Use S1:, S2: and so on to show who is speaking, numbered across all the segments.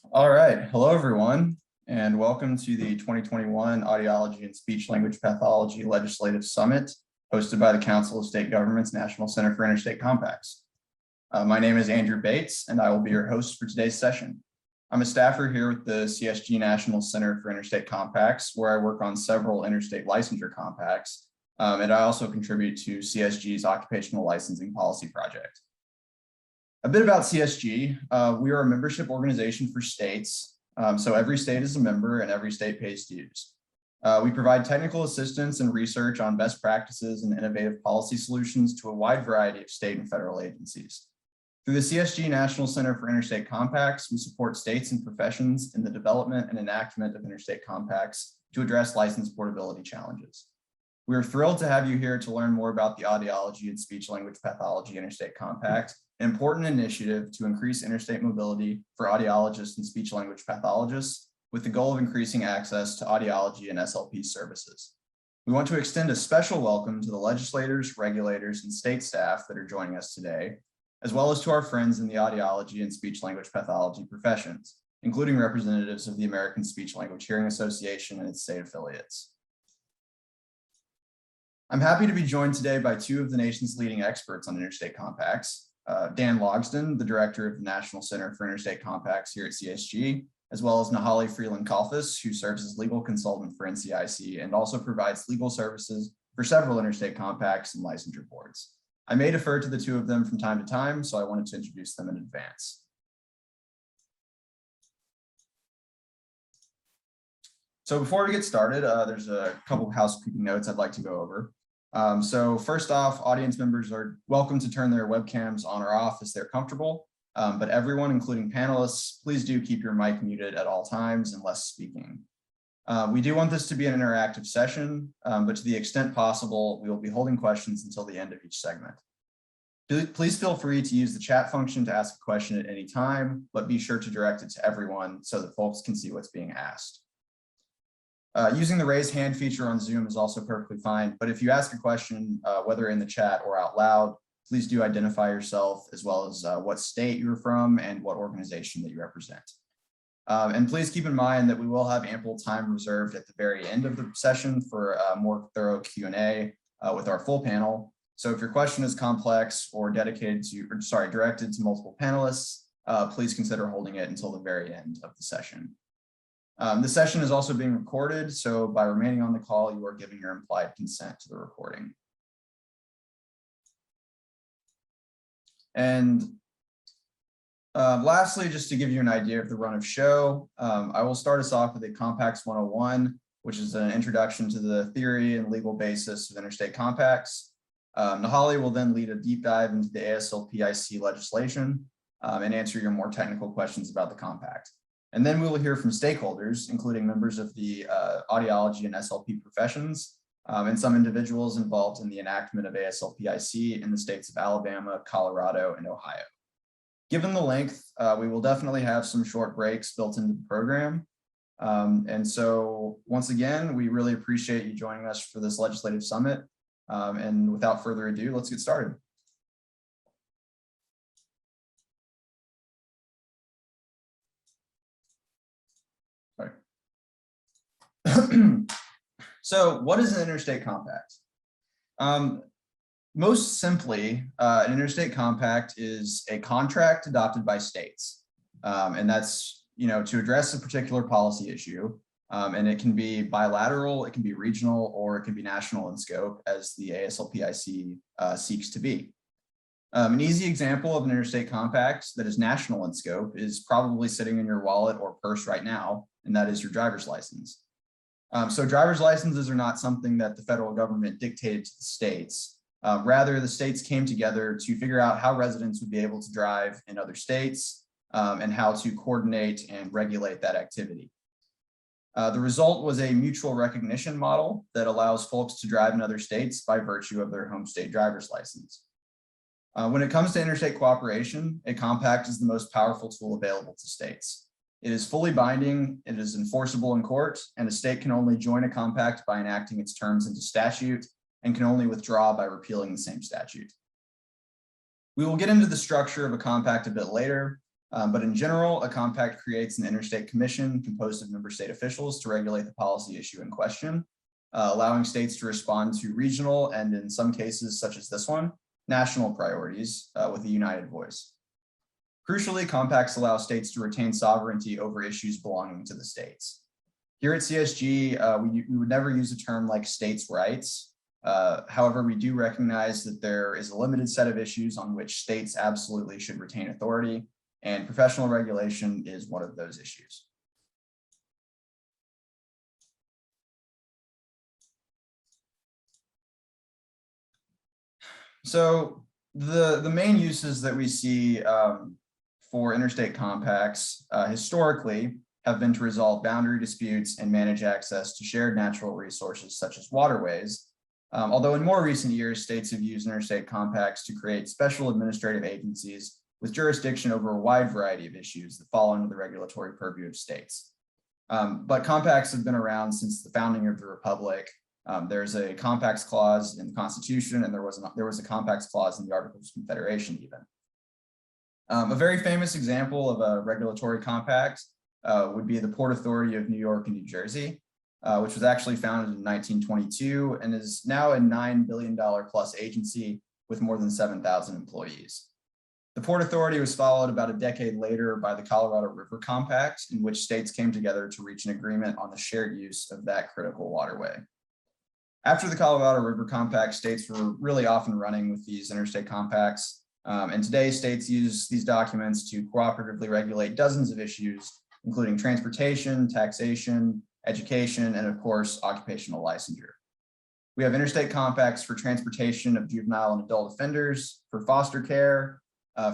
S1: All right, hello everyone, and welcome to the 2021 Audiology and Speech Language Pathology Legislative Summit, hosted by the Council of State Governments National Center for Interstate Compacts. My name is Andrew Bates, and I will be your host for today's session. I'm a staffer here with the CSG National Center for Interstate Compacts, where I work on several interstate licensure compacts, and I also contribute to CSG's Occupational Licensing Policy Project. A bit about CSG, we are a membership organization for states, so every state is a member and every state pays dues. We provide technical assistance and research on best practices and innovative policy solutions to a wide variety of state and federal agencies. Through the CSG National Center for Interstate Compacts, we support states and professions in the development and enactment of interstate compacts to address license portability challenges. We are thrilled to have you here to learn more about the Audiology and Speech Language Pathology Interstate Compact, an important initiative to increase interstate mobility for audiologists and speech language pathologists with the goal of increasing access to audiology and SLP services. We want to extend a special welcome to the legislators, regulators, and state staff that are joining us today, as well as to our friends in the audiology and speech language pathology professions, including representatives of the American Speech Language Hearing Association and its state affiliates. I'm happy to be joined today by two of the nation's leading experts on interstate compacts, Dan Logsdon, the director of the National Center for Interstate Compacts here at CSG, as well as Nahali Freeland-Kalfas, who serves as legal consultant for NCIC and also provides legal services for several interstate compacts and licensure boards. I may defer to the two of them from time to time, so I wanted to introduce them in advance. So before we get started, there's a couple of housekeeping notes I'd like to go over. So first off, audience members are welcome to turn their webcams on or off as they're comfortable, but everyone, including panelists, please do keep your mic muted at all times unless speaking. We do want this to be an interactive session, but to the extent possible, we will be holding questions until the end of each segment. Please feel free to use the chat function to ask a question at any time, but be sure to direct it to everyone so that folks can see what's being asked. Using the raise hand feature on Zoom is also perfectly fine, but if you ask a question, whether in the chat or out loud, please do identify yourself as well as what state you're from and what organization that you represent. And please keep in mind that we will have ample time reserved at the very end of the session for a more thorough Q&A with our full panel. So if your question is complex or directed to multiple panelists, please consider holding it until the very end of the session. The session is also being recorded, so by remaining on the call, you are giving your implied consent to the recording. And lastly, just to give you an idea of the run of show, I will start us off with a Compacts 101, which is an introduction to the theory and legal basis of interstate compacts. Nahali will then lead a deep dive into the ASLP-IC legislation and answer your more technical questions about the compact. And then we will hear from stakeholders, including members of the audiology and SLP professions, and some individuals involved in the enactment of ASLP-IC in the states of Alabama, Colorado, and Ohio. Given the length, we will definitely have some short breaks built into the program. And so once again, we really appreciate you joining us for this legislative summit. And without further ado, let's get started. So what is an interstate compact? Most simply, an interstate compact is a contract adopted by states. And that's, to address a particular policy issue. And it can be bilateral, it can be regional, or it can be national in scope, as the ASLP-IC seeks to be. An easy example of an interstate compact that is national in scope is probably sitting in your wallet or purse right now, and that is your driver's license. So driver's licenses are not something that the federal government dictated to the states. Rather, the states came together to figure out how residents would be able to drive in other states and how to coordinate and regulate that activity. The result was a mutual recognition model that allows folks to drive in other states by virtue of their home state driver's license. When it comes to interstate cooperation, a compact is the most powerful tool available to states. It is fully binding, it is enforceable in court, and a state can only join a compact by enacting its terms into statute and can only withdraw by repealing the same statute. We will get into the structure of a compact a bit later, But in general, a compact creates an interstate commission composed of member state officials to regulate the policy issue in question, allowing states to respond to regional and, in some cases, such as this one, national priorities with a united voice. Crucially, compacts allow states to retain sovereignty over issues belonging to the states. Here at CSG, we would never use a term like states' rights. However, we do recognize that there is a limited set of issues on which states absolutely should retain authority, and professional regulation is one of those issues. So the main uses that we see for interstate compacts historically have been to resolve boundary disputes and manage access to shared natural resources such as waterways. Although in more recent years, states have used interstate compacts to create special administrative agencies with jurisdiction over a wide variety of issues that fall under the regulatory purview of states. But compacts have been around since the founding of the Republic. There's a compacts clause in the Constitution, and there was a compacts clause in the Articles of Confederation even. A very famous example of a regulatory compact would be the Port Authority of New York and New Jersey, which was actually founded in 1922 and is now a $9 billion plus agency with more than 7,000 employees. The Port Authority was followed about a decade later by the Colorado River Compact, in which states came together to reach an agreement on the shared use of that critical waterway. After the Colorado River Compact, states were really off and running with these interstate compacts. And today, states use these documents to cooperatively regulate dozens of issues, including transportation, taxation, education, and of course, occupational licensure. We have interstate compacts for transportation of juvenile and adult offenders, for foster care,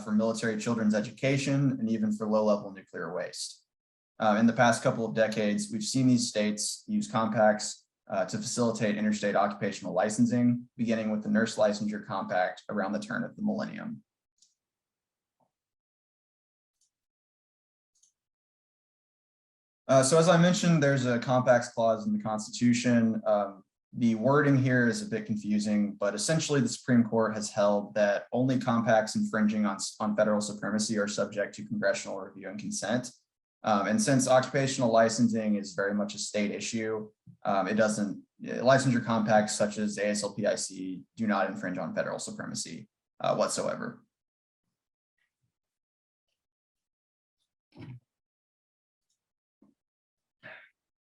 S1: for military children's education, and even for low-level nuclear waste. In the past couple of decades, we've seen these states use compacts to facilitate interstate occupational licensing, beginning with the Nurse Licensure Compact around the turn of the millennium. So as I mentioned, there's a compacts clause in the Constitution. The wording here is a bit confusing, but essentially the Supreme Court has held that only compacts infringing on federal supremacy are subject to congressional review and consent. And since occupational licensing is very much a state issue, licensure compacts such as ASLP-IC do not infringe on federal supremacy whatsoever.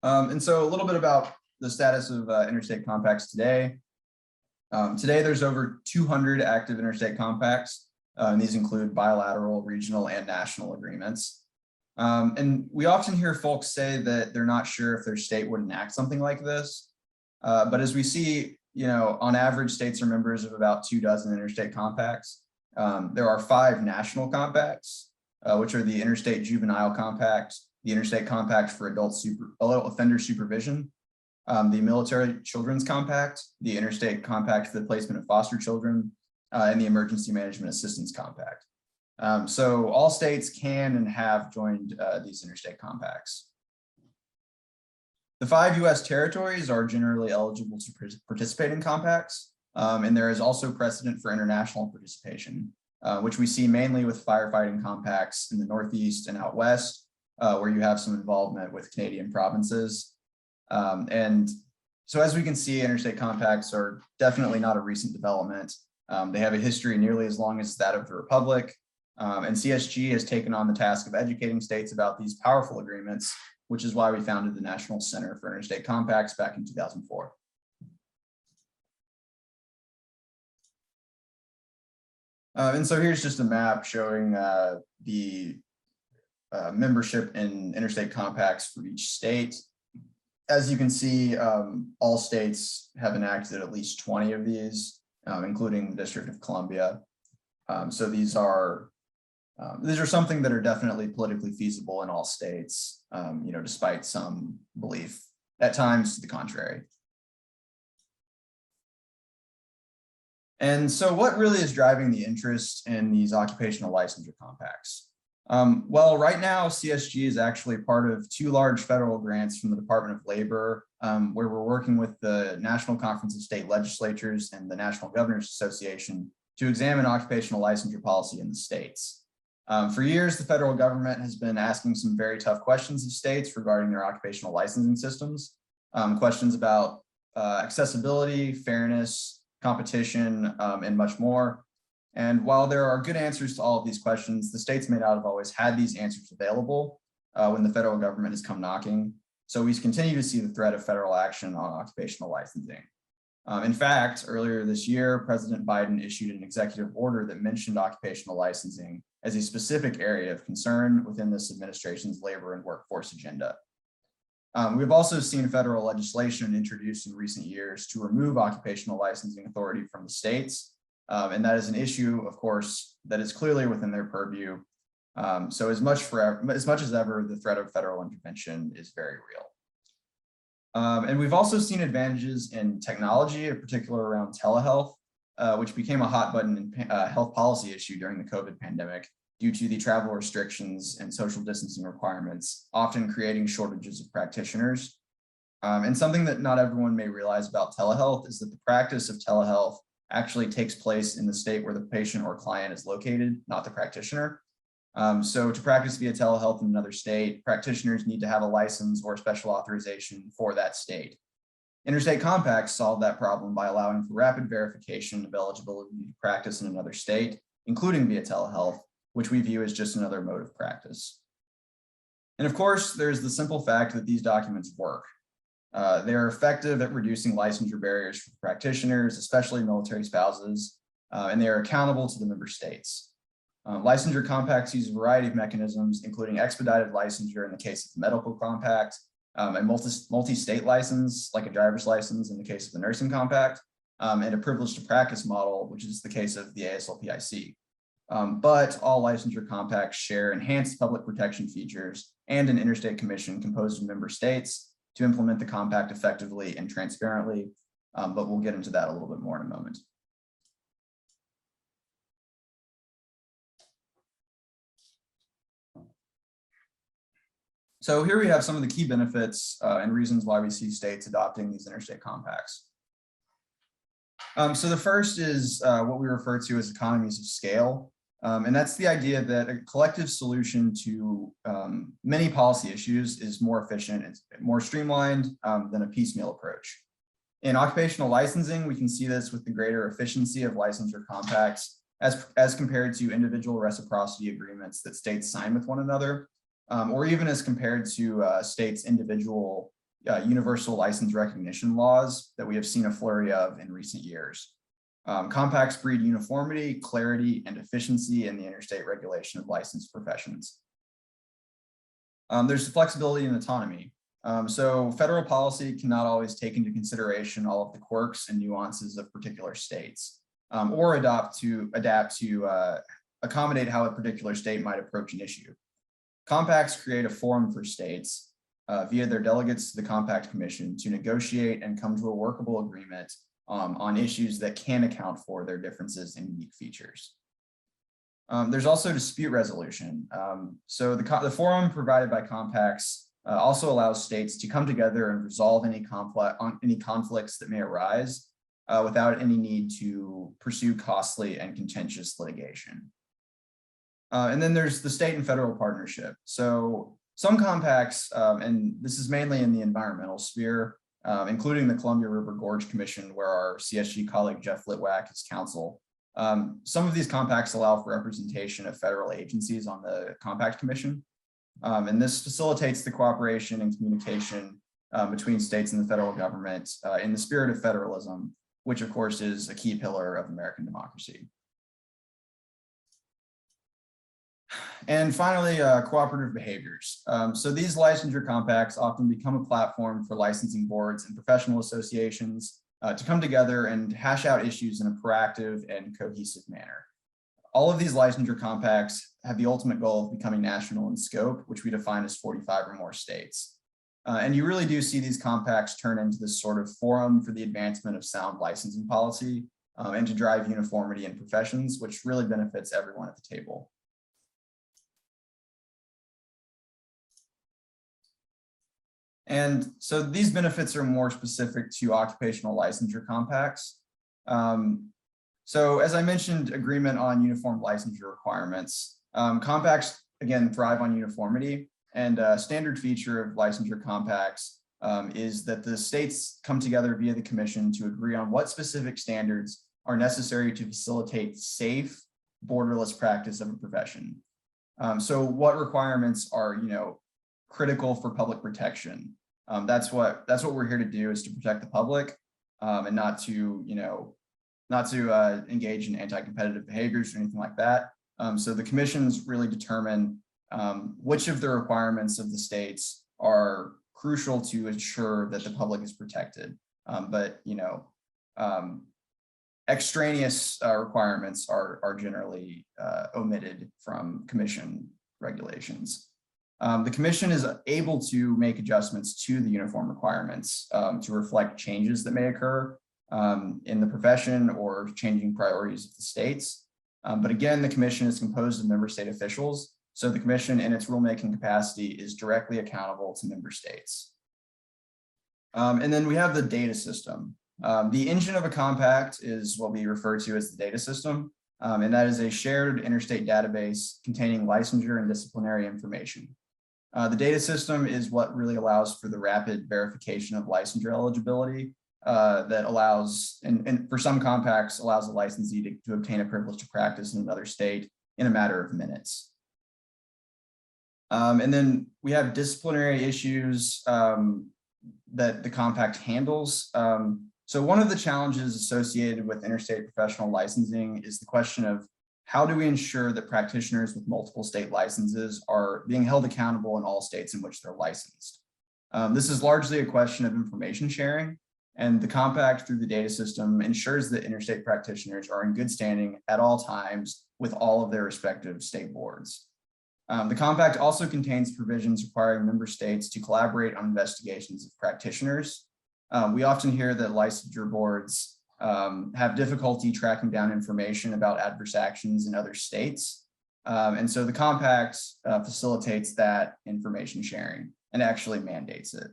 S1: And so a little bit about the status of interstate compacts today. Today, there's over 200 active interstate compacts, and these include bilateral, regional, and national agreements. And we often hear folks say that they're not sure if their state would enact something like this. But as we see, on average, states are members of about 24 interstate compacts. There are 5 national compacts, which are the Interstate Juvenile Compact, the Interstate Compact for Adult Offender Supervision, the Military Children's Compact, the Interstate Compact for the Placement of Foster Children, and the Emergency Management Assistance Compact. So all states can and have joined these interstate compacts. The 5 U.S. territories are generally eligible to participate in compacts, and there is also precedent for international participation, which we see mainly with firefighting compacts in the Northeast and out West, where you have some involvement with Canadian provinces. And so as we can see, interstate compacts are definitely not a recent development. They have a history nearly as long as that of the Republic. And CSG has taken on the task of educating states about these powerful agreements, which is why we founded the National Center for Interstate Compacts back in 2004. And so here's just a map showing the membership in interstate compacts for each state. As you can see, all states have enacted at least 20 of these, including the District of Columbia. So these are something that are definitely politically feasible in all states, despite some belief at times to the contrary. And so what really is driving the interest in these occupational licensure compacts? Well, right now, CSG is actually part of 2 large federal grants from the Department of Labor, where we're working with the National Conference of State Legislatures and the National Governors Association to examine occupational licensure policy in the states. For years, the federal government has been asking some very tough questions of states regarding their occupational licensing systems. Questions about accessibility, fairness, competition, and much more. And while there are good answers to all of these questions, the states may not have always had these answers available when the federal government has come knocking. So we continue to see the threat of federal action on occupational licensing. In fact, earlier this year, President Biden issued an executive order that mentioned occupational licensing as a specific area of concern within this administration's labor and workforce agenda. We've also seen federal legislation introduced in recent years to remove occupational licensing authority from the states. And that is an issue, of course, that is clearly within their purview. So as much as ever, the threat of federal intervention is very real. And we've also seen advantages in technology, in particular around telehealth, which became a hot button health policy issue during the COVID pandemic due to the travel restrictions and social distancing requirements, often creating shortages of practitioners. And something that not everyone may realize about telehealth is that the practice of telehealth actually takes place in the state where the patient or client is located, not the practitioner. So to practice via telehealth in another state, practitioners need to have a license or special authorization for that state. Interstate compacts solve that problem by allowing for rapid verification of eligibility to practice in another state, including via telehealth, which we view as just another mode of practice. And of course, there's the simple fact that these documents work. They are effective at reducing licensure barriers for practitioners, especially military spouses, and they are accountable to the member states. Licensure compacts use a variety of mechanisms, including expedited licensure in the case of the medical compact, a multi-state license, like a driver's license in the case of the nursing compact, and a privilege to practice model, which is the case of the ASLP-IC. But all licensure compacts share enhanced public protection features and an interstate commission composed of member states to implement the compact effectively and transparently, but we'll get into that a little bit more in a moment. So here we have some of the key benefits and reasons why we see states adopting these interstate compacts. So the first is what we refer to as economies of scale. And that's the idea that a collective solution to many policy issues is more efficient and more streamlined than a piecemeal approach. In occupational licensing, we can see this with the greater efficiency of licensure compacts as compared to individual reciprocity agreements that states sign with one another, or even as compared to states' individual universal license recognition laws that we have seen a flurry of in recent years. Compacts breed uniformity, clarity, and efficiency in the interstate regulation of licensed professions. There's flexibility and autonomy. So federal policy cannot always take into consideration all of the quirks and nuances of particular states, or adapt to accommodate how a particular state might approach an issue. Compacts create a forum for states via their delegates to the Compact Commission to negotiate and come to a workable agreement on issues that can account for their differences and unique features. There's also dispute resolution. So the forum provided by compacts also allows states to come together and resolve any conflicts that may arise without any need to pursue costly and contentious litigation. And then there's the state and federal partnership. So some compacts, and this is mainly in the environmental sphere, including the Columbia River Gorge Commission, where our CSG colleague Jeff Litwack is counsel. Some of these compacts allow for representation of federal agencies on the Compact Commission. And this facilitates the cooperation and communication between states and the federal government in the spirit of federalism, which of course is a key pillar of American democracy. And finally, cooperative behaviors. So these licensure compacts often become a platform for licensing boards and professional associations to come together and hash out issues in a proactive and cohesive manner. All of these licensure compacts have the ultimate goal of becoming national in scope, which we define as 45 or more states. And you really do see these compacts turn into this sort of forum for the advancement of sound licensing policy and to drive uniformity in professions, which really benefits everyone at the table. And so these benefits are more specific to occupational licensure compacts. So as I mentioned, agreement on uniform licensure requirements. Compacts, again, thrive on uniformity, and a standard feature of licensure compacts is that the states come together via the commission to agree on what specific standards are necessary to facilitate safe, borderless practice of a profession. So what requirements are, critical for public protection? That's what we're here to do, is to protect the public and not to engage in anti-competitive behaviors or anything like that. So the commissions really determine which of the requirements of the states are crucial to ensure that the public is protected. But extraneous requirements are generally omitted from commission regulations. The commission is able to make adjustments to the uniform requirements to reflect changes that may occur in the profession or changing priorities of the states. But again, the commission is composed of member state officials. So the commission in its rulemaking capacity is directly accountable to member states. And then we have the data system. The engine of a compact is what we refer to as the data system. And that is a shared interstate database containing licensure and disciplinary information. The data system is what really allows for the rapid verification of licensure eligibility that allows, and for some compacts, allows a licensee to obtain a privilege to practice in another state in a matter of minutes. And then we have disciplinary issues that the compact handles. So one of the challenges associated with interstate professional licensing is the question of how do we ensure that practitioners with multiple state licenses are being held accountable in all states in which they're licensed. This is largely a question of information sharing, and the compact through the data system ensures that interstate practitioners are in good standing at all times with all of their respective state boards. The compact also contains provisions requiring member states to collaborate on investigations of practitioners. We often hear that licensure boards have difficulty tracking down information about adverse actions in other states. And so the compact facilitates that information sharing and actually mandates it.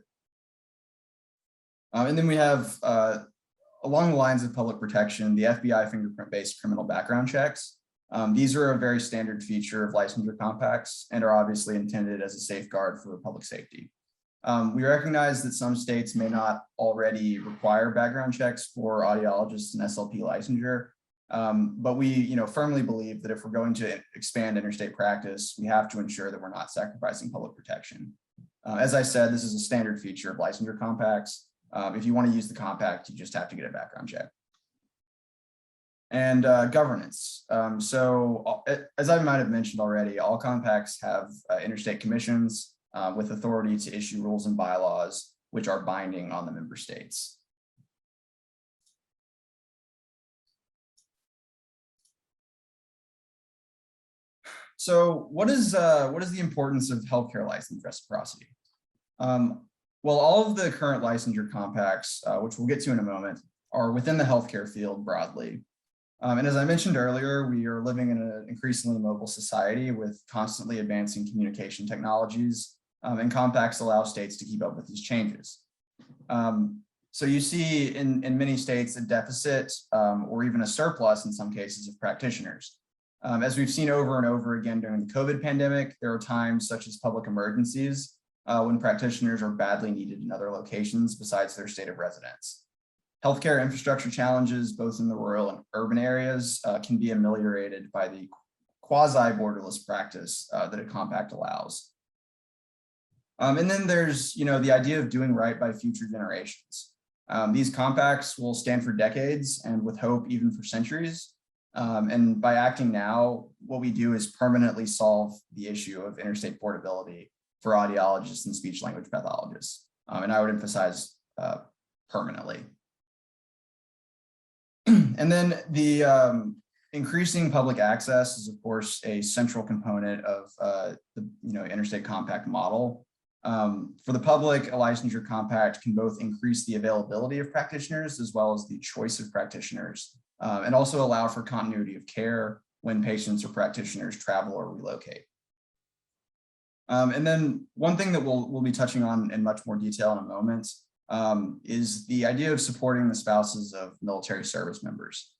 S1: And then we have, along the lines of public protection, the FBI fingerprint-based criminal background checks. These are a very standard feature of licensure compacts and are obviously intended as a safeguard for public safety. We recognize that some states may not already require background checks for audiologists and SLP licensure, but we firmly believe that if we're going to expand interstate practice, we have to ensure that we're not sacrificing public protection. As I said, this is a standard feature of licensure compacts. If you want to use the compact, you just have to get a background check. And governance. So as I might have mentioned already, all compacts have interstate commissions with authority to issue rules and bylaws, which are binding on the member states. So what is the importance of healthcare license reciprocity? Well, all of the current licensure compacts, which we'll get to in a moment, are within the healthcare field broadly. And as I mentioned earlier, we are living in an increasingly mobile society with constantly advancing communication technologies, and compacts allow states to keep up with these changes. So you see in many states a deficit or even a surplus in some cases of practitioners. As we've seen over and over again during the COVID pandemic, there are times such as public emergencies when practitioners are badly needed in other locations besides their state of residence. Healthcare infrastructure challenges, both in the rural and urban areas, can be ameliorated by the quasi-borderless practice that a compact allows. And then there's, the idea of doing right by future generations. These compacts will stand for decades and with hope even for centuries. And by acting now, what we do is permanently solve the issue of interstate portability for audiologists and speech language pathologists. And I would emphasize permanently. And then the increasing public access is, of course, a central component of the interstate compact model. For the public, a licensure compact can both increase the availability of practitioners as well as the choice of practitioners, and also allow for continuity of care when patients or practitioners travel or relocate. And then one thing that we'll be touching on in much more detail in a moment is the idea of supporting the spouses of military service members.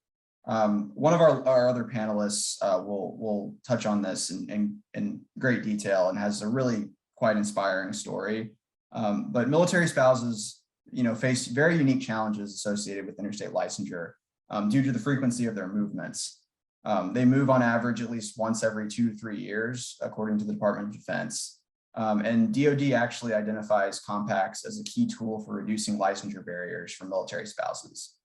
S1: One of our other panelists will touch on this in great detail and has a really quite inspiring story. But military spouses, face very unique challenges associated with interstate licensure due to the frequency of their movements. They move on average at least once every 2 to 3 years, according to the Department of Defense. And DoD actually identifies compacts as a key tool for reducing licensure barriers for military spouses.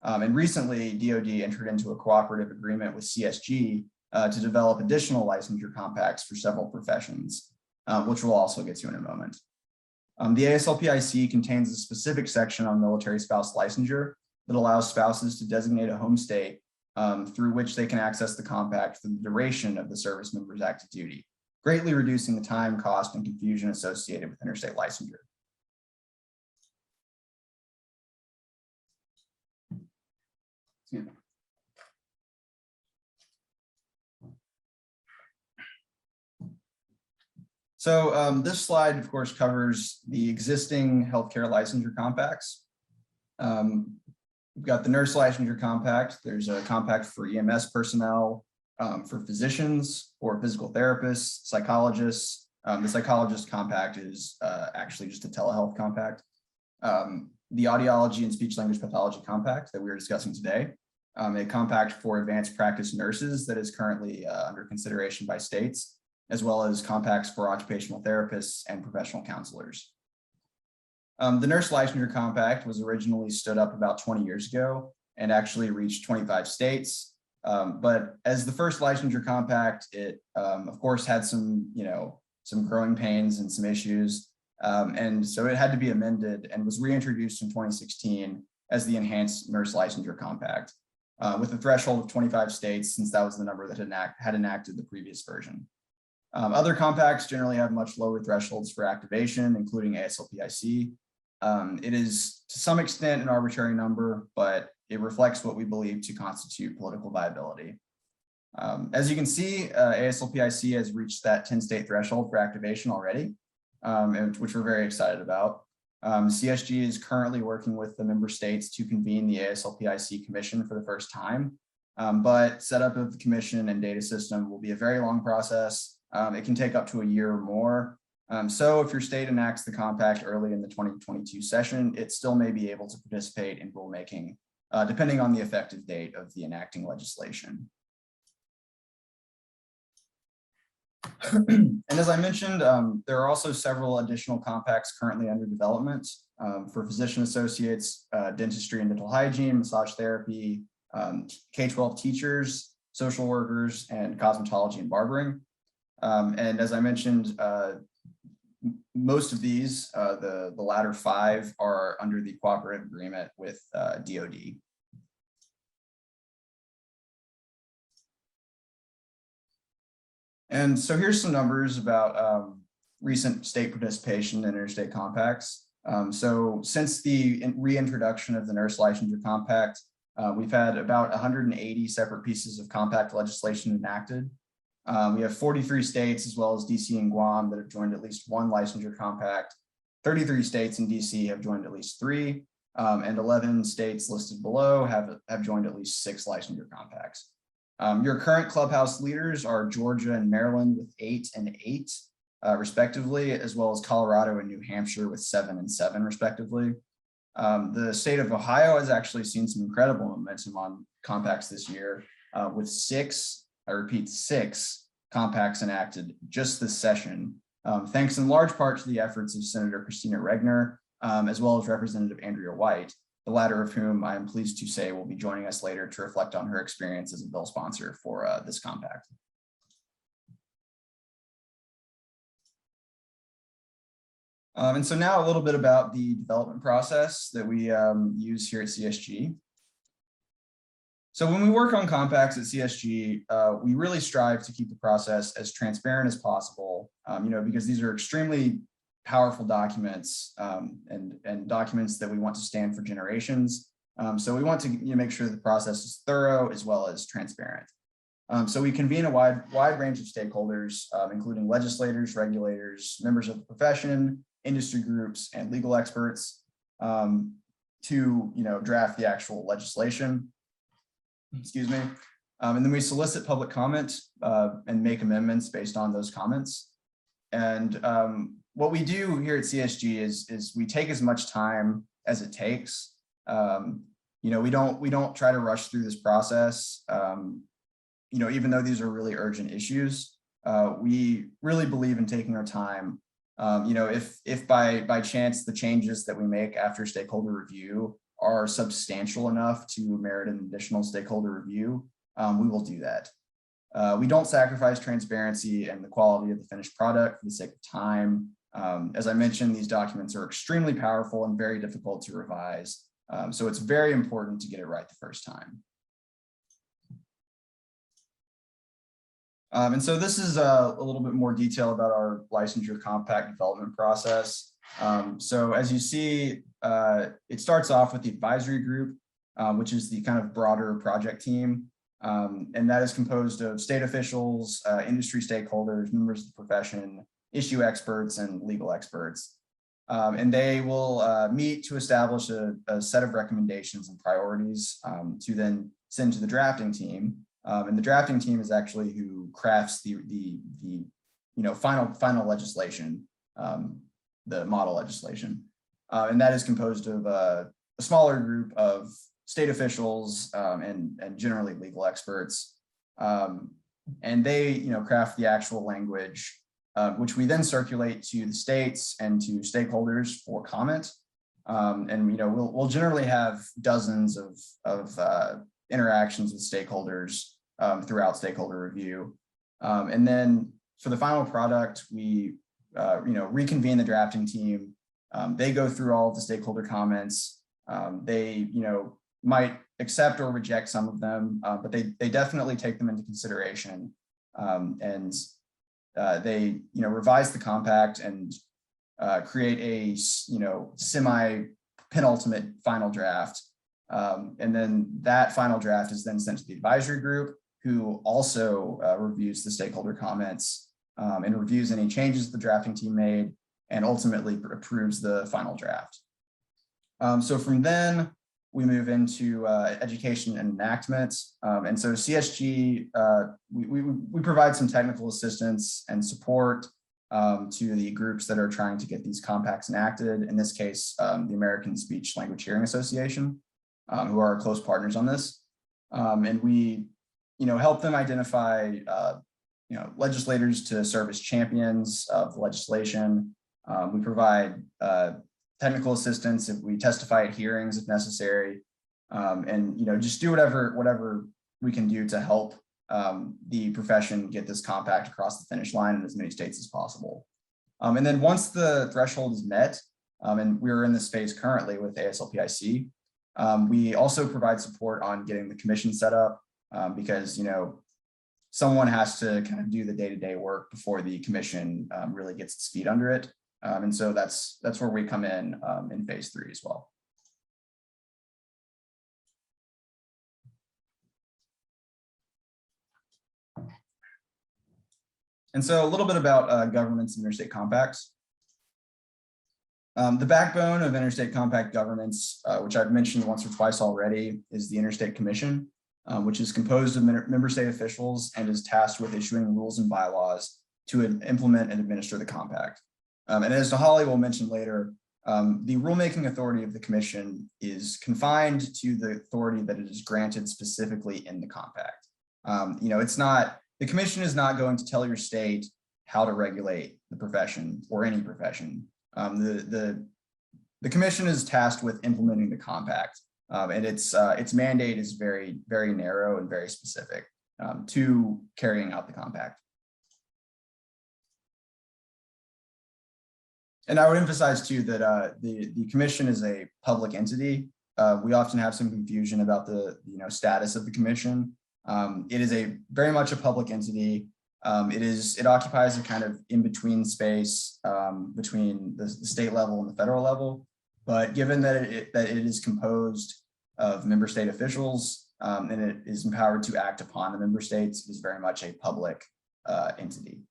S1: And recently, DoD entered into a cooperative agreement with CSG to develop additional licensure compacts for several professions, which we'll also get to in a moment. The ASLP-IC contains a specific section on military spouse licensure that allows spouses to designate a home state through which they can access the compact for the duration of the service member's active duty, greatly reducing the time, cost, and confusion associated with interstate licensure. So this slide, of course, covers the existing healthcare licensure compacts. We've got the nurse licensure compact. There's a compact for EMS personnel, for physicians, or physical therapists, psychologists. The psychologist compact is actually just a telehealth compact. The audiology and speech language pathology compact that we were discussing today, a compact for advanced practice nurses that is currently under consideration by states, as well as compacts for occupational therapists and professional counselors. The nurse licensure compact was originally stood up about 20 years ago and actually reached 25 states. But as the first licensure compact, it of course had some growing pains and some issues. And so it had to be amended and was reintroduced in 2016 as the enhanced nurse licensure compact with a threshold of 25 states, since that was the number that had enacted the previous version. Other compacts generally have much lower thresholds for activation, including ASLP-IC. It is to some extent an arbitrary number, but it reflects what we believe to constitute political viability. As you can see, ASLP-IC has reached that 10-state threshold for activation already, which we're very excited about. CSG is currently working with the member states to convene the ASLP-IC Commission for the first time, but setup of the commission and data system will be a very long process. It can take up to a year or more. So if your state enacts the compact early in the 2022 session, it still may be able to participate in rulemaking, depending on the effective date of the enacting legislation. And as I mentioned, there are also several additional compacts currently under development for physician associates, dentistry and dental hygiene, massage therapy, K-12 teachers, social workers, and cosmetology and barbering. And as I mentioned, most of these, the latter 5, are under the cooperative agreement with DoD. And so here's some numbers about recent state participation in interstate compacts. So since the reintroduction of the nurse licensure compact, we've had about 180 separate pieces of compact legislation enacted. We have 43 states, as well as DC and Guam, that have joined at least 1 licensure compact. 33 states in DC have joined at least 3, and 11 states listed below have joined at least 6 licensure compacts. Your current clubhouse leaders are Georgia and Maryland with 8 and 8, respectively, as well as Colorado and New Hampshire with 7 and 7, respectively. The state of Ohio has actually seen some incredible momentum on compacts this year, with 6 compacts enacted just this session, thanks in large part to the efforts of Senator Christina Regner, as well as Representative Andrea White, the latter of whom I am pleased to say will be joining us later to reflect on her experience as a bill sponsor for this compact. And so now a little bit about the development process that we use here at CSG. So when we work on compacts at CSG, we really strive to keep the process as transparent as possible, because these are extremely powerful documents and documents that we want to stand for generations. So we want to make sure the process is thorough as well as transparent. So we convene a wide range of stakeholders, including legislators, regulators, members of the profession, industry groups, and legal experts to draft the actual legislation. excuse me. And then we solicit public comment and make amendments based on those comments. And what we do here at CSG is we take as much time as it takes. You know, we don't try to rush through this process. You know, even though these are really urgent issues, we really believe in taking our time. You know, if by chance the changes that we make after stakeholder review are substantial enough to merit an additional stakeholder review, we will do that. We don't sacrifice transparency and the quality of the finished product for the sake of time. As I mentioned, these documents are extremely powerful and very difficult to revise. So it's very important to get it right the first time. And so this is a little bit more detail about our licensure compact development process. So as you see, it starts off with the advisory group, which is the kind of broader project team. And that is composed of state officials, industry stakeholders, members of the profession, issue experts, and legal experts. And they will meet to establish a set of recommendations and priorities to then send to the drafting team. And the drafting team is actually who crafts the final legislation, the model legislation. And that is composed of a smaller group of state officials and generally legal experts. And they craft the actual language, which we then circulate to the states and to stakeholders for comment. And we'll generally have dozens of interactions with stakeholders throughout stakeholder review. And then for the final product, we reconvene the drafting team. They go through all of the stakeholder comments. They might accept or reject some of them, but they definitely take them into consideration. And they revise the compact and create a semi-penultimate final draft. And then that final draft is then sent to the advisory group, who also reviews the stakeholder comments and reviews any changes the drafting team made, and ultimately approves the final draft. So from then, we move into education and enactments. And so CSG, we provide some technical assistance and support to the groups that are trying to get these compacts enacted. In this case, the American Speech Language Hearing Association, who are our close partners on this. And we help them identify legislators to serve as champions of the legislation. We provide technical assistance if we testify at hearings if necessary, and just do whatever we can do to help the profession get this compact across the finish line in as many states as possible. And then once the threshold is met, and we're in this phase currently with ASLP-IC, we also provide support on getting the commission set up, because someone has to kind of do the day-to-day work before the commission really gets its feet under it. And so that's where we come in phase 3 as well. And so a little bit about governments and interstate compacts. The backbone of interstate compact governments, which I've mentioned once or twice already, is the Interstate Commission, which is composed of member state officials and is tasked with issuing rules and bylaws to implement and administer the compact. And as Holly will mention later, the rulemaking authority of the commission is confined to the authority that it is granted specifically in the compact. The commission is not going to tell your state how to regulate the profession or any profession. The commission is tasked with implementing the compact, and its mandate is very, very narrow and very specific to carrying out the compact. And I would emphasize too that the commission is a public entity. We often have some confusion about the status of the commission. It is very much a public entity. It occupies a kind of in-between space between the state level and the federal level. But given that it is composed of member state officials and it is empowered to act upon the member states, it is very much a public entity.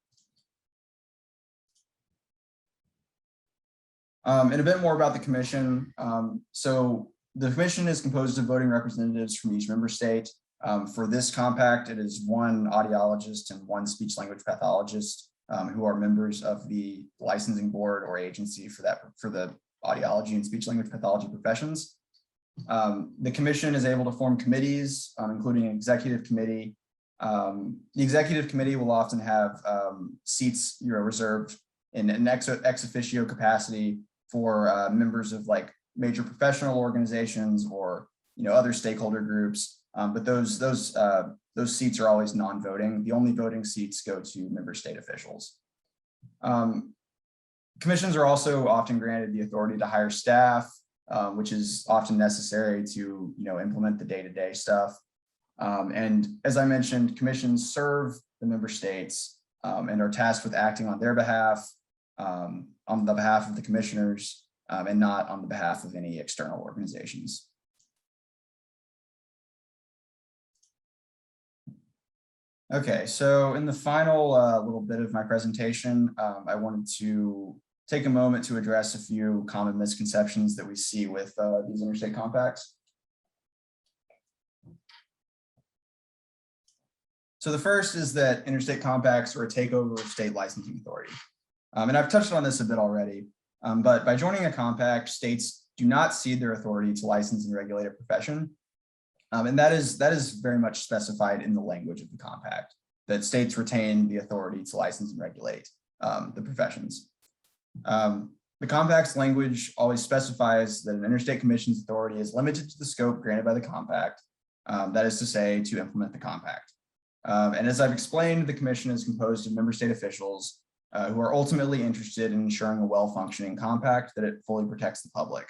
S1: And a bit more about the commission. So the commission is composed of voting representatives from each member state. For this compact, it is one audiologist and one speech language pathologist who are members of the licensing board or agency for the audiology and speech language pathology professions. The commission is able to form committees, including an executive committee. The executive committee will often have seats reserved in an ex officio capacity for members of like major professional organizations or other stakeholder groups. But those seats are always non-voting. The only voting seats go to member state officials. Commissions are also often granted the authority to hire staff, which is often necessary to implement the day-to-day stuff. And as I mentioned, commissions serve the member states and are tasked with acting on their behalf, on the behalf of the commissioners, and not on the behalf of any external organizations. Okay, so in the final little bit of my presentation, I wanted to take a moment to address a few common misconceptions that we see with these interstate compacts. So the first is that interstate compacts are a takeover of state licensing authority. And I've touched on this a bit already, but by joining a compact, states do not cede their authority to license and regulate a profession. And that is very much specified in the language of the compact, that states retain the authority to license and regulate the professions. The compact's language always specifies that an interstate commission's authority is limited to the scope granted by the compact, that is to say, to implement the compact. And as I've explained, the commission is composed of member state officials who are ultimately interested in ensuring a well-functioning compact that it fully protects the public.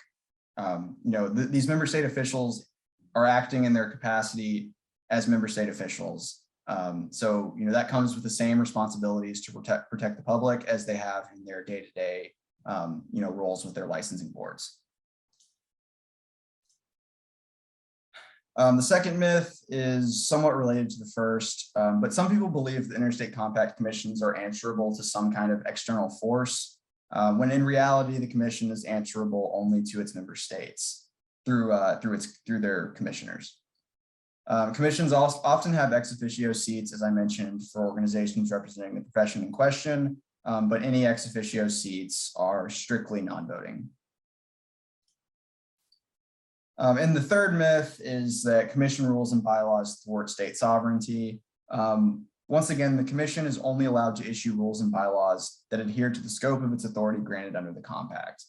S1: These member state officials are acting in their capacity as member state officials. So that comes with the same responsibilities to protect the public as they have in their day-to-day roles with their licensing boards. The second myth is somewhat related to the first, but some people believe that interstate compact commissions are answerable to some kind of external force, when in reality, the commission is answerable only to its member states through their commissioners. Commissions also often have ex officio seats, as I mentioned, for organizations representing the profession in question, but any ex officio seats are strictly non-voting. And the third myth is that commission rules and bylaws thwart state sovereignty. Once again, the commission is only allowed to issue rules and bylaws that adhere to the scope of its authority granted under the compact.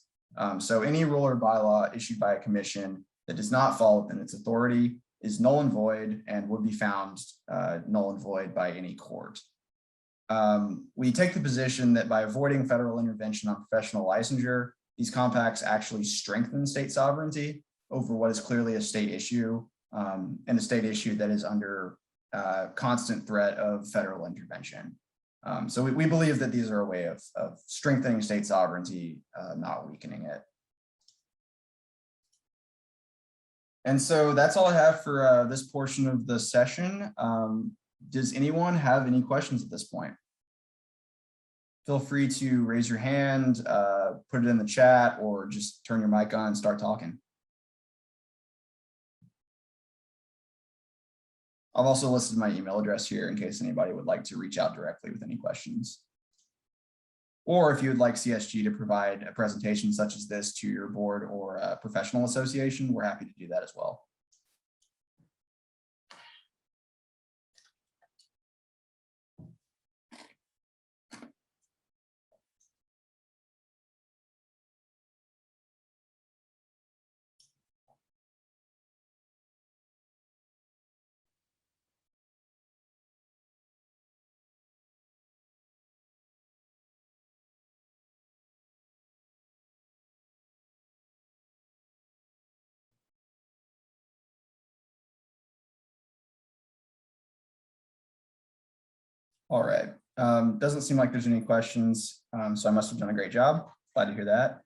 S1: So any rule or bylaw issued by a commission that does not fall within its authority is null and void and would be found null and void by any court. We take the position that by avoiding federal intervention on professional licensure, these compacts actually strengthen state sovereignty over what is clearly a state issue, and a state issue that is under constant threat of federal intervention. So we believe that these are a way of strengthening state sovereignty, not weakening it. And so that's all I have for this portion of the session. Does anyone have any questions at this point? Feel free to raise your hand, put it in the chat, or just turn your mic on and start talking. I've also listed my email address here in case anybody would like to reach out directly with any questions. Or if you would like CSG to provide a presentation such as this to your board or a professional association, we're happy to do that as well. All right, doesn't seem like there's any questions, so I must have done a great job. Glad to hear that.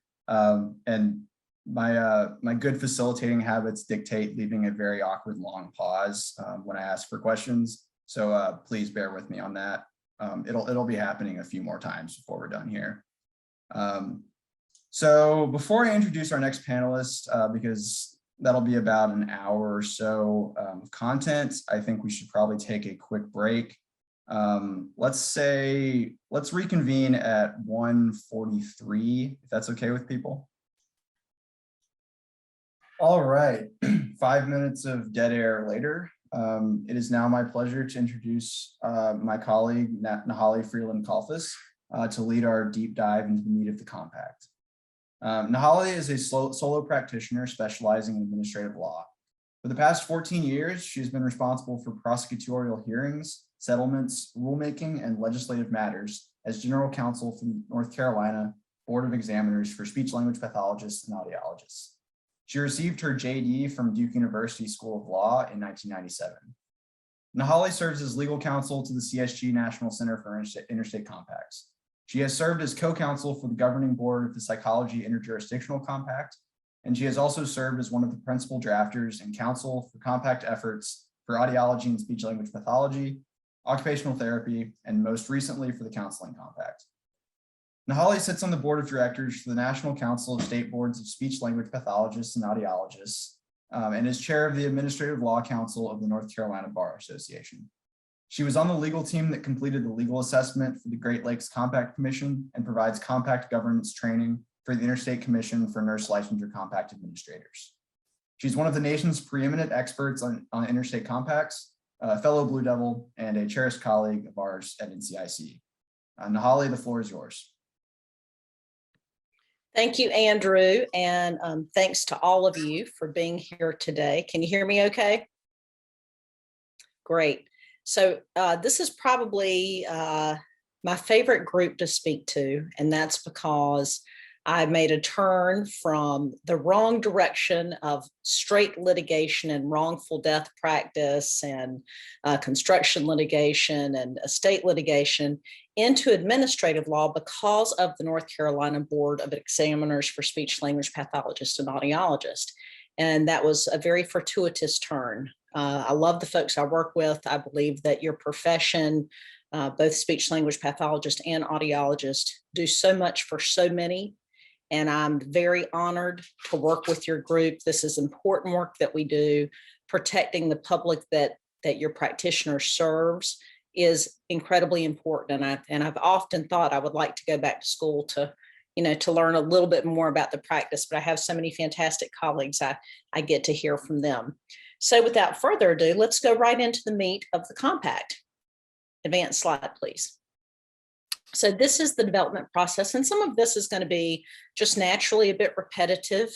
S1: And my good facilitating habits dictate leaving a very awkward long pause when I ask for questions. So please bear with me on that. It'll be happening a few more times before we're done here. So before I introduce our next panelist, because That'll be about an hour or so of content. I think we should probably take a quick break. Let's reconvene at 1:43, if that's okay with people. All right, 5 minutes of dead air later. It is now my pleasure to introduce my colleague, Nahali Freeland-Kalfas, to lead our deep dive into the meat of the compact. Nahali is a solo practitioner specializing in administrative law. For the past 14 years, she's been responsible for prosecutorial hearings, settlements, rulemaking, and legislative matters as general counsel for the North Carolina Board of Examiners for Speech Language Pathologists and Audiologists. She received her JD from Duke University School of Law in 1997. Nahali serves as legal counsel to the CSG National Center for Interstate Compacts. She has served as co-counsel for the governing board of the Psychology Interjurisdictional Compact, and she has also served as one of the principal drafters and counsel for compact efforts for audiology and speech language pathology, occupational therapy, and most recently for the Counseling Compact. Nahali sits on the board of directors for the National Council of State Boards of Speech Language Pathologists and Audiologists, and is chair of the Administrative Law Council of the North Carolina Bar Association. She was on the legal team that completed the legal assessment for the Great Lakes Compact Commission and provides compact governance training for the Interstate Commission for Nurse Licensure Compact Administrators. She's one of the nation's preeminent experts on interstate compacts, a fellow Blue Devil, and a cherished colleague of ours at NCIC. Nahali, the floor is yours.
S2: Thank you, Andrew, and thanks to all of you for being here today. Can you hear me okay? Great. So this is probably my favorite group to speak to, and that's because I made a turn from the wrong direction of straight litigation and wrongful death practice and construction litigation and estate litigation into administrative law because of the North Carolina Board of Examiners for Speech Language Pathologists and Audiologists. And that was a very fortuitous turn. I love the folks I work with. I believe that your profession, both speech language pathologists and audiologists, do so much for so many. And I'm very honored to work with your group. This is important work that we do. Protecting the public that your practitioner serves is incredibly important. And I've often thought I would like to go back to school to learn a little bit more about the practice, but I have so many fantastic colleagues, I get to hear from them. So without further ado, let's go right into the meat of the compact. Advance slide, please. So this is the development process, and some of this is going to be just naturally a bit repetitive,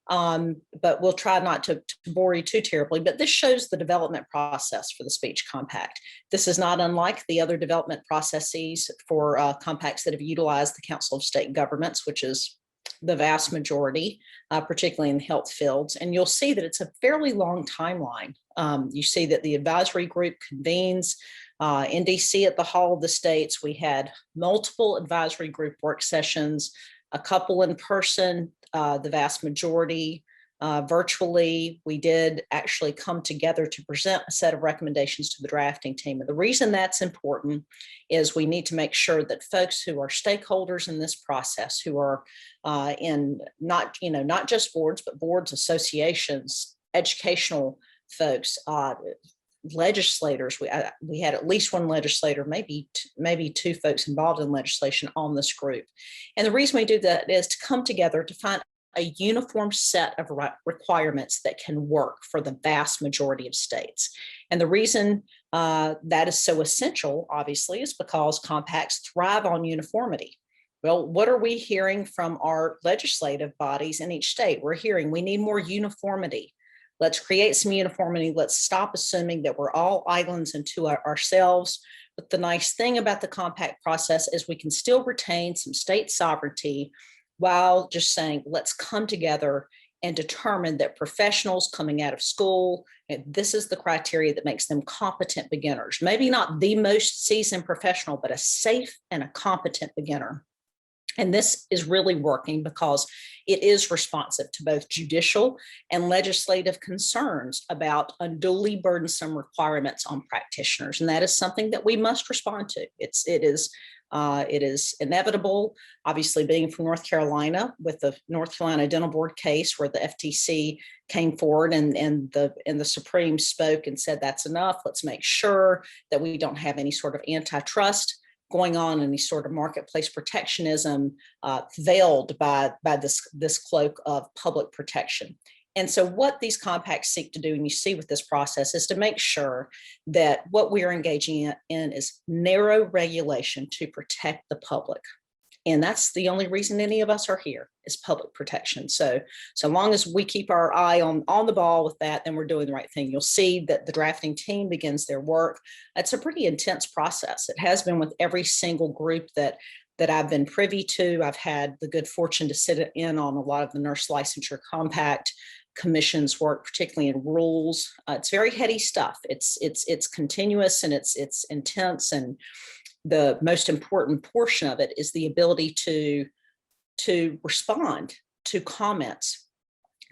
S2: but we'll try not to bore you too terribly. But this shows the development process for the speech compact. This is not unlike the other development processes for compacts that have utilized the Council of State Governments, which is the vast majority, particularly in the health fields. And you'll see that it's a fairly long timeline. You see that the advisory group convenes in DC at the Hall of the States. We had multiple advisory group work sessions, a couple in person, the vast majority virtually. We did actually come together to present a set of recommendations to the drafting team. And the reason that's important is we need to make sure that folks who are stakeholders in this process, who are in not just boards, but boards, associations, educational folks, legislators. We had at least one legislator, maybe two folks involved in legislation on this group. And the reason we do that is to come together to find a uniform set of requirements that can work for the vast majority of states. And the reason that is so essential, obviously, is because compacts thrive on uniformity. Well, what are we hearing from our legislative bodies in each state? We're hearing we need more uniformity. Let's create some uniformity. Let's stop assuming that we're all islands unto ourselves. But the nice thing about the compact process is we can still retain some state sovereignty while just saying, let's come together and determine that professionals coming out of school, and this is the criteria that makes them competent beginners. Maybe not the most seasoned professional, but a safe and a competent beginner. And this is really working because it is responsive to both judicial and legislative concerns about unduly burdensome requirements on practitioners. And that is something that we must respond to. It is It is inevitable, obviously being from North Carolina with the North Carolina Dental Board case where the FTC came forward and the Supreme spoke and said, that's enough. Let's make sure that we don't have any sort of antitrust going on, any sort of marketplace protectionism veiled by this cloak of public protection. And so what these compacts seek to do, and you see with this process, is to make sure that what we are engaging in is narrow regulation to protect the public. And that's the only reason any of us are here, is public protection. So long as we keep our eye on the ball with that, then we're doing the right thing. You'll see that the drafting team begins their work. It's a pretty intense process. It has been with every single group that I've been privy to. I've had the good fortune to sit in on a lot of the Nurse Licensure Compact Commission's work, particularly in rules. It's very heady stuff. It's continuous and it's intense, and the most important portion of it is the ability to respond to comments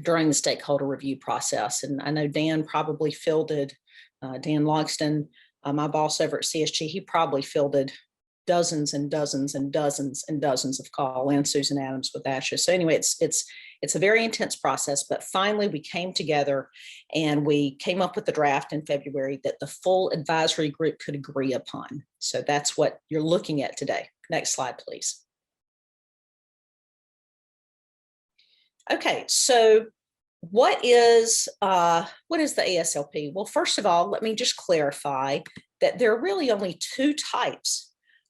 S2: during the stakeholder review process. And I know Dan probably fielded, Dan Logston, my boss over at CSG, he probably fielded dozens and dozens and dozens and dozens of calls, and Susan Adams with ASHA. So anyway, it's a very intense process, but finally we came together and we came up with the draft in February that the full advisory group could agree upon. So that's what you're looking at today. Next slide, please. Okay, so what is the ASLP? Well, first of all, let me just clarify that there are really only two types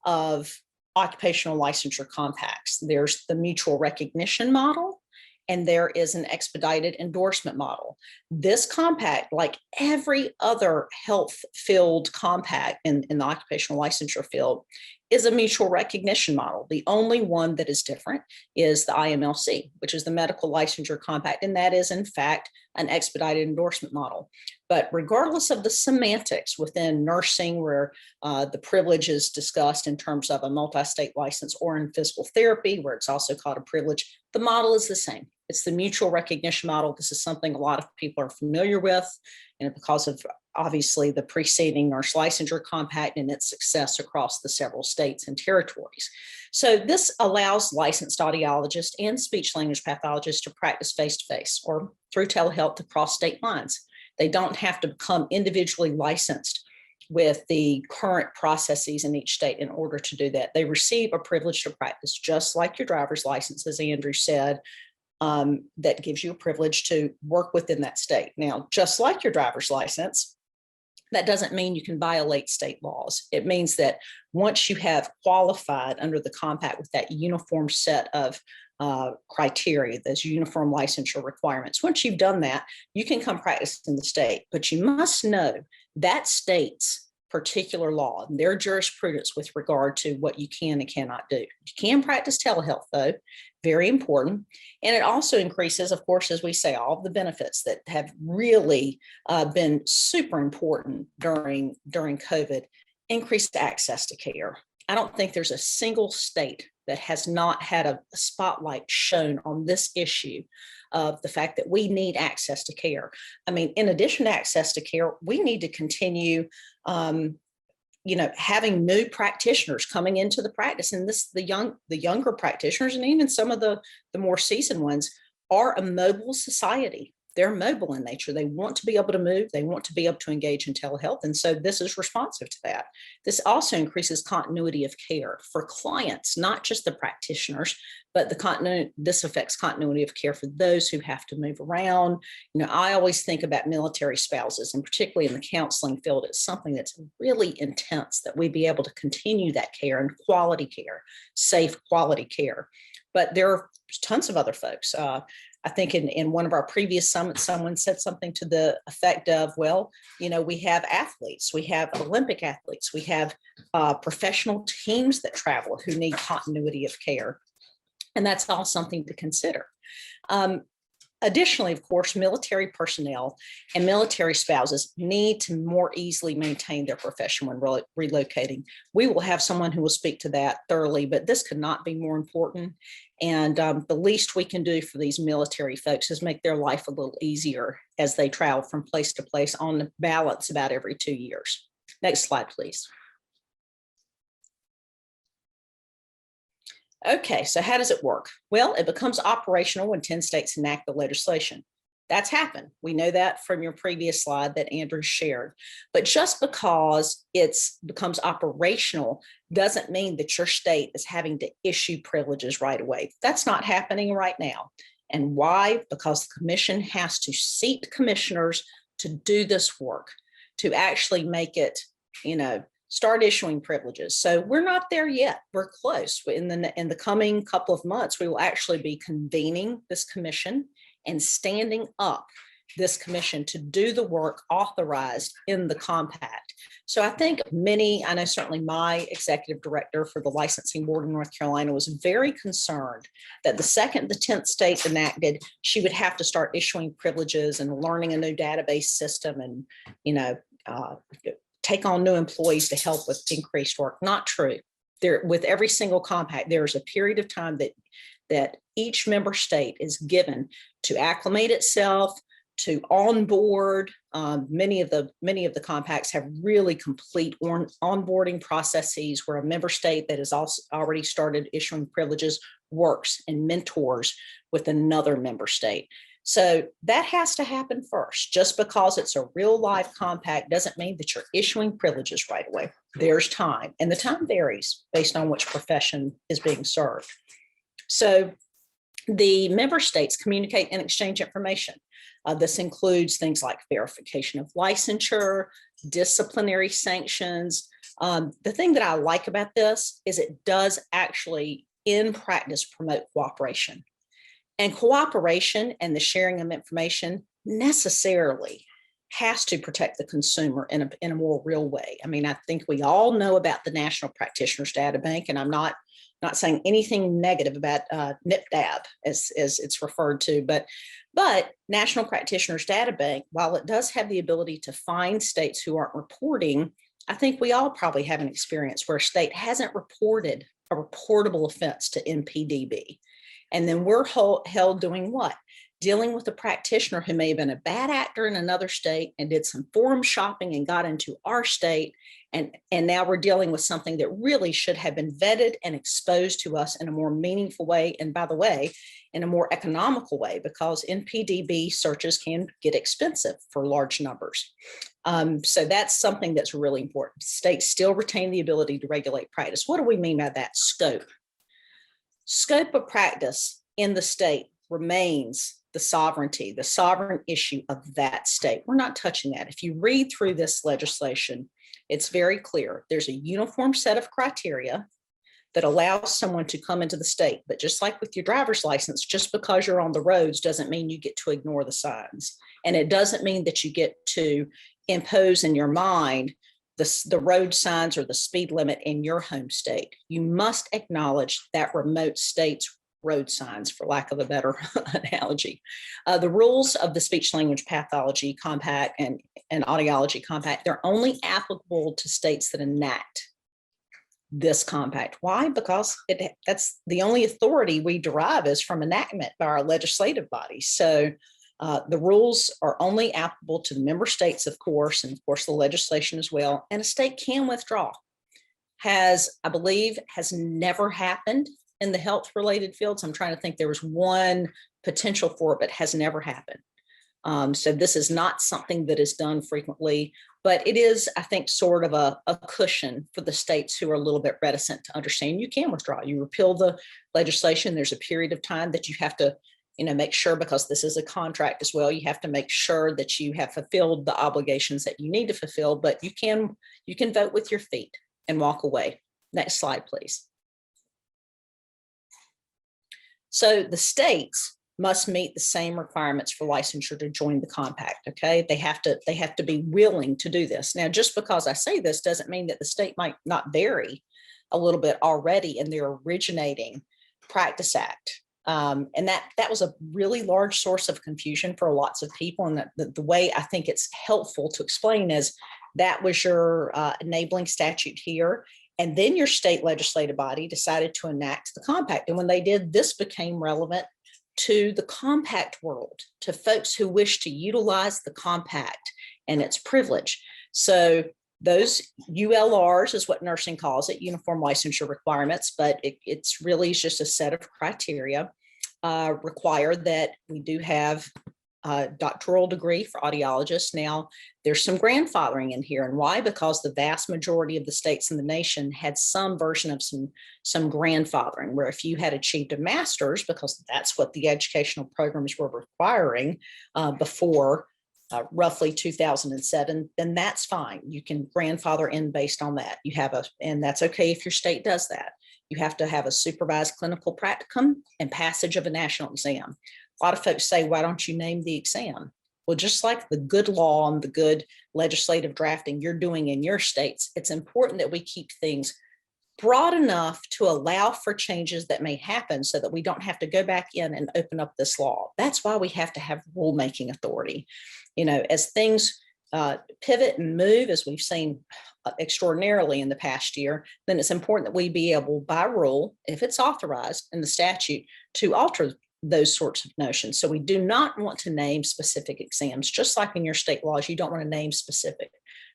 S2: of occupational licensure compacts. There's the mutual recognition model, and there is an expedited endorsement model. This compact, like every other health field compact in the occupational licensure field, is a mutual recognition model. The only one that is different is the IMLC, which is the medical licensure compact, and that is in fact an expedited endorsement model. But regardless of the semantics within nursing, where the privilege is discussed in terms of a multi-state license, or in physical therapy, where it's also called a privilege, the model is the same. It's the mutual recognition model. This is something a lot of people are familiar with, and because of obviously the preceding nurse licensure compact and its success across the several states and territories. So this allows licensed audiologists and speech language pathologists to practice face-to-face or through telehealth across state lines. They don't have to become individually licensed with the current processes in each state in order to do that. They receive a privilege to practice, just like your driver's license, as Andrew said, that gives you a privilege to work within that state. Now, just like your driver's license, that doesn't mean you can violate state laws. It means that once you have qualified under the compact with that uniform set of criteria, those uniform licensure requirements, once you've done that, you can come practice in the state. But you must know that state's particular law and their jurisprudence with regard to what you can and cannot do. You can practice telehealth, though, very important. And it also increases, of course, as we say, all of the benefits that have really been super important during COVID, increased access to care. I don't think there's a single state that has not had a spotlight shown on this issue of the fact that we need access to care. I mean, in addition to access to care, we need to continue having new practitioners coming into the practice. And the younger practitioners, and even some of the more seasoned ones, are a mobile society. They're mobile in nature. They want to be able to move. They want to be able to engage in telehealth. And so this is responsive to that. This also increases continuity of care for clients, not just the practitioners, but this affects continuity of care for those who have to move around. I always think about military spouses, and particularly in the counseling field, it's something that's really intense that we be able to continue that care and quality care, safe quality care. But there are tons of other folks. I think in one of our previous summits, someone said something to the effect of, well, we have athletes, we have Olympic athletes, we have professional teams that travel who need continuity of care. And that's all something to consider. Additionally, of course, military personnel and military spouses need to more easily maintain their profession when relocating. We will have someone who will speak to that thoroughly, but this could not be more important. And the least we can do for these military folks is make their life a little easier as they travel from place to place on balance about every 2 years. Next slide, please. Okay, so how does it work? Well, it becomes operational when 10 states enact the legislation. That's happened. We know that from your previous slide that Andrew shared. But just because it becomes operational doesn't mean that your state is having to issue privileges right away. That's not happening right now. And why? Because the commission has to seat commissioners to do this work, to actually make it, start issuing privileges. So we're not there yet. We're close. In the coming couple of months, we will actually be convening this commission and standing up this commission to do the work authorized in the compact. So I think I know certainly my executive director for the licensing board in North Carolina was very concerned that the second the 10th state enacted, she would have to start issuing privileges and learning a new database system and, take on new employees to help with increased work. Not true. There, with every single compact, there is a period of time that each member state is given to acclimate itself, to onboard. Many of the compacts have really complete onboarding processes where a member state that has also already started issuing privileges works and mentors with another member state. So that has to happen first. Just because it's a real life compact doesn't mean that you're issuing privileges right away. There's time, and the time varies based on which profession is being served. So the member states communicate and exchange information. This includes things like verification of licensure, disciplinary sanctions. The thing that I like about this is it does actually, in practice, promote cooperation. And cooperation and the sharing of information necessarily has to protect the consumer in a more real way. I mean, I think we all know about the National Practitioners Data Bank, and I'm not saying anything negative about NPDAB as it's referred to, but National Practitioners Data Bank, while it does have the ability to find states who aren't reporting, I think we all probably have an experience where a state hasn't reported a reportable offense to NPDB. And then we're held doing what? Dealing with a practitioner who may have been a bad actor in another state and did some forum shopping and got into our state. And now we're dealing with something that really should have been vetted and exposed to us in a more meaningful way. And by the way, in a more economical way, because NPDB searches can get expensive for large numbers. So that's something that's really important. States still retain the ability to regulate practice. What do we mean by that? Scope. Scope of practice in the state remains the sovereign issue of that state. We're not touching that. If you read through this legislation, it's very clear. There's a uniform set of criteria that allows someone to come into the state. But just like with your driver's license, just because you're on the roads doesn't mean you get to ignore the signs. And it doesn't mean that you get to impose in your mind the road signs or the speed limit in your home state. You must acknowledge that remote state's road signs, for lack of a better analogy. The rules of the speech language pathology compact and audiology compact, they're only applicable to states that enact this compact. Why? Because that's the only authority we derive is from enactment by our legislative body. So the rules are only applicable to the member states, of course, and of course the legislation as well. And a state can withdraw. I believe, has never happened in the health related fields. I'm trying to think, there was one potential for it, but has never happened. So this is not something that is done frequently, but it is, I think, sort of a cushion for the states who are a little bit reticent to understand you can withdraw. You repeal the legislation. There's a period of time that you have to make sure, because this is a contract as well, you have to make sure that you have fulfilled the obligations that you need to fulfill, but you can vote with your feet and walk away. Next slide, please. So the states must meet the same requirements for licensure to join the compact, okay? They have to be willing to do this. Now, just because I say this doesn't mean that the state might not vary a little bit already in their originating practice act. And that was a really large source of confusion for lots of people. And the way I think it's helpful to explain is that was your enabling statute here. And then your state legislative body decided to enact the compact. And when they did, this became relevant to the compact world, to folks who wish to utilize the compact and its privilege. So Those ULRs is what nursing calls it, uniform licensure requirements, but it's really just a set of criteria require that we do have a doctoral degree for audiologists. Now, there's some grandfathering in here. And why? Because the vast majority of the states in the nation had some version of some grandfathering, where if you had achieved a master's, because that's what the educational programs were requiring before roughly 2007, then that's fine. You can grandfather in based on that. And that's okay if your state does that. You have to have a supervised clinical practicum and passage of a national exam. A lot of folks say, why don't you name the exam? Well, just like the good law and the good legislative drafting you're doing in your states, it's important that we keep things broad enough to allow for changes that may happen so that we don't have to go back in and open up this law. That's why we have to have rulemaking authority. As things pivot and move, as we've seen extraordinarily in the past year, then it's important that we be able by rule, if it's authorized in the statute, to alter those sorts of notions. So we do not want to name specific exams, just like in your state laws, you don't want to name specific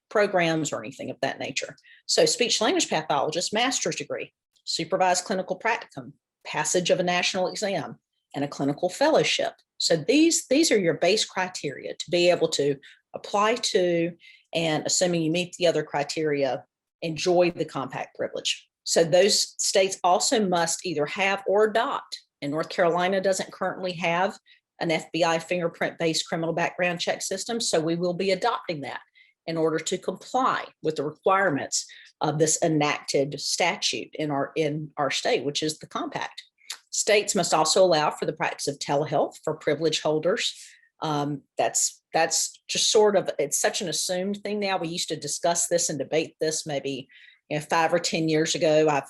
S2: programs or anything of that nature. So speech language pathologist, master's degree, supervised clinical practicum, passage of a national exam, and a clinical fellowship. So these are your base criteria to be able to apply to, and assuming you meet the other criteria, enjoy the compact privilege. So those states also must either have or adopt. And North Carolina doesn't currently have an FBI fingerprint-based criminal background check system, so we will be adopting that in order to comply with the requirements of this enacted statute in our state, which is the compact. States must also allow for the practice of telehealth for privilege holders. That's just sort of, it's such an assumed thing now. We used to discuss this and debate this maybe 5 or 10 years ago. I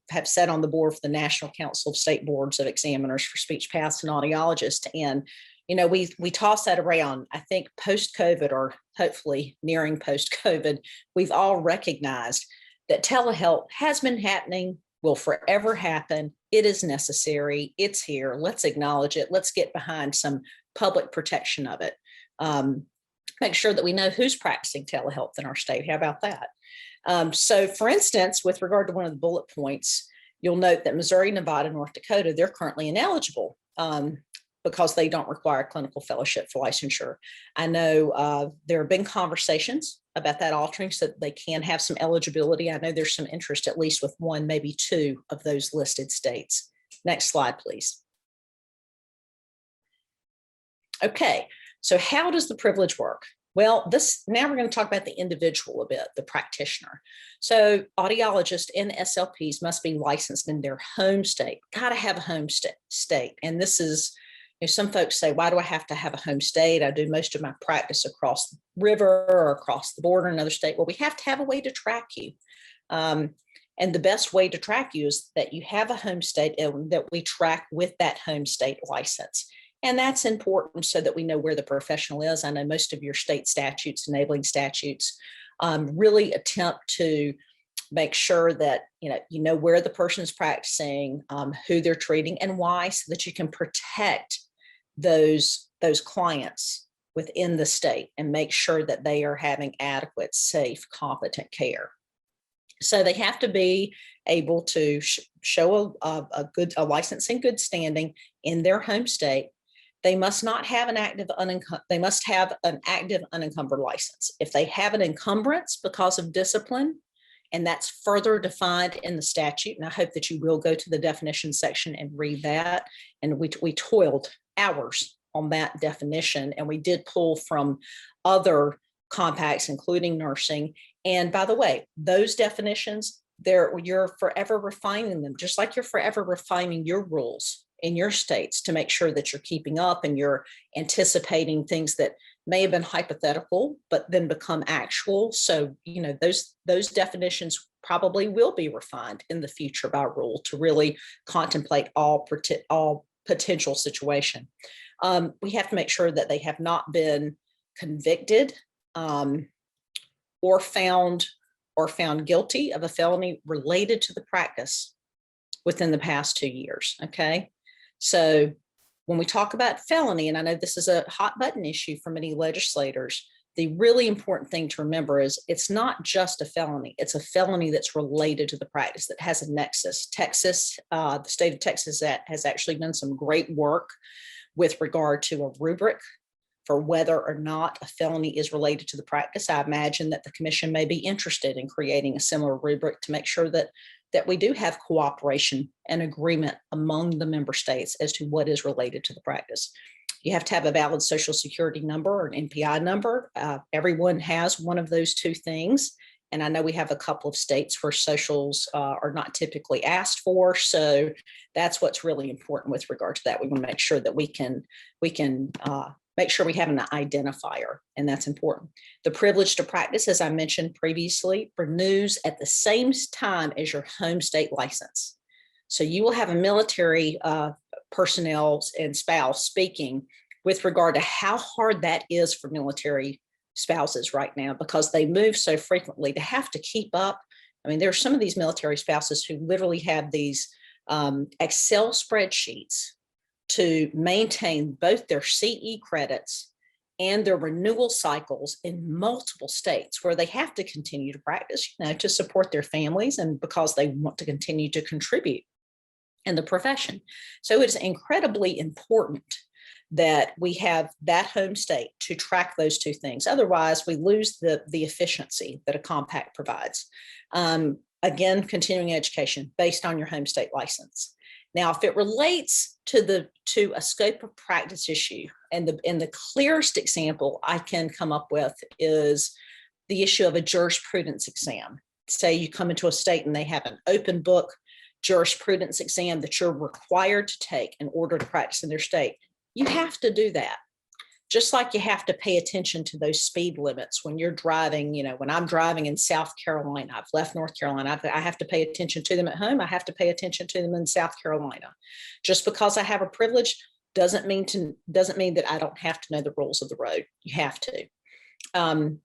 S2: have sat on the board for the National Council of State Boards of Examiners for speech paths and audiologists. And, we toss that around. I think post-COVID, or hopefully nearing post-COVID, we've all recognized that telehealth has been happening, will forever happen. It is necessary. It's here. Let's acknowledge it. Let's get behind some public protection of it. Make sure that we know who's practicing telehealth in our state. How about that? So for instance, with regard to one of the bullet points, you'll note that Missouri, Nevada, North Dakota, they're currently ineligible because they don't require clinical fellowship for licensure. I know there have been conversations about that altering so that they can have some eligibility. I know there's some interest, at least with 1, maybe 2 of those listed states. Next slide, please. Okay, so how does the privilege work? Well, now we're going to talk about the individual a bit, the practitioner. So audiologists and SLPs must be licensed in their home state. Got to have a home state. And this is, some folks say, why do I have to have a home state? I do most of my practice across the river or across the border in another state. Well, we have to have a way to track you. And the best way to track you is that you have a home state and that we track with that home state license. And that's important so that we know where the professional is. I know most of your state statutes, enabling statutes, really attempt to make sure that you know where the person is practicing, who they're treating, and why, so that you can protect those clients within the state and make sure that they are having adequate, safe, competent care. So they have to be able to show a license in good standing in their home state. They must not have they must have an active unencumbered license. If they have an encumbrance because of discipline, and that's further defined in the statute, and I hope that you will go to the definition section and read that. And we toiled hours on that definition, and we did pull from other compacts, including nursing. And by the way, those definitions, you're forever refining them, just like you're forever refining your rules in your states to make sure that you're keeping up and you're anticipating things that may have been hypothetical, but then become actual. So, those definitions probably will be refined in the future by rule to really contemplate all potential situation. We have to make sure that they have not been convicted or found guilty of a felony related to the practice within the past 2 years. Okay. So when we talk about felony, and I know this is a hot button issue for many legislators, the really important thing to remember is it's not just a felony. It's a felony that's related to the practice, that has a nexus. Texas, the state of Texas has actually done some great work with regard to a rubric for whether or not a felony is related to the practice. I imagine that the commission may be interested in creating a similar rubric to make sure that we do have cooperation and agreement among the member states as to what is related to the practice. You have to have a valid social security number or an NPI number. Everyone has one of those two things. And I know we have a couple of states where socials are not typically asked for. So that's what's really important with regard to that. We want to make sure that we can make sure we have an identifier, and that's important. The privilege to practice, as I mentioned previously, renews at the same time as your home state license. So you will have a military personnel and spouse speaking with regard to how hard that is for military spouses right now, because they move so frequently to have to keep up. I mean, there are some of these military spouses who literally have these Excel spreadsheets to maintain both their CE credits and their renewal cycles in multiple states, where they have to continue to practice, to support their families and because they want to continue to contribute in the profession. So it's incredibly important that we have that home state to track those two things. Otherwise, we lose the efficiency that a compact provides. Again, continuing education based on your home state license. Now, if it relates to a scope of practice issue, and the clearest example I can come up with is the issue of a jurisprudence exam. Say you come into a state and they have an open book jurisprudence exam that you're required to take in order to practice in their state. You have to do that. Just like you have to pay attention to those speed limits when you're driving. When I'm driving in South Carolina, I've left North Carolina, I have to pay attention to them at home. I have to pay attention to them in South Carolina. Just because I have a privilege doesn't mean that I don't have to know the rules of the road. You have to. And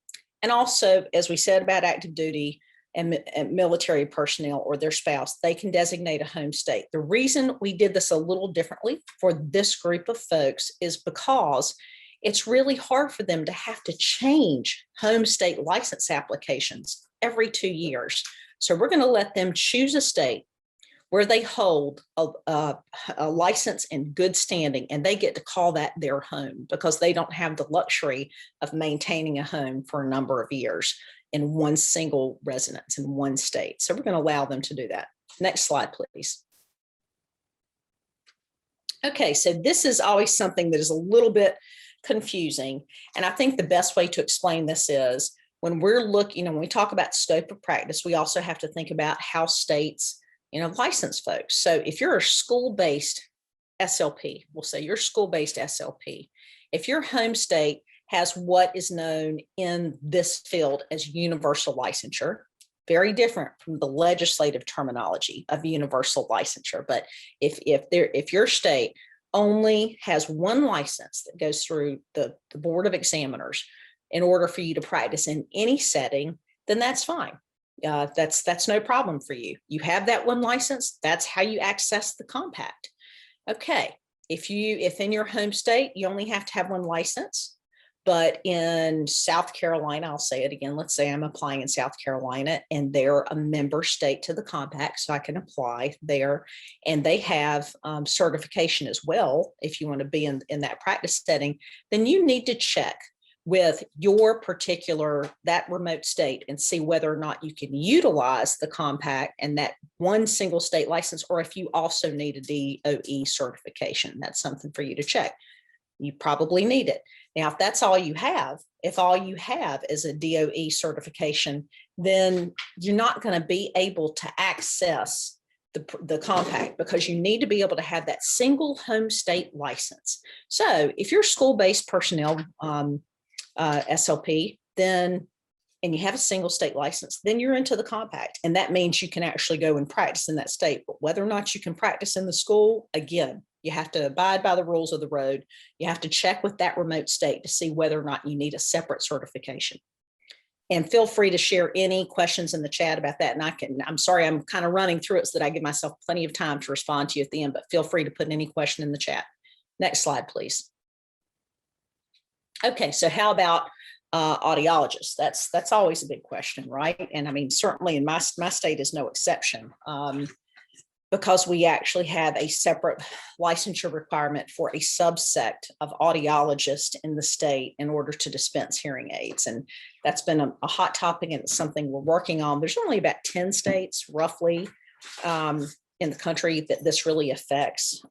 S2: also, as we said about active duty and military personnel or their spouse, they can designate a home state. The reason we did this a little differently for this group of folks is because it's really hard for them to have to change home state license applications every 2 years. So we're going to let them choose a state where they hold a license in good standing, and they get to call that their home because they don't have the luxury of maintaining a home for a number of years in one single residence in one state. So we're going to allow them to do that. Next slide, please. Okay, so this is always something that is a little bit confusing. And I think the best way to explain this is when we're looking, when we talk about scope of practice, we also have to think about how states, license folks. So if you're a school-based SLP, we'll say you're school-based SLP. If your home state has what is known in this field as universal licensure, very different from the legislative terminology of universal licensure. But if your state only has one license that goes through the Board of Examiners in order for you to practice in any setting, then that's fine. That's no problem for you. You have that one license. That's how you access the compact. Okay, if in your home state you only have to have one license, but in South Carolina, I'll say it again, let's say I'm applying in South Carolina and they're a member state to the compact, so I can apply there, and they have certification as well. If you want to be in that practice setting, then you need to check with your that remote state and see whether or not you can utilize the compact and that one single state license, or if you also need a DOE certification. That's something for you to check. You probably need it. Now, if that's all you have, if all you have is a DOE certification, then you're not going to be able to access the compact because you need to be able to have that single home state license. So if you're school-based personnel SLP, then, and you have a single state license, then you're into the compact. And that means you can actually go and practice in that state. But whether or not you can practice in the school, again, you have to abide by the rules of the road. You have to check with that remote state to see whether or not you need a separate certification. And feel free to share any questions in the chat about that. And I'm sorry, I'm kind of running through it so that I give myself plenty of time to respond to you at the end, but feel free to put any question in the chat. Next slide, please. Okay, so how about audiologists. That's always a big question, right? And I mean, certainly in my state is no exception, because we actually have a separate licensure requirement for a subsect of audiologists in the state in order to dispense hearing aids. And that's been a hot topic, and it's something we're working on. There's only about 10 states roughly in the country that this really affects.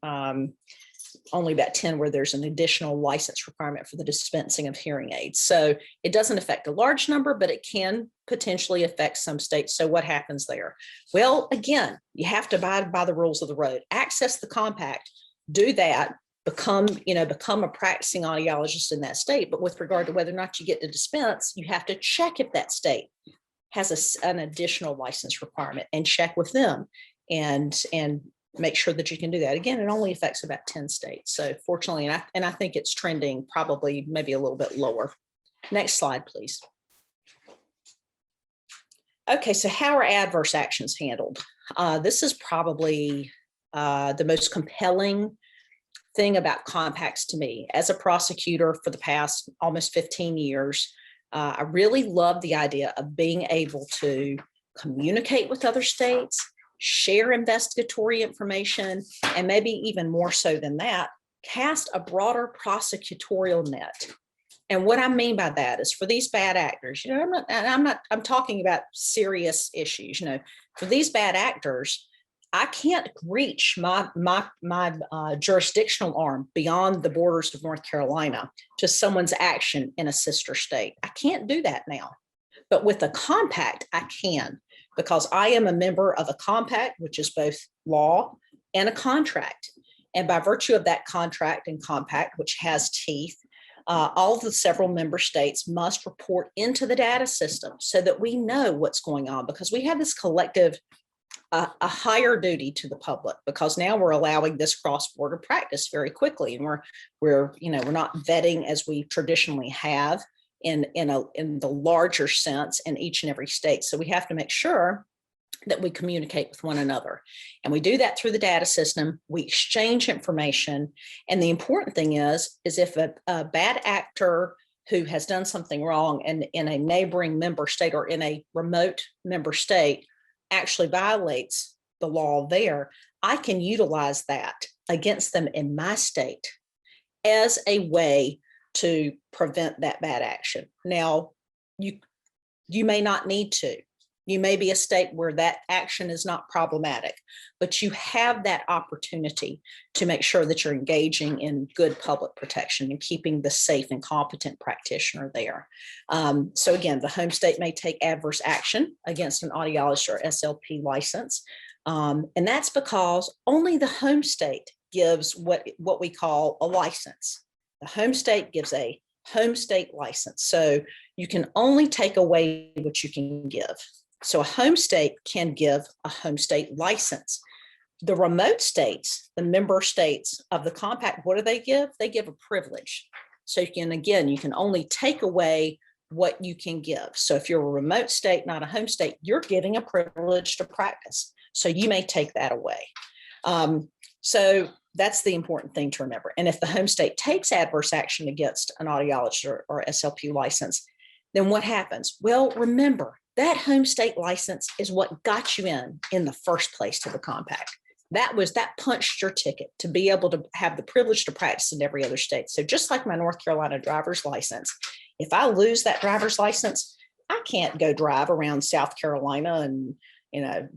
S2: Only about 10 where there's an additional license requirement for the dispensing of hearing aids. So it doesn't affect a large number, but it can potentially affect some states. So what happens there? Well, again, you have to abide by the rules of the road, access the compact, do that, become a practicing audiologist in that state. But with regard to whether or not you get to dispense, you have to check if that state has an additional license requirement and check with them and make sure that you can do that. Again, it only affects about 10 states. So fortunately, and I think it's trending probably maybe a little bit lower. Next slide, please. Okay, so how are adverse actions handled? This is probably the most compelling thing about compacts to me. As a prosecutor for the past almost 15 years, I really love the idea of being able to communicate with other states, share investigatory information, and maybe even more so than that, cast a broader prosecutorial net. And what I mean by that is for these bad actors, I'm talking about serious issues, for these bad actors, I can't reach my jurisdictional arm beyond the borders of North Carolina to someone's action in a sister state. I can't do that now. But with a compact, I can, because I am a member of a compact, which is both law and a contract. And by virtue of that contract and compact, which has teeth, all of the several member states must report into the data system so that we know what's going on, because we have this collective, a higher duty to the public, because now we're allowing this cross-border practice very quickly. And we're not vetting as we traditionally have in the larger sense in each and every state. So we have to make sure that we communicate with one another. And we do that through the data system. We exchange information. And the important thing is if a bad actor who has done something wrong in a neighboring member state or in a remote member state actually violates the law there, I can utilize that against them in my state as a way to prevent that bad action. Now, you may not need to. You may be a state where that action is not problematic, but you have that opportunity to make sure that you're engaging in good public protection and keeping the safe and competent practitioner there. So again, the home state may take adverse action against an audiologist or SLP license. And that's because only the home state gives what we call a license. The home state gives a home state license. So you can only take away what you can give. So a home state can give a home state license. The remote states, the member states of the compact, what do they give? They give a privilege. So you can only take away what you can give. So if you're a remote state, not a home state, you're giving a privilege to practice. So you may take that away. So that's the important thing to remember. And if the home state takes adverse action against an audiologist or SLP license, then what happens? Well, remember, that home state license is what got you in the first place to the compact. That punched your ticket to be able to have the privilege to practice in every other state. So just like my North Carolina driver's license, if I lose that driver's license, I can't go drive around South Carolina and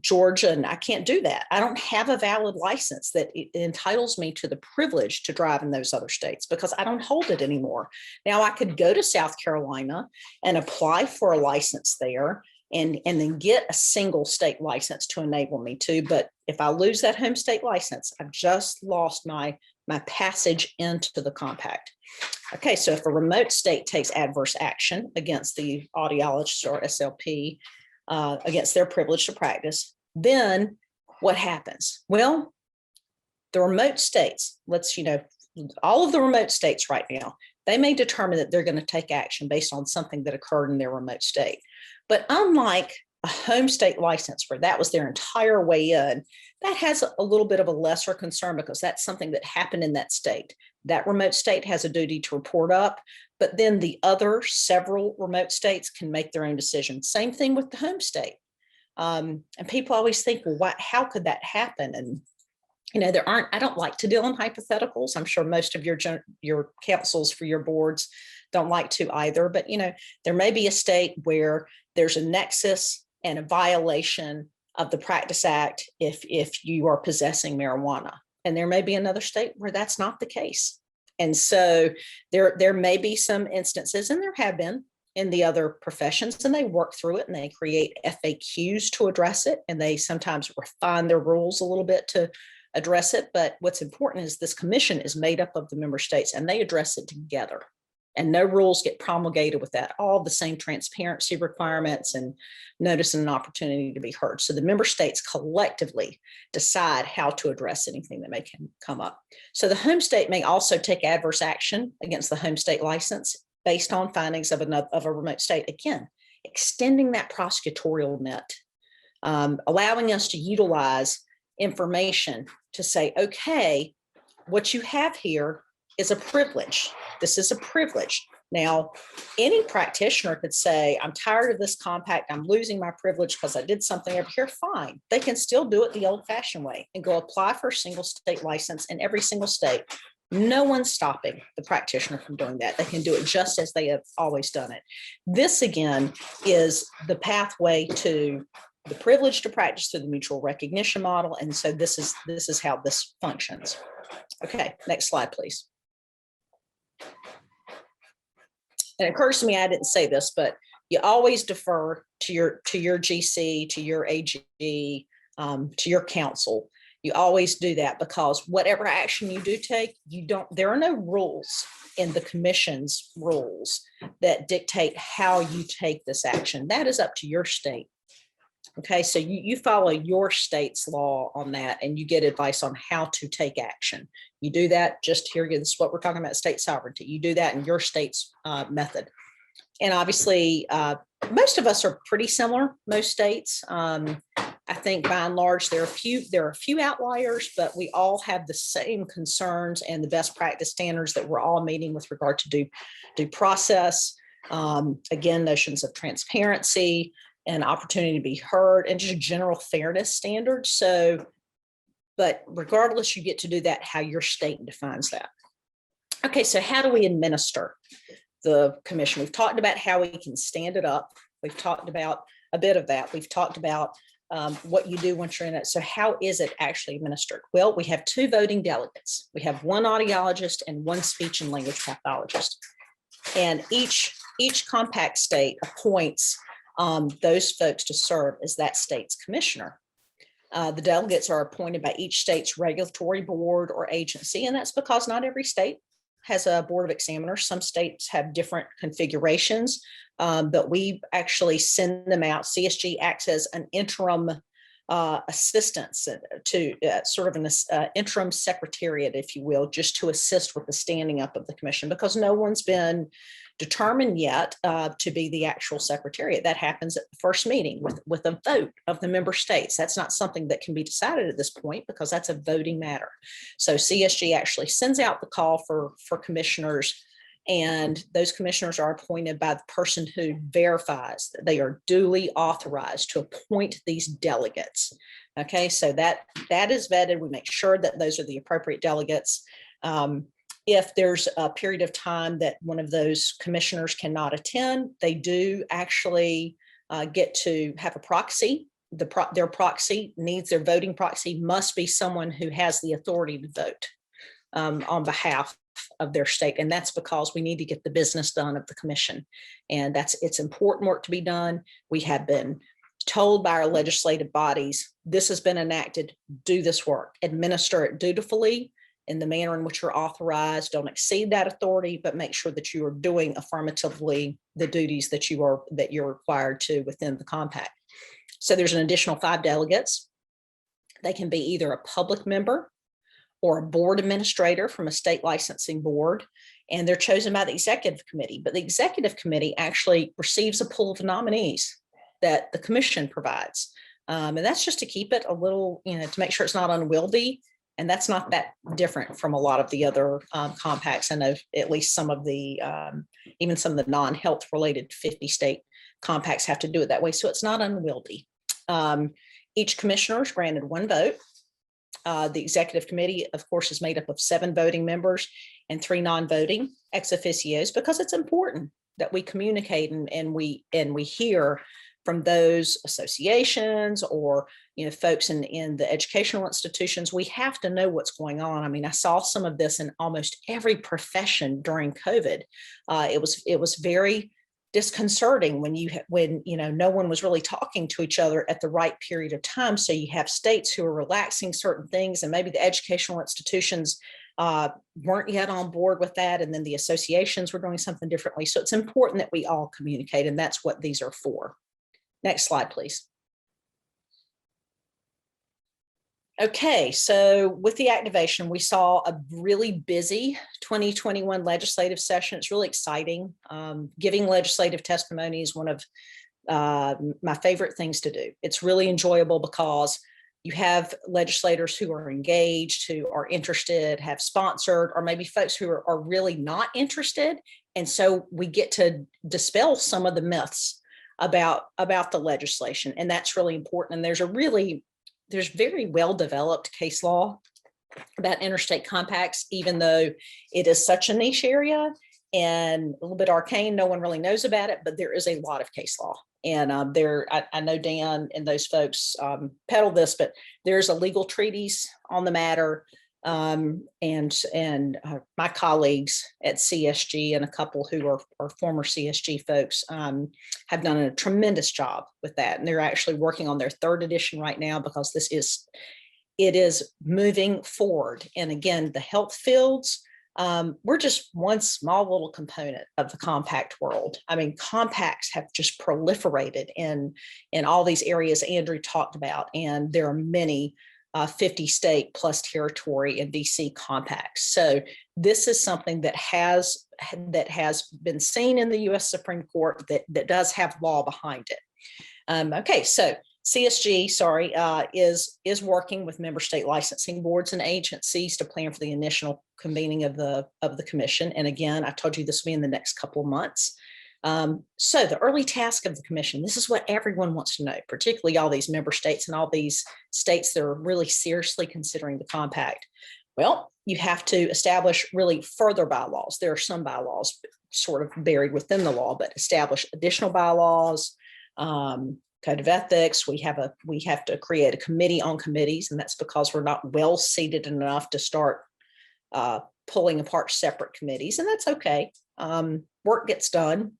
S2: Georgia, and I can't do that. I don't have a valid license that entitles me to the privilege to drive in those other states because I don't hold it anymore. Now I could go to South Carolina and apply for a license there and then get a single state license to enable me to. But if I lose that home state license, I've just lost my passage into the compact. Okay, so if a remote state takes adverse action against the audiologist or SLP, against their privilege to practice, then what happens? Well, the remote states, all of the remote states right now, they may determine that they're going to take action based on something that occurred in their remote state. But unlike a home state license where that was their entire way in, that has a little bit of a lesser concern because that's something that happened in that state. that remote state has a duty to report up, but then the other several remote states can make their own decision. Same thing with the home state. And people always think, well, how could that happen? And I don't like to deal in hypotheticals. I'm sure most of your councils for your boards don't like to either, but there may be a state where there's a nexus and a violation of the Practice Act if you are possessing marijuana. And there may be another state where that's not the case. And so there may be some instances, and there have been in the other professions, and they work through it and they create FAQs to address it. And they sometimes refine their rules a little bit to address it. But what's important is this commission is made up of the member states, and they address it together. And no rules get promulgated without all the same transparency requirements and notice and an opportunity to be heard. So the member states collectively decide how to address anything that may come up. So the home state may also take adverse action against the home state license based on findings of a remote state. Again, extending that prosecutorial net, allowing us to utilize information to say, okay, what you have here is a privilege. This is a privilege. Now, any practitioner could say, I'm tired of this compact. I'm losing my privilege because I did something over here. Fine. They can still do it the old-fashioned way and go apply for a single state license in every single state. No one's stopping the practitioner from doing that. They can do it just as they have always done it. This, again, is the pathway to the privilege to practice through the mutual recognition model. And so this is how this functions. Okay, next slide, please. And it occurs to me, I didn't say this, but you always defer to your GC, to your AG, to your counsel. You always do that, because whatever action you do take, there are no rules in the commission's rules that dictate how you take this action. That is up to your state. Okay, so you follow your state's law on that, and you get advice on how to take action. You do that just here. This is what we're talking about, state sovereignty. You do that in your state's method. And obviously, most of us are pretty similar, most states. I think by and large, there are a few outliers, but we all have the same concerns and the best practice standards that we're all meeting with regard to due process. Again, notions of transparency and opportunity to be heard, and just general fairness standards. So, but regardless, you get to do that how your state defines that. Okay, so how do we administer the commission? We've talked about how we can stand it up. We've talked about a bit of that. We've talked about what you do once you're in it. So how is it actually administered? Well, we have 2 voting delegates. We have 1 audiologist and 1 speech and language pathologist. And each compact state appoints those folks to serve as that state's commissioner. The delegates are appointed by each state's regulatory board or agency, and that's because not every state has a board of examiners. Some states have different configurations, but we actually send them out. CSG acts as an interim assistance to sort of an interim secretariat, if you will, just to assist with the standing up of the commission, because no one's been determined yet to be the actual secretariat. That happens at the first meeting with a vote of the member states. That's not something that can be decided at this point, because that's a voting matter. So CSG actually sends out the call for commissioners, and those commissioners are appointed by the person who verifies that they are duly authorized to appoint these delegates. Okay, so that is vetted. We make sure that those are the appropriate delegates. If there's a period of time that one of those commissioners cannot attend, they do actually get to have a proxy. Their proxy needs, their voting proxy must be someone who has the authority to vote on behalf of their state. And that's because we need to get the business done of the commission. And it's important work to be done. We have been told by our legislative bodies, this has been enacted, do this work, administer it dutifully in the manner in which you're authorized. Don't exceed that authority, but make sure that you are doing affirmatively the duties that you're required to within the compact. So there's an additional 5 delegates. They can be either a public member or a board administrator from a state licensing board, and they're chosen by the executive committee. But the executive committee actually receives a pool of nominees that the commission provides. And that's just to keep it a little, to make sure it's not unwieldy And that's not that different from a lot of the other compacts. I know at least some of the, even some of the non-health related 50 state compacts have to do it that way. So it's not unwieldy. Each commissioner is granted one vote. The executive committee, of course, is made up of 7 voting members and 3 non-voting ex officios, because it's important that we communicate and we hear from those associations or folks in the educational institutions. We have to know what's going on. I mean, I saw some of this in almost every profession during COVID. It was very disconcerting when no one was really talking to each other at the right period of time. So you have states who are relaxing certain things, and maybe the educational institutions weren't yet on board with that, and then the associations were doing something differently. So it's important that we all communicate, and that's what these are for. Next slide, please. Okay, so with the activation, we saw a really busy 2021 legislative session. It's really exciting. Giving legislative testimony is one of my favorite things to do. It's really enjoyable because you have legislators who are engaged, who are interested, have sponsored, or maybe folks who are really not interested. And so we get to dispel some of the myths about the legislation, and that's really important. And there's very well-developed case law about interstate compacts, even though it is such a niche area and a little bit arcane. No one really knows about it, but there is a lot of case law. And I know Dan and those folks peddle this, but there's a legal treatise on the matter. And my colleagues at CSG and a couple who are former CSG folks have done a tremendous job with that. And they're actually working on their 3rd edition right now, because it is moving forward. And again, the health fields, we're just one small little component of the compact world. I mean, compacts have just proliferated in all these areas Andrew talked about, and there are many 50 state plus territory and DC compacts. So this is something that has been seen in the U.S. Supreme Court that does have law behind it. Okay, so CSG, is working with member state licensing boards and agencies to plan for the initial convening of the commission. And again, I told you this will be in the next couple of months. So the early task of the commission, this is what everyone wants to know, particularly all these member states and all these states that are really seriously considering the compact. Well, you have to establish really further bylaws. There are some bylaws sort of buried within the law, but establish additional bylaws, code of ethics. We have to create a committee on committees, and that's because we're not well seated enough to start pulling apart separate committees, and that's okay. Work gets done.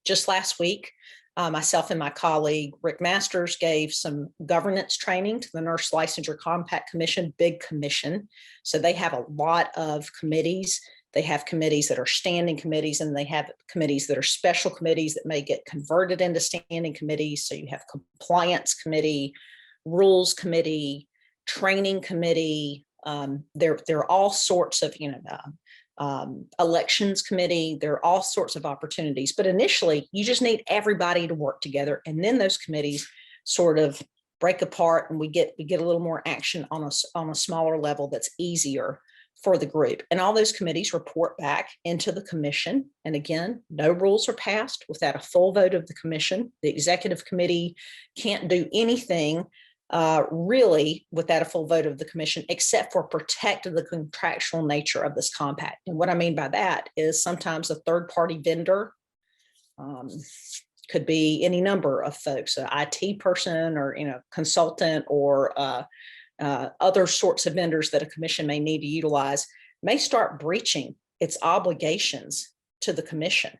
S2: Just last week, myself and my colleague Rick Masters gave some governance training to the Nurse Licensure Compact Commission, big commission. So they have a lot of committees. They have committees that are standing committees, and they have committees that are special committees that may get converted into standing committees. So you have compliance committee, rules committee, training committee. There are all sorts of, elections committee. There are all sorts of opportunities, but initially you just need everybody to work together, and then those committees sort of break apart, and we get a little more action on a smaller level that's easier for the group. And all those committees report back into the commission. And again, no rules are passed without a full vote of the commission. The executive committee can't do anything really without a full vote of the commission, except for protect the contractual nature of this compact. And what I mean by that is sometimes a third-party vendor, could be any number of folks, an IT person or consultant or other sorts of vendors that a commission may need to utilize, may start breaching its obligations to the commission.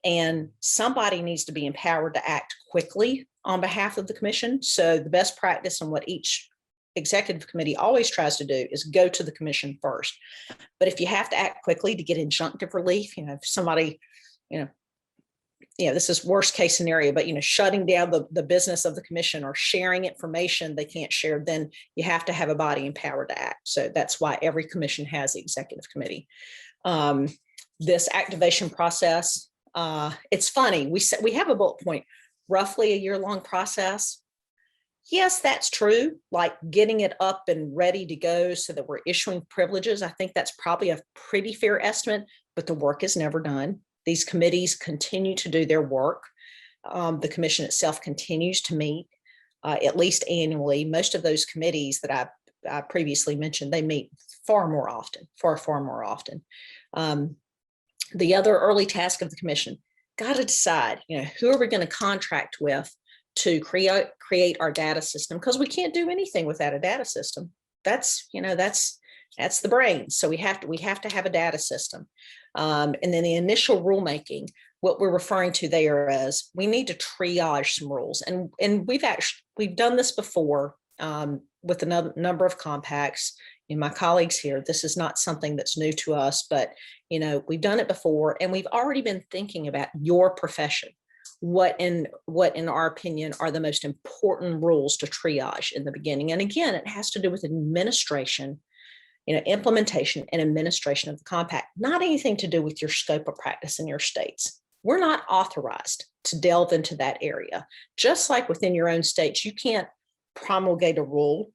S2: And somebody needs to be empowered to act quickly on behalf of the commission. So the best practice and what each executive committee always tries to do is go to the commission first. But if you have to act quickly to get injunctive relief, if somebody, this is worst case scenario, but shutting down the business of the commission or sharing information they can't share, then you have to have a body empowered to act. So that's why every commission has the executive committee. This activation process, it's funny. We have a bullet point, roughly a year-long process. Yes, that's true. Like getting it up and ready to go so that we're issuing privileges. I think that's probably a pretty fair estimate, but the work is never done. These committees continue to do their work. The commission itself continues to meet at least annually. Most of those committees that I previously mentioned, they meet far more often, far more often. The other early task of the commission, got to decide, who are we going to contract with to create our data system, because we can't do anything without a data system. That's the brain. So we have to have a data system. And then the initial rulemaking, what we're referring to there is we need to triage some rules. And we've done this before with a number of compacts. My colleagues here, this is not something that's new to us, but we've done it before, and we've already been thinking about your profession. What in our opinion are the most important rules to triage in the beginning. And again, it has to do with administration, implementation and administration of the compact, not anything to do with your scope of practice in your states. We're not authorized to delve into that area. Just like within your own states, you can't promulgate a rule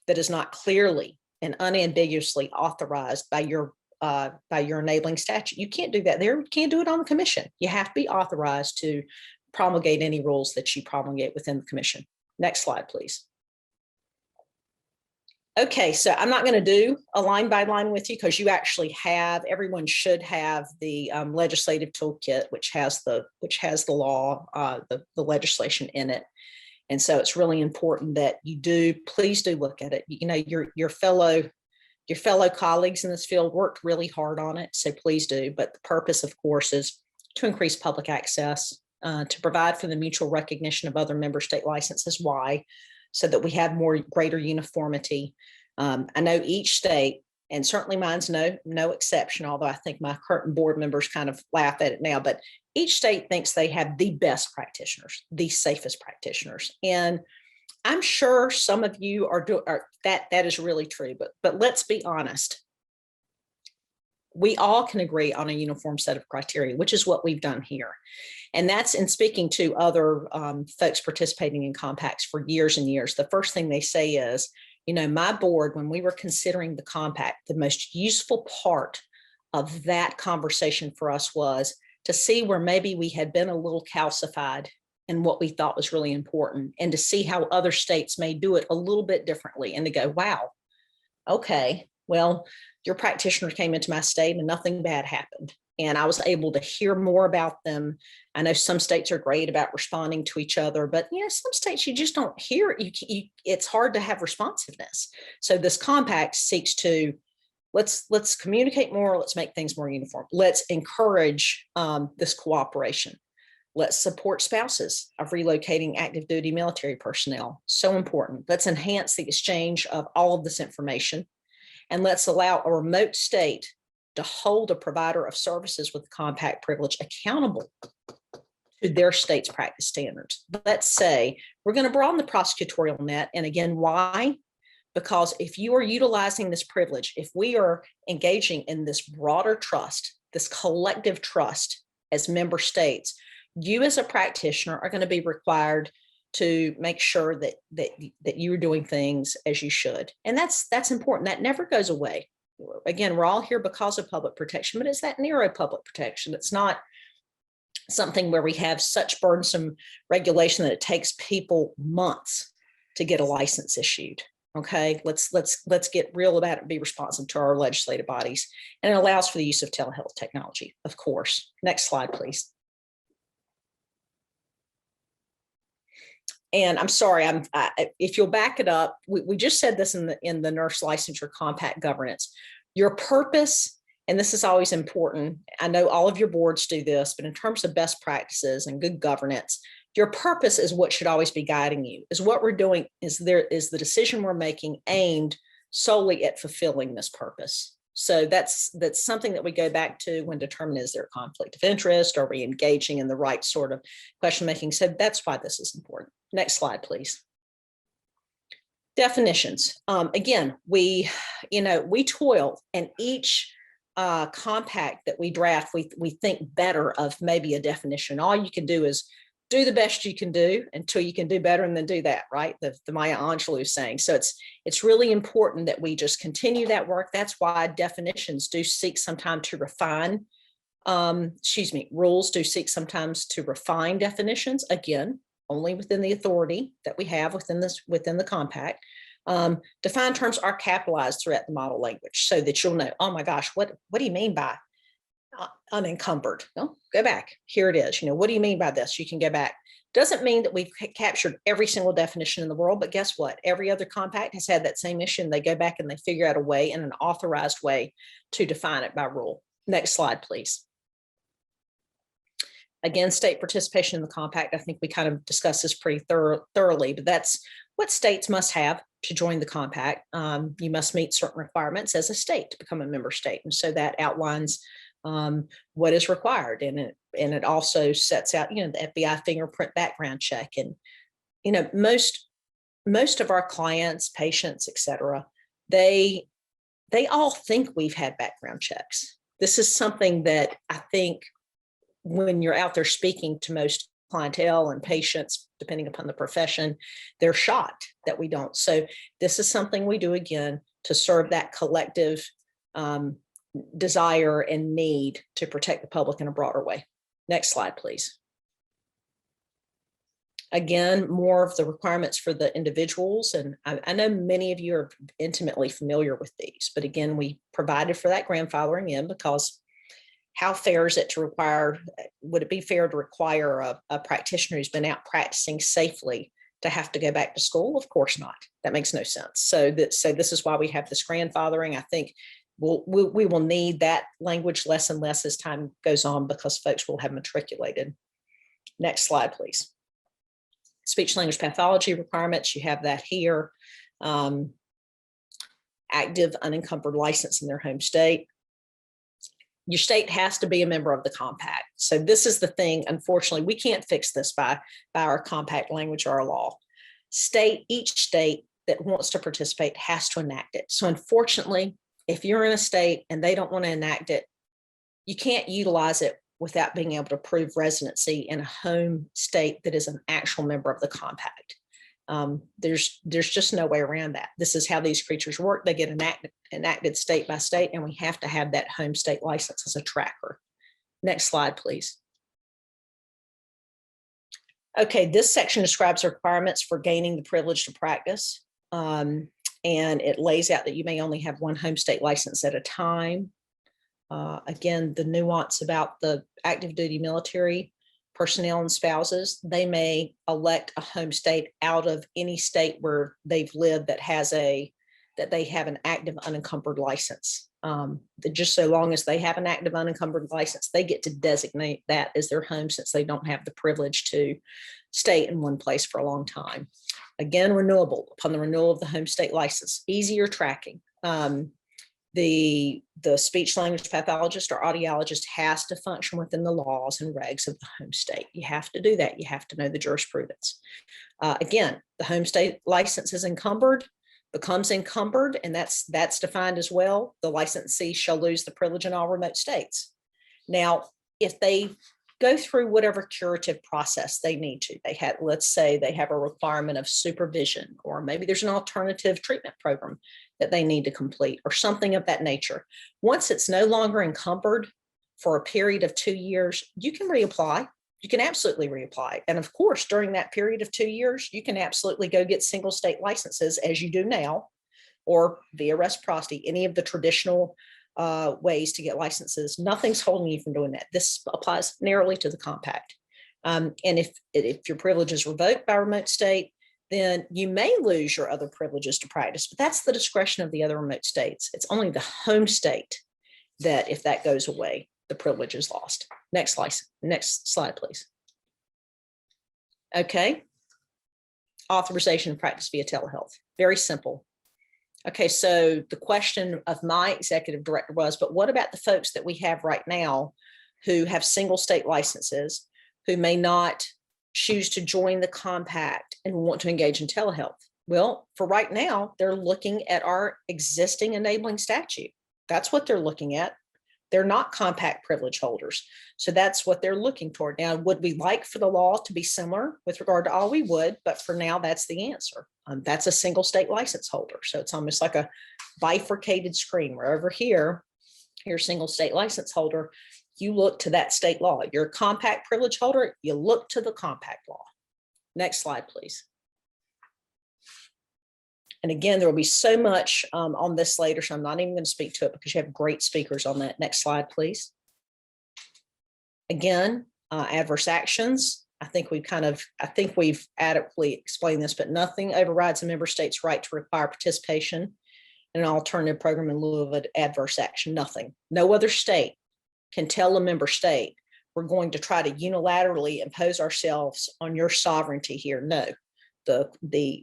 S2: that is not clearly and unambiguously authorized by your enabling statute. You can't do that there. You can't do it on the commission. You have to be authorized to promulgate any rules that you promulgate within the commission. Next slide, please. Okay, so I'm not going to do a line by line with you because you actually everyone should have the legislative toolkit, which has the law, the legislation in it. And so it's really important that please do look at it. Your fellow colleagues in this field worked really hard on it, so please do. But the purpose, of course, is to increase public access, to provide for the mutual recognition of other member state licenses. Why? So that we have greater uniformity. I know each state, and certainly mine's no exception, although I think my current board members kind of laugh at it now, but each state thinks they have the best practitioners, the safest practitioners. And I'm sure some of you that is really true, but let's be honest. We all can agree on a uniform set of criteria, which is what we've done here. And that's in speaking to other folks participating in compacts for years and years. The first thing they say is, my board, when we were considering the compact, the most useful part of that conversation for us was to see where maybe we had been a little calcified in what we thought was really important, and to see how other states may do it a little bit differently, and to go, wow, okay, well, your practitioner came into my state and nothing bad happened. And I was able to hear more about them. I know some states are great about responding to each other, but some states you just don't hear it. It's hard to have responsiveness. So this compact seeks to let's communicate more. Let's make things more uniform. Let's encourage this cooperation. Let's support spouses of relocating active duty military personnel. So important. Let's enhance the exchange of all of this information. And let's allow a remote state to hold a provider of services with compact privilege accountable to their state's practice standards. Let's say we're going to broaden the prosecutorial net. And again, why? Because if you are utilizing this privilege, if we are engaging in this broader trust, this collective trust as member states, you as a practitioner are going to be required to make sure that you're doing things as you should. And that's important. That never goes away. Again, we're all here because of public protection, but it's that narrow public protection. It's not something where we have such burdensome regulation that it takes people months to get a license issued. Okay, let's get real about it and be responsive to our legislative bodies. And it allows for the use of telehealth technology, of course. Next slide, please. And I'm sorry, if you'll back it up, we just said this in the nurse licensure compact governance. Your purpose, and this is always important, I know all of your boards do this, but in terms of best practices and good governance, your purpose is what should always be guiding you. Is what we're doing is the decision we're making aimed solely at fulfilling this purpose. So that's something that we go back to when determining, is there a conflict of interest? Are we engaging in the right sort of question making? So that's why this is important. Next slide, please. Definitions. Again, we toil, and each compact that we draft, we think better of maybe a definition. All you can do is do the best you can do until you can do better and then do that, right? The Maya Angelou saying. So it's really important that we just continue that work. That's why definitions do seek sometimes to refine, rules do seek sometimes to refine definitions, again, only within the authority that we have within the compact. Defined terms are capitalized throughout the model language so that you'll know, oh my gosh, what do you mean by unencumbered? No, go back. Here it is. What do you mean by this? You can go back. Doesn't mean that we've captured every single definition in the world, but guess what? Every other compact has had that same issue, and they go back and they figure out a way, in an authorized way, to define it by rule. Next slide, please. Again, state participation in the compact. I think we kind of discussed this pretty thoroughly, but that's what states must have to join the compact. You must meet certain requirements as a state to become a member state. And so that outlines what is required. And it also sets out, the FBI fingerprint background check. And, most of our clients, patients, et cetera, they all think we've had background checks. This is something that I think when you're out there speaking to most clientele and patients, depending upon the profession, they're shocked that we don't. So this is something we do, again, to serve that collective desire and need to protect the public in a broader way. Next slide, please. Again, more of the requirements for the individuals. And I know many of you are intimately familiar with these, but again, we provided for that grandfathering in because how fair is it to require, would it be fair to require a practitioner who's been out practicing safely to have to go back to school? Of course not. That makes no sense. So this is why we have this grandfathering. I think we will need that language less and less as time goes on because folks will have matriculated. Next slide, please. Speech language pathology requirements, you have that here. Active unencumbered license in their home state. Your state has to be a member of the compact. So this is the thing, unfortunately, we can't fix this by our compact language or our law. Each state that wants to participate has to enact it. So unfortunately, if you're in a state and they don't want to enact it, you can't utilize it without being able to prove residency in a home state that is an actual member of the compact. There's just no way around that. This is how these creatures work. They get enacted state by state, and we have to have that home state license as a tracker. Next slide, please. Okay, this section describes the requirements for gaining the privilege to practice. And it lays out that you may only have one home state license at a time. Again, the nuance about the active duty military personnel and spouses, they may elect a home state out of any state where they've lived that they have an active unencumbered license. Just so long as they have an active unencumbered license, they get to designate that as their home since they don't have the privilege to stay in one place for a long time. Again, renewable upon the renewal of the home state license, easier tracking. The speech language pathologist or audiologist has to function within the laws and regs of the home state. You have to do that. You have to know the jurisprudence. Again, the home state license is becomes encumbered, and that's defined as well. The licensee shall lose the privilege in all remote states. Now, if they go through whatever curative process they need to, let's say they have a requirement of supervision, or maybe there's an alternative treatment program that they need to complete or something of that nature. Once it's no longer encumbered for a period of 2 years, you can reapply. You can absolutely reapply. And of course, during that period of 2 years, you can absolutely go get single state licenses as you do now, or via reciprocity, any of the traditional ways to get licenses. Nothing's holding you from doing that. This applies narrowly to the compact. And if your privilege is revoked by a remote state, then you may lose your other privileges to practice, but that's the discretion of the other remote states. It's only the home state that if that goes away, the privilege is lost. Next slide, please. Okay. Authorization to practice via telehealth. Very simple. Okay, so the question of my executive director was, but what about the folks that we have right now who have single state licenses, who may not choose to join the compact and want to engage in telehealth? Well, for right now, they're looking at our existing enabling statute. That's what they're looking at. They're not compact privilege holders. So that's what they're looking toward. Now, would we like for the law to be similar with regard to all? We would, but for now, that's the answer. That's a single state license holder. So it's almost like a bifurcated screen where over here, you're a single state license holder, you look to that state law. You're a compact privilege holder, you look to the compact law. Next slide, please. And again, there will be so much on this later, so I'm not even going to speak to it because you have great speakers on that. Next slide, please. Again, adverse actions. I think we've adequately explained this, but nothing overrides a member state's right to require participation in an alternative program in lieu of an adverse action. Nothing. No other state can tell a member state, we're going to try to unilaterally impose ourselves on your sovereignty here. No.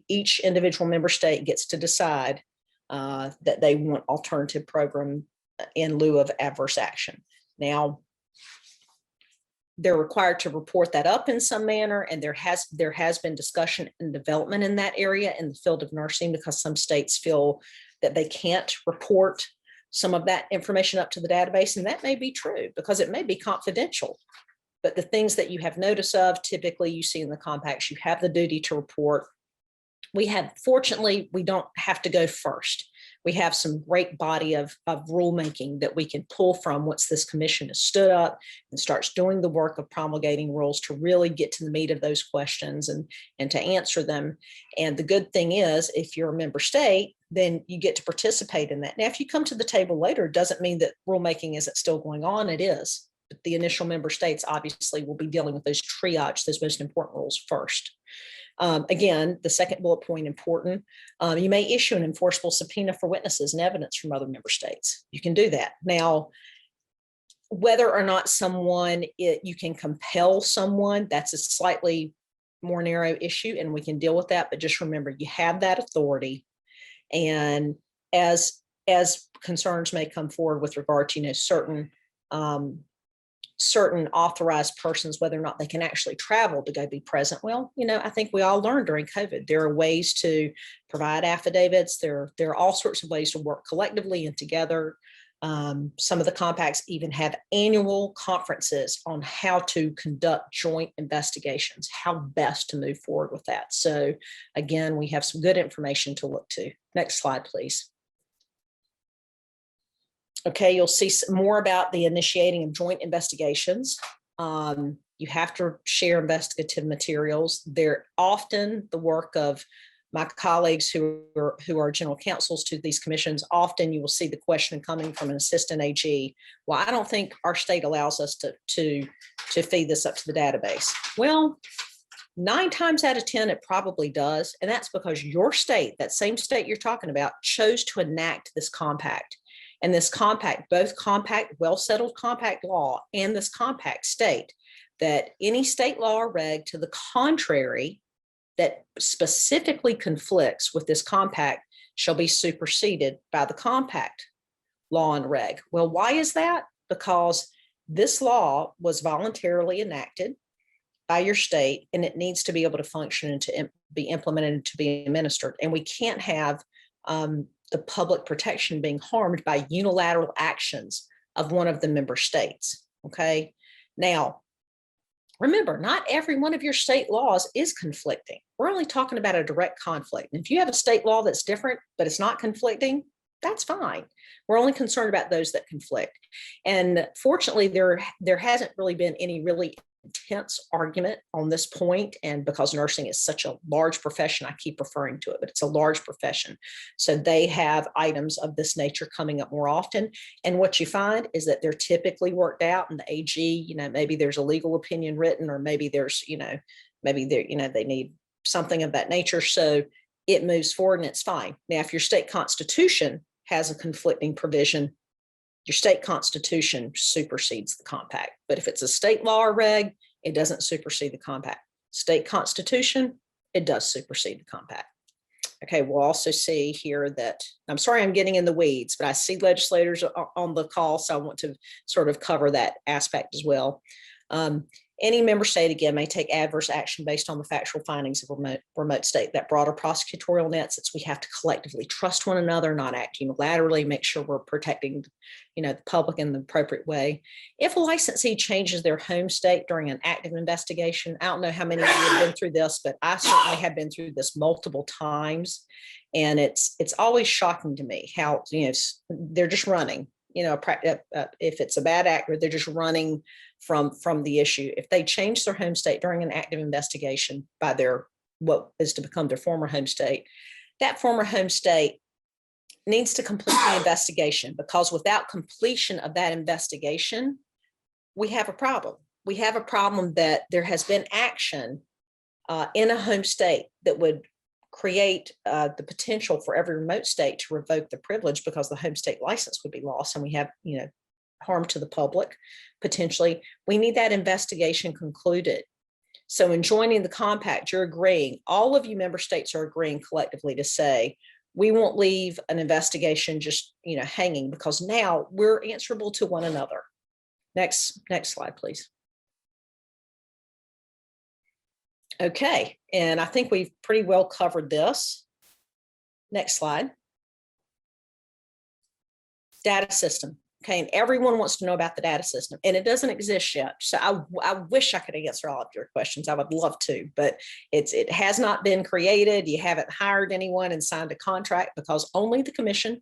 S2: Each individual member state gets to decide that they want alternative program in lieu of adverse action. Now, they're required to report that up in some manner, and there has been discussion and development in that area in the field of nursing because some states feel that they can't report some of that information up to the database, and that may be true because it may be confidential. But the things that you have notice of, typically you see in the compacts, you have the duty to report. Fortunately, we don't have to go first. We have some great body of rulemaking that we can pull from once this commission is stood up and starts doing the work of promulgating rules to really get to the meat of those questions and to answer them. And the good thing is, if you're a member state, then you get to participate in that. Now, if you come to the table later, it doesn't mean that rulemaking isn't still going on. It is. The initial member states obviously will be dealing with those those most important rules first. Again, the second bullet point important, you may issue an enforceable subpoena for witnesses and evidence from other member states. You can do that. Now, whether or not you can compel someone, that's a slightly more narrow issue and we can deal with that, but just remember you have that authority. And as concerns may come forward with regard to, certain authorized persons, whether or not they can actually travel to go be present. Well, I think we all learned during COVID, there are ways to provide affidavits. There are all sorts of ways to work collectively and together. Some of the compacts even have annual conferences on how to conduct joint investigations, how best to move forward with that. So again, we have some good information to look to. Next slide, please. Okay, you'll see more about the initiating of joint investigations. You have to share investigative materials. They're often the work of my colleagues who are general counsels to these commissions. Often you will see the question coming from an assistant AG. Well, I don't think our state allows us to feed this up to the database. Well, 9 times out of 10, it probably does. And that's because your state, that same state you're talking about, chose to enact this compact. And this compact, both compact, well-settled compact law and this compact state that any state law or reg to the contrary that specifically conflicts with this compact shall be superseded by the compact law and reg. Well, why is that? Because this law was voluntarily enacted by your state and it needs to be able to function and to be implemented and to be administered. And we can't have the public protection being harmed by unilateral actions of one of the member states, okay? Now, remember, not every one of your state laws is conflicting. We're only talking about a direct conflict. And if you have a state law that's different, but it's not conflicting, that's fine. We're only concerned about those that conflict. And fortunately, there hasn't really been any really intense argument on this point. And because nursing is such a large profession, I keep referring to it, but it's a large profession. So they have items of this nature coming up more often. And what you find is that they're typically worked out in the AG, maybe there's a legal opinion written, or maybe there's, maybe they need something of that nature. So it moves forward and it's fine. Now, if your state constitution has a conflicting provision, your state constitution supersedes the compact. But if it's a state law or reg, it doesn't supersede the compact. State constitution, it does supersede the compact. Okay, we'll also see here that, I'm sorry I'm getting in the weeds, but I see legislators on the call, so I want to sort of cover that aspect as well. Any member state, again, may take adverse action based on the factual findings of remote state. That broader prosecutorial net, since we have to collectively trust one another, not act unilaterally, make sure we're protecting, the public in the appropriate way. If a licensee changes their home state during an active investigation, I don't know how many of you have been through this, but I certainly have been through this multiple times, and it's always shocking to me how they're just running. If it's a bad actor, they're just running from the issue. If they change their home state during an active investigation by what is to become their former home state, that former home state needs to complete the investigation, because without completion of that investigation, we have a problem. We have a problem that there has been action in a home state that would create the potential for every remote state to revoke the privilege, because the home state license would be lost, and we have, harm to the public potentially. We need that investigation concluded. So in joining the compact, you're agreeing, all of you member states are agreeing collectively to say, we won't leave an investigation just, hanging, because now we're answerable to one another. Next slide, please. Okay, and I think we've pretty well covered this. Next slide. Data system. Okay, and everyone wants to know about the data system, and it doesn't exist yet. So I wish I could answer all of your questions. I would love to, but it has not been created. You haven't hired anyone and signed a contract, because only the commission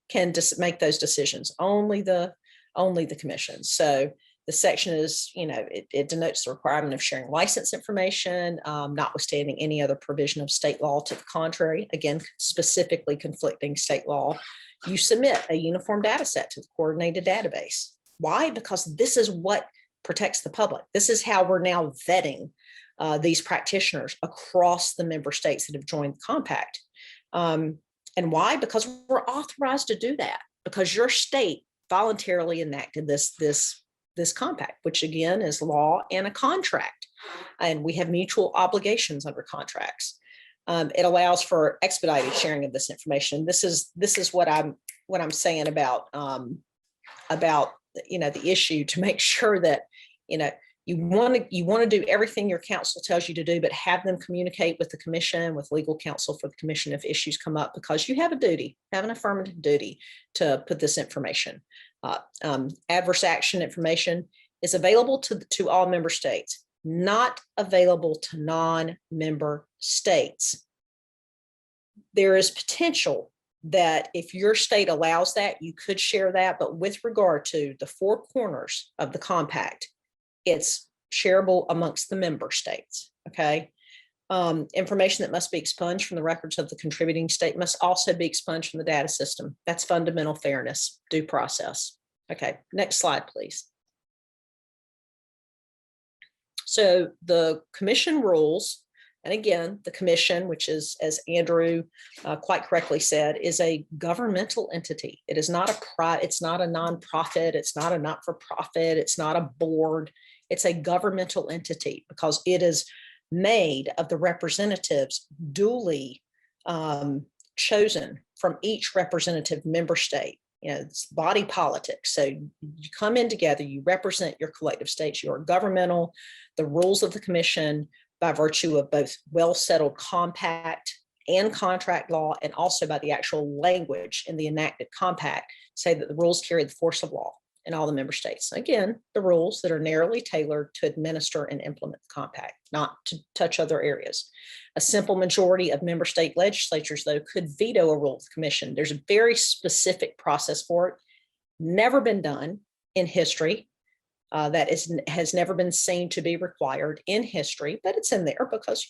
S2: can make those decisions. Only the commission. So the section is, it denotes the requirement of sharing license information, notwithstanding any other provision of state law to the contrary. Again, specifically conflicting state law. You submit a uniform data set to the coordinated database. Why? Because this is what protects the public. This is how we're now vetting these practitioners across the member states that have joined the compact. And why? Because we're authorized to do that, because your state voluntarily enacted this compact, which again is law and a contract. And we have mutual obligations under contracts. It allows for expedited sharing of this information. This is what I'm saying about the issue, to make sure that you want to do everything your counsel tells you to do, but have them communicate with the commission, with legal counsel for the commission if issues come up, because you have an affirmative duty to put this information. Adverse action information is available to all member states, not available to non-member states. There is potential that if your state allows that, you could share that, but with regard to the four corners of the compact, it's shareable amongst the member states, okay? Information that must be expunged from the records of the contributing state must also be expunged from the data system. That's fundamental fairness, due process. Okay, next slide, please. So the commission rules, and again, the commission, which is, as Andrew quite correctly said, is a governmental entity. It is not it's not a nonprofit. It's not a not-for-profit. It's not a board. It's a governmental entity, because it is made of the representatives duly chosen from each representative member state. It's body politics. So you come in together, you represent your collective states, you are governmental. The rules of the commission, by virtue of both well-settled compact and contract law, and also by the actual language in the enacted compact, say that the rules carry the force of law in all the member states. Again, the rules that are narrowly tailored to administer and implement the compact, not to touch other areas. A simple majority of member state legislatures, though, could veto a rule of the commission. There's a very specific process for it. Never been done in history. That has never been seen to be required in history, but it's in there because,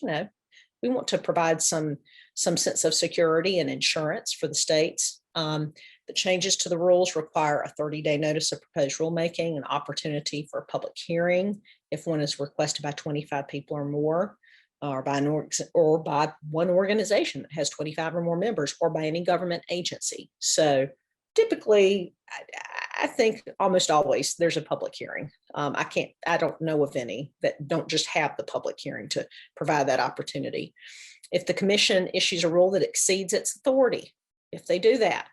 S2: we want to provide some sense of security and insurance for the states. The changes to the rules require a 30-day notice of proposed rulemaking, an opportunity for a public hearing if one is requested by 25 people or more, or by one organization that has 25 or more members, or by any government agency. So typically, I think almost always there's a public hearing. I don't know of any that don't just have the public hearing to provide that opportunity. If the commission issues a rule that exceeds its authority, if they do that,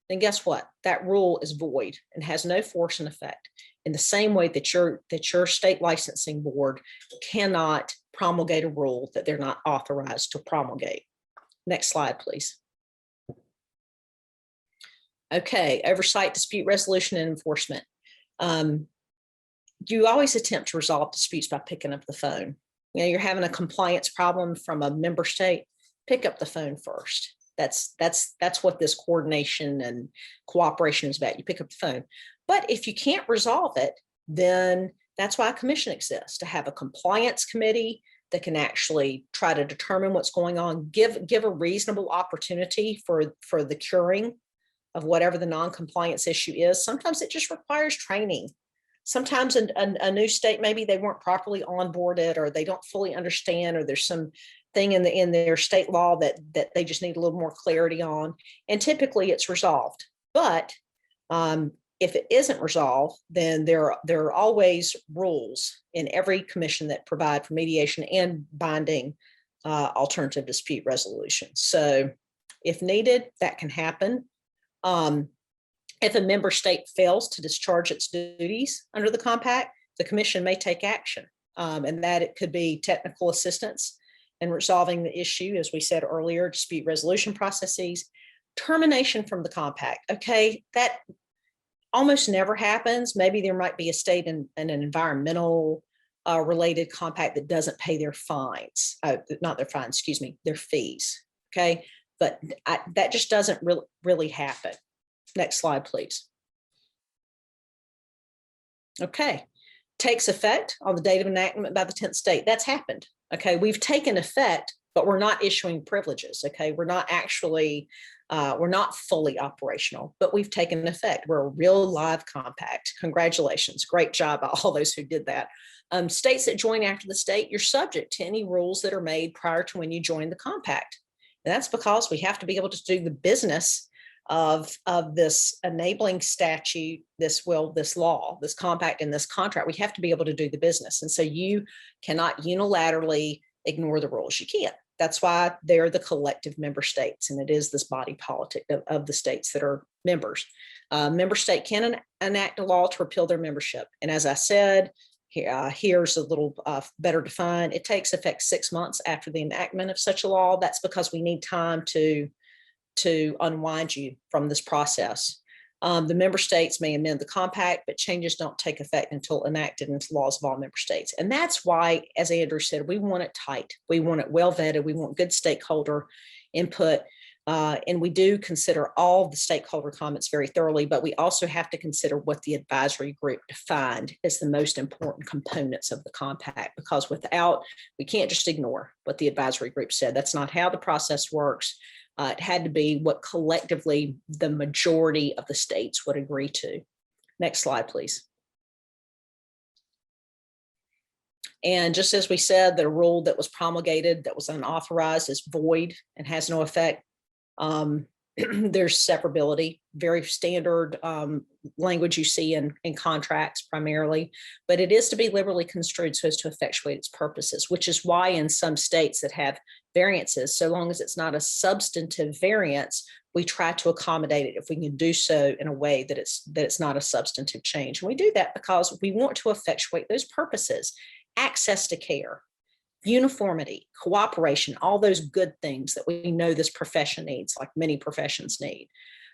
S2: then guess what? That rule is void and has no force and effect, in the same way that your state licensing board cannot promulgate a rule that they're not authorized to promulgate. Next slide, please. Okay, oversight, dispute resolution, and enforcement. You always attempt to resolve disputes by picking up the phone. You know, you're having a compliance problem from a member state, pick up the phone first. That's what this coordination and cooperation is about. You pick up the phone. But if you can't resolve it, then that's why a commission exists, to have a compliance committee that can actually try to determine what's going on, give a reasonable opportunity for the curing of whatever the non-compliance issue is. Sometimes it just requires training. Sometimes a new state, maybe they weren't properly onboarded, or they don't fully understand, or there's some thing in their state law that they just need a little more clarity on. And typically it's resolved. But if it isn't resolved, then there are always rules in every commission that provide for mediation and binding alternative dispute resolution. So if needed, that can happen. If a member state fails to discharge its duties under the compact, the commission may take action, and that it could be technical assistance in resolving the issue, as we said earlier, dispute resolution processes, termination from the compact. Okay, that almost never happens. Maybe there might be a state in an environmental related compact that doesn't pay their fines, not their fines, excuse me, their fees. Okay, but that just doesn't really happen. Next slide, please. Okay, takes effect on the date of enactment by the 10th state. That's happened. Okay, we've taken effect, but we're not issuing privileges. Okay, we're not actually, we're not fully operational, but we've taken effect. We're a real live compact. Congratulations, great job by all those who did that. States that join after the state, you're subject to any rules that are made prior to when you join the compact. And that's because we have to be able to do the business of this enabling statute, this law, this compact, and this contract. We have to be able to do the business. And so you cannot unilaterally ignore the rules. You can't. That's why they're the collective member states, and it is this body politic of the states that are members. Member state can enact a law to repeal their membership. And as I said, here's a little better defined. It takes effect 6 months after the enactment of such a law. That's because we need time to unwind you from this process. The member states may amend the compact, but changes don't take effect until enacted into laws of all member states. And that's why, as Andrew said, we want it tight. We want it well vetted. We want good stakeholder input. And we do consider all the stakeholder comments very thoroughly, but we also have to consider what the advisory group defined as the most important components of the compact, because we can't just ignore what the advisory group said. That's not how the process works. It had to be what collectively the majority of the states would agree to. Next slide, please. And just as we said, the rule that was promulgated that was unauthorized is void and has no effect. There's severability, very standard language you see in contracts primarily, but it is to be liberally construed so as to effectuate its purposes, which is why in some states that have variances, so long as it's not a substantive variance, we try to accommodate it if we can do so in a way that it's not a substantive change. And we do that because we want to effectuate those purposes: access to care, uniformity, cooperation, all those good things that we know this profession needs, like many professions need.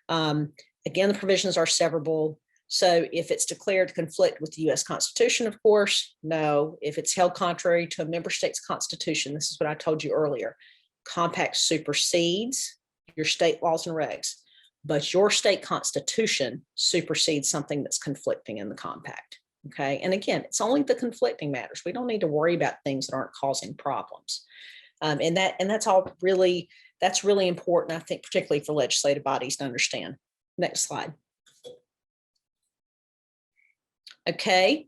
S2: Again, the provisions are severable. So if it's declared to conflict with the US Constitution, of course, no. If it's held contrary to a member state's constitution, this is what I told you earlier, compact supersedes your state laws and regs, but your state constitution supersedes something that's conflicting in the compact. Okay, and again, it's only the conflicting matters. We don't need to worry about things that aren't causing problems. And that's really important, I think, particularly for legislative bodies to understand. Next slide. Okay,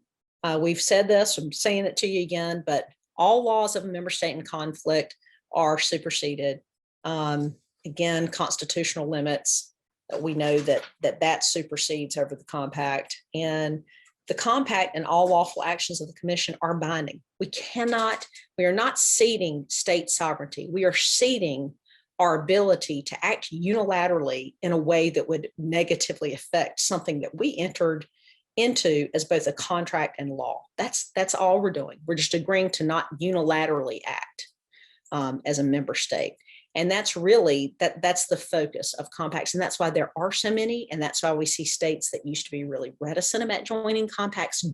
S2: we've said this, I'm saying it to you again, but all laws of a member state in conflict are superseded. Again, constitutional limits, we know that supersedes over the compact, and the compact and all lawful actions of the commission are binding. We are not ceding state sovereignty. We are ceding our ability to act unilaterally in a way that would negatively affect something that we entered into as both a contract and law. That's all we're doing. We're just agreeing to not unilaterally act as a member state. And that's really, that's the focus of compacts. And that's why there are so many. And that's why we see states that used to be really reticent about joining compacts to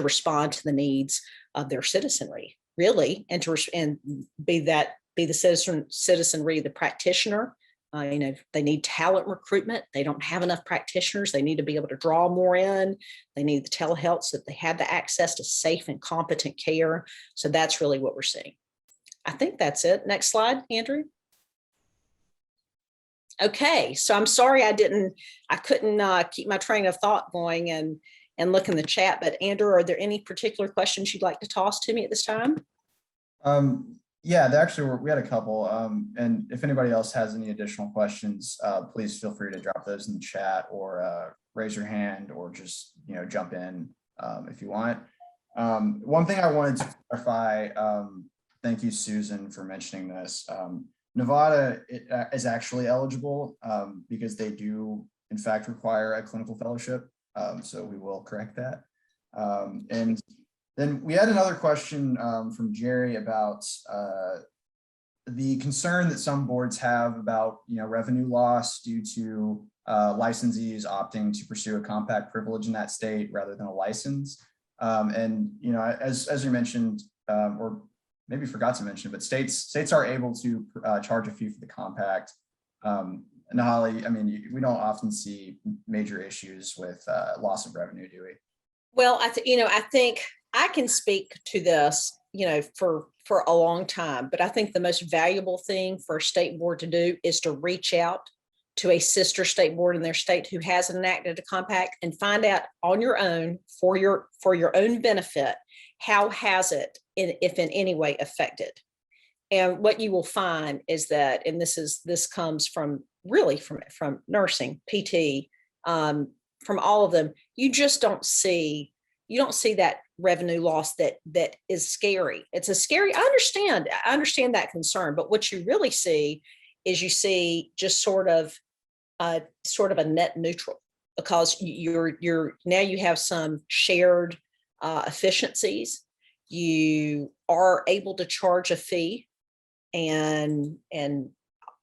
S2: respond to the needs of their citizenry, really, and be the citizenry, the practitioner. They need talent recruitment. They don't have enough practitioners. They need to be able to draw more in. They need the telehealth so that they have the access to safe and competent care. So that's really what we're seeing. I think that's it. Next slide, Andrew. Okay, so I'm sorry I couldn't keep my train of thought going and look in the chat, but Andrew, are there any particular questions you'd like to toss to me at this time?
S1: Yeah, we had a couple, and if anybody else has any additional questions, please feel free to drop those in the chat or raise your hand or just jump in if you want. One thing I wanted to clarify, thank you, Susan, for mentioning this. Nevada is actually eligible because they do in fact require a clinical fellowship, so we will correct that. And then we had another question from Jerry about the concern that some boards have about revenue loss due to licensees opting to pursue a compact privilege in that state rather than a license. And as you mentioned, or maybe forgot to mention, but states are able to charge a fee for the compact. Nahali, I mean, we don't often see major issues with loss of revenue, do we?
S2: Well, I think I can speak to this, for a long time, but I think the most valuable thing for a state board to do is to reach out to a sister state board in their state who has enacted a compact and find out on your own for your own benefit, how has it, if in any way, affected. And what you will find is that, and this comes from really from nursing, PT, from all of them, you don't see that revenue loss that is scary. It's a scary, I understand that concern, but what you really see is you see just sort of a net neutral, because now you have some shared efficiencies. You are able to charge a fee, and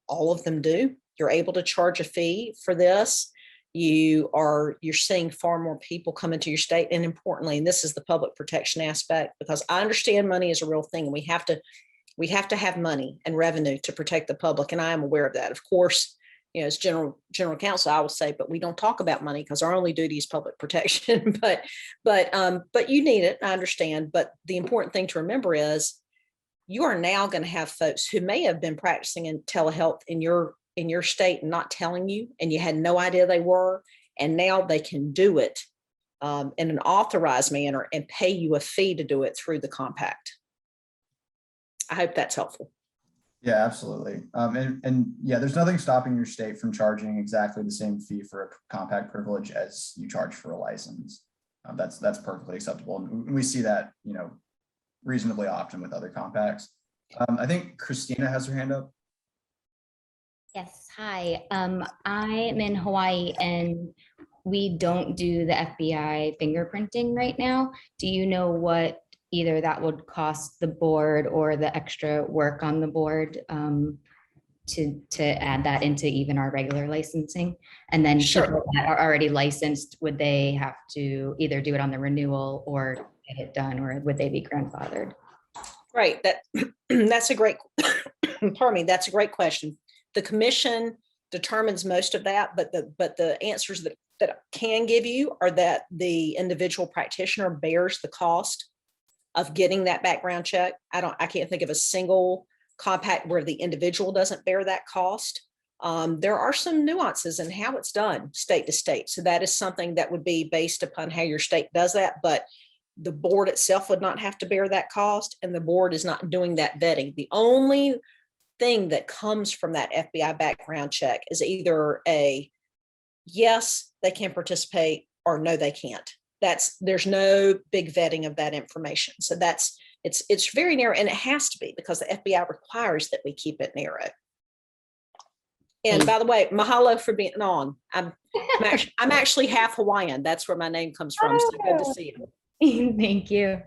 S2: all of them do. You're able to charge a fee for this. You're seeing far more people come into your state, and importantly, and this is the public protection aspect, because I understand money is a real thing, and we have to have money and revenue to protect the public, and I am aware of that. Of course, as general counsel, I will say, but we don't talk about money because our only duty is public protection. but you need it, I understand. But the important thing to remember is you are now going to have folks who may have been practicing in telehealth in your state and not telling you, and you had no idea they were, and now they can do it in an authorized manner and pay you a fee to do it through the compact. I hope that's helpful.
S1: Yeah, absolutely. And yeah, there's nothing stopping your state from charging exactly the same fee for a compact privilege as you charge for a license. That's perfectly acceptable, and we see that reasonably often with other compacts. I think Christina has her hand up.
S3: Yes, hi. I'm in Hawaii and we don't do the FBI fingerprinting right now. Do you know what either that would cost the board or the extra work on the board to add that into even our regular licensing? And then
S2: Sure.
S3: People that are already licensed, would they have to either do it on the renewal or get it done, or would they be grandfathered?
S2: Right. That's a great, pardon me, that's a great question. The commission determines most of that, but the answers that I can give you are that the individual practitioner bears the cost of getting that background check. I can't think of a single compact where the individual doesn't bear that cost. There are some nuances in how it's done state to state. So that is something that would be based upon how your state does that, but the board itself would not have to bear that cost, and the board is not doing that vetting. The only thing that comes from that FBI background check is either a yes, they can participate, or no, they can't. There's no big vetting of that information. So that's It's very narrow, and it has to be because the FBI requires that we keep it narrow. And by the way, mahalo for being on. I'm actually half Hawaiian. That's where my name comes from. So good to see you.
S3: Thank you.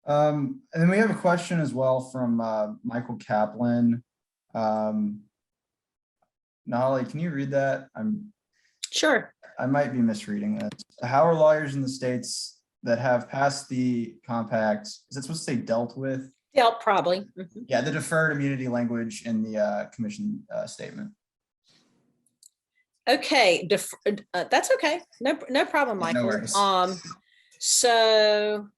S1: And then we have a question as well from Michael Kaplan. Nolly, can you read that?
S2: Sure.
S1: I might be misreading this. How are lawyers in the states that have passed the compact, is it supposed to say dealt with?
S2: Dealt, probably. Mm-hmm.
S1: Yeah, the deferred immunity language in the commission statement.
S2: Okay, that's okay. No problem, Michael.
S1: No worries.
S2: So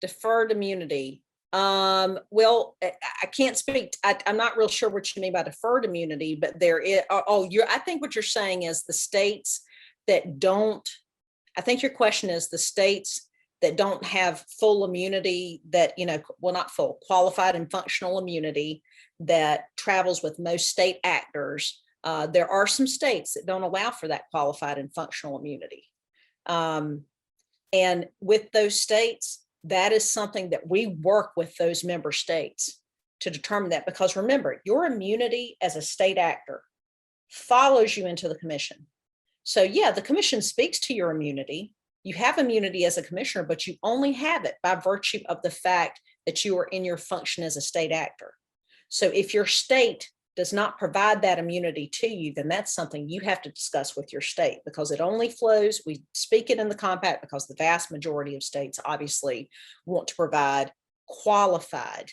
S2: deferred immunity. Well, I can't speak. I'm not real sure what you mean by deferred immunity, but there is. I think what you're saying is the states that don't. I think your question is the states that don't have full immunity, that, well, not full, qualified and functional immunity that travels with most state actors. There are some states that don't allow for that qualified and functional immunity. And with those states, that is something that we work with those member states to determine that, because remember, your immunity as a state actor follows you into the commission. So yeah, the commission speaks to your immunity. You have immunity as a commissioner, but you only have it by virtue of the fact that you are in your function as a state actor. So if your state does not provide that immunity to you, then that's something you have to discuss with your state, because it only flows. We speak it in the compact because the vast majority of states obviously want to provide qualified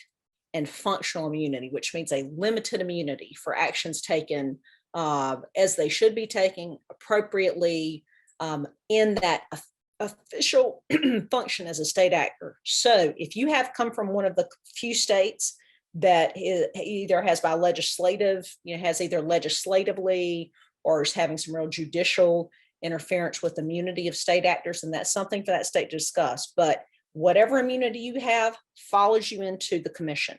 S2: and functional immunity, which means a limited immunity for actions taken as they should be taken appropriately in that official function as a state actor. So if you have come from one of the few states that either has by legislative, has either legislatively or is having some real judicial interference with immunity of state actors, and that's something for that state to discuss. But whatever immunity you have follows you into the commission.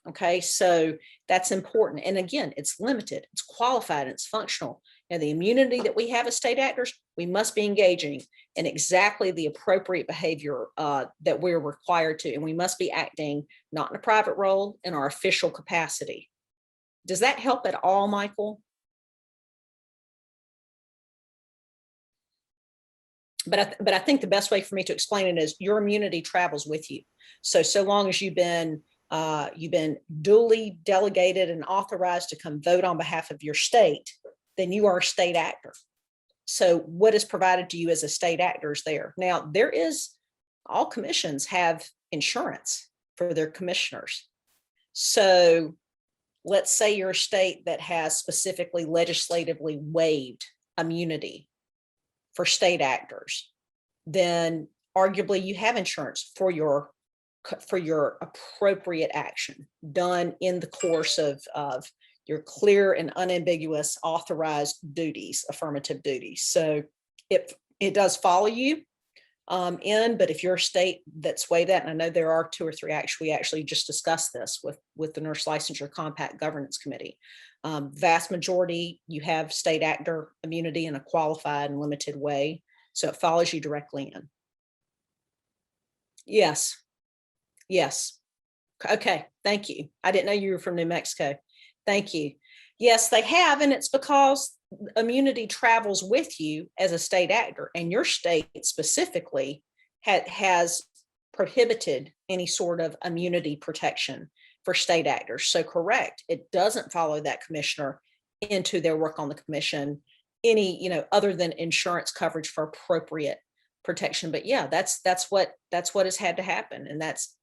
S2: Okay, so that's important. And again, it's limited, it's qualified, and it's functional. And the immunity that we have as state actors, we must be engaging in exactly the appropriate behavior that we're required to. And we must be acting not in a private role, in our official capacity. Does that help at all, Michael? But I think the best way for me to explain it is your immunity travels with you. So long as you've been duly delegated and authorized to come vote on behalf of your state, then you are a state actor. So what is provided to you as a state actor is there. Now, all commissions have insurance for their commissioners. So let's say you're a state that has specifically legislatively waived immunity for state actors, then arguably you have insurance for your appropriate action done in the course of your clear and unambiguous authorized duties, affirmative duties. So it does follow you but if you're a state that's waived that, and I know there are 2 or 3, we actually just discussed this with the Nurse Licensure Compact Governance Committee. Vast majority, you have state actor immunity in a qualified and limited way. So it follows you directly in. Yes. Okay, thank you. I didn't know you were from New Mexico. Thank you. Yes, they have, and it's because immunity travels with you as a state actor, and your state specifically has prohibited any sort of immunity protection for state actors. So correct, it doesn't follow that commissioner into their work on the commission any, other than insurance coverage for appropriate protection. But yeah, that's what has had to happen. And that's,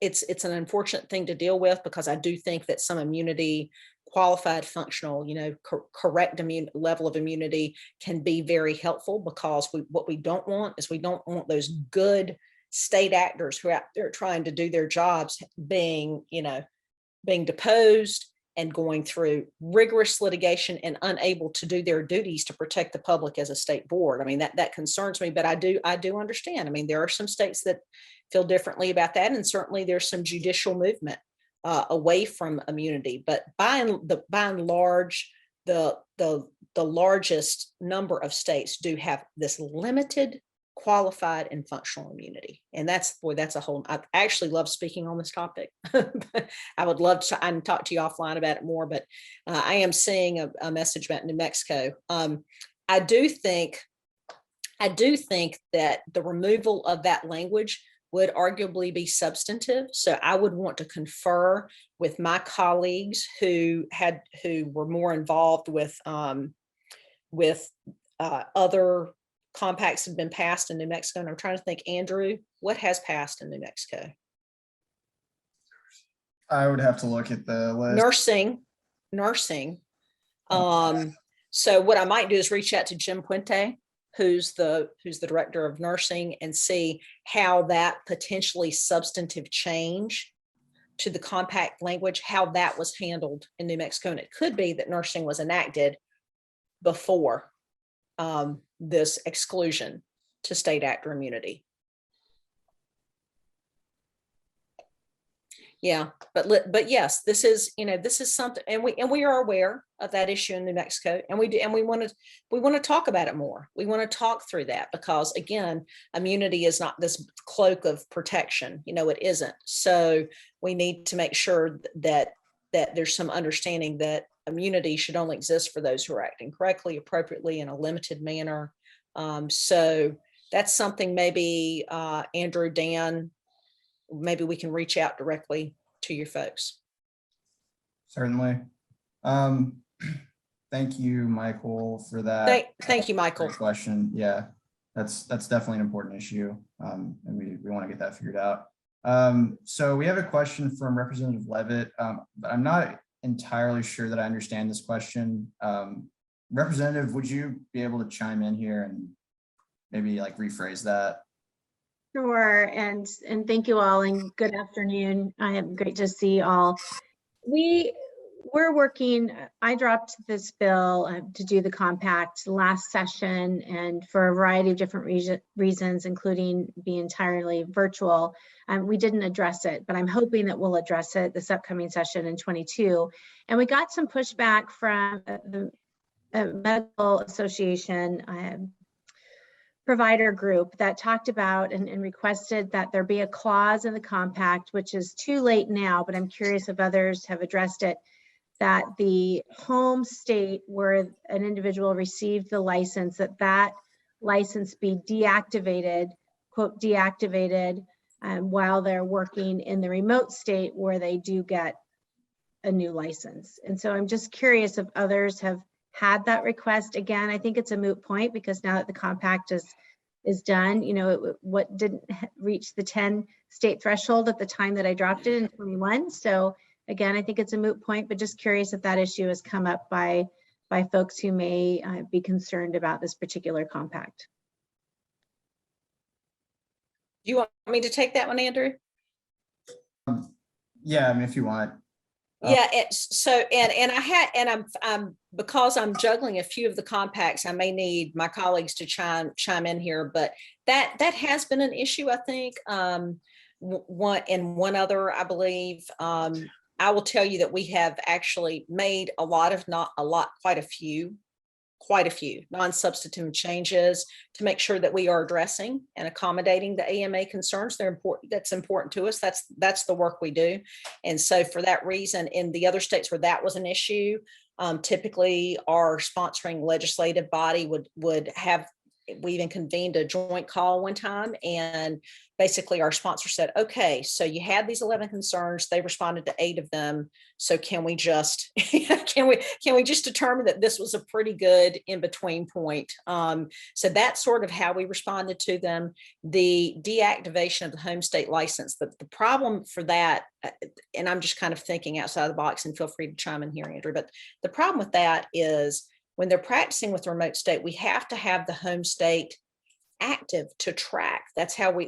S2: it's an unfortunate thing to deal with, because I do think that some immunity, qualified, functional, correct level of immunity can be very helpful, because what we don't want is we don't want those good state actors who are out there trying to do their jobs being deposed and going through rigorous litigation and unable to do their duties to protect the public as a state board. I mean, that concerns me, but I do understand. I mean, there are some states that feel differently about that, and certainly there's some judicial movement away from immunity. But by and large, the largest number of states do have this limited, qualified, and functional immunity. And that's a whole, I actually love speaking on this topic. I would love to, I can talk to you offline about it more, but I am seeing a message about New Mexico. I do think that the removal of that language would arguably be substantive. So I would want to confer with my colleagues who were more involved with other compacts have been passed in New Mexico. And I'm trying to think, Andrew, what has passed in New Mexico?
S1: I would have to look at the list.
S2: Nursing. So what I might do is reach out to Jim Puente, who's the director of nursing, and see how that potentially substantive change to the compact language, how that was handled in New Mexico. And it could be that nursing was enacted before this exclusion to state actor immunity. Yeah, but yes, this is something, and we are aware of that issue in New Mexico, and we want to talk about it more. We want to talk through that because, again, immunity is not this cloak of protection. It isn't. So we need to make sure that there's some understanding that immunity should only exist for those who are acting correctly, appropriately, in a limited manner. So that's something maybe Andrew, Dan, maybe we can reach out directly to your folks.
S1: Certainly. Thank you, Michael, for that.
S2: Thank you, Michael.
S1: Great question. Yeah, that's definitely an important issue. And we want to get that figured out. So we have a question from Representative Levitt, but I'm not entirely sure that I understand this question. Representative, would you be able to chime in here and maybe rephrase that?
S4: Sure, and thank you all, and good afternoon. I am great to see you all. We're working. I dropped this bill to do the compact last session, and for a variety of different reasons, including being entirely virtual, we didn't address it. But I'm hoping that we'll address it this upcoming session in 22. And we got some pushback from the Medical Association provider group that talked about and requested that there be a clause in the compact, which is too late now, but I'm curious if others have addressed it, that the home state where an individual received the license, that license be deactivated, quote, deactivated, while they're working in the remote state where they do get a new license. And so I'm just curious if others have had that request. Again, I think it's a moot point because now that the compact is done, what didn't reach the 10 state threshold at the time that I dropped it in 21. So again, I think it's a moot point, but just curious if that issue has come up by folks who may be concerned about this particular compact.
S2: Do you want me to take that one, Andrew?
S1: Yeah, I mean, if you want.
S2: Yeah, I'm because I'm juggling a few of the compacts, I may need my colleagues to chime in here, but that has been an issue, I think. One other, I believe. I will tell you that we have actually made quite a few non-substantive changes to make sure that we are addressing and accommodating the AMA concerns. They're important. That's important to us. That's the work we do. And so for that reason, in the other states where that was an issue, typically our sponsoring legislative body would have, we even convened a joint call one time, and basically our sponsor said, okay, so you had these 11 concerns, they responded to 8 of them. So can we just can we just determine that this was a pretty good in-between point? So that's sort of how we responded to them. The deactivation of the home state license, the problem for that, and I'm just kind of thinking outside the box, and feel free to chime in here, Andrew, but the problem with that is when they're practicing with the remote state, we have to have the home state active to track. That's how we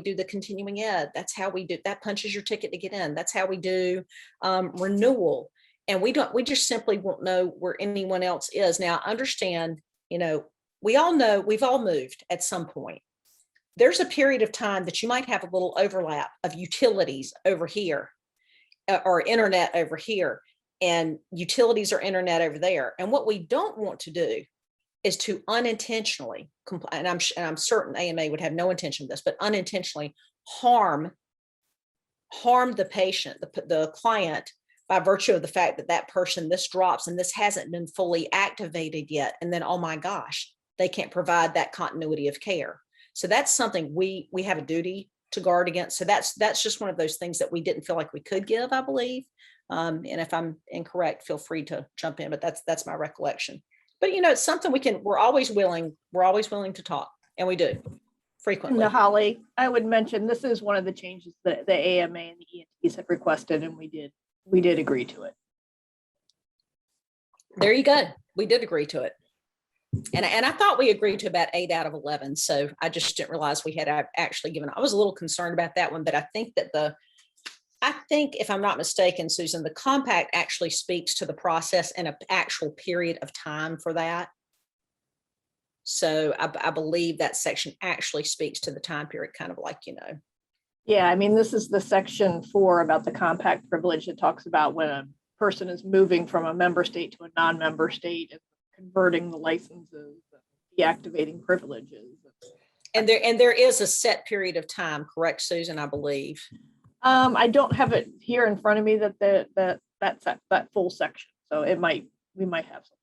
S2: do the continuing ed. That's how we do, that punches your ticket to get in. That's how we do renewal. And we just simply won't know where anyone else is. Now, understand, we all know we've all moved at some point. There's a period of time that you might have a little overlap of utilities over here or internet over here. and utilities or internet over there. And what we don't want to do is to unintentionally, and I'm certain AMA would have no intention of this, but unintentionally harm the patient, the client, by virtue of the fact that that person, this drops and this hasn't been fully activated yet. And then, oh my gosh, they can't provide that continuity of care. So that's something we have a duty to guard against. So that's just one of those things that we didn't feel like we could give, I believe. And if I'm incorrect, feel free to jump in, but that's my recollection. But it's something we're always willing to talk, and we do frequently.
S5: And Holly, I would mention this is one of the changes that the AMA and the ENTs have requested, and we did agree to it.
S2: There you go. We did agree to it. And I thought we agreed to about 8 out of 11. So I just didn't realize we had actually given, I was a little concerned about that one, but I think if I'm not mistaken, Susan, the compact actually speaks to the process and an actual period of time for that. So I believe that section actually speaks to the time period, kind of like,
S5: Yeah, I mean, this is the section 4 about the compact privilege that talks about when a person is moving from a member state to a non-member state and converting the licenses, deactivating privileges.
S2: And there is a set period of time, correct, Susan, I believe.
S5: I don't have it here in front of me that full section. So we might have something.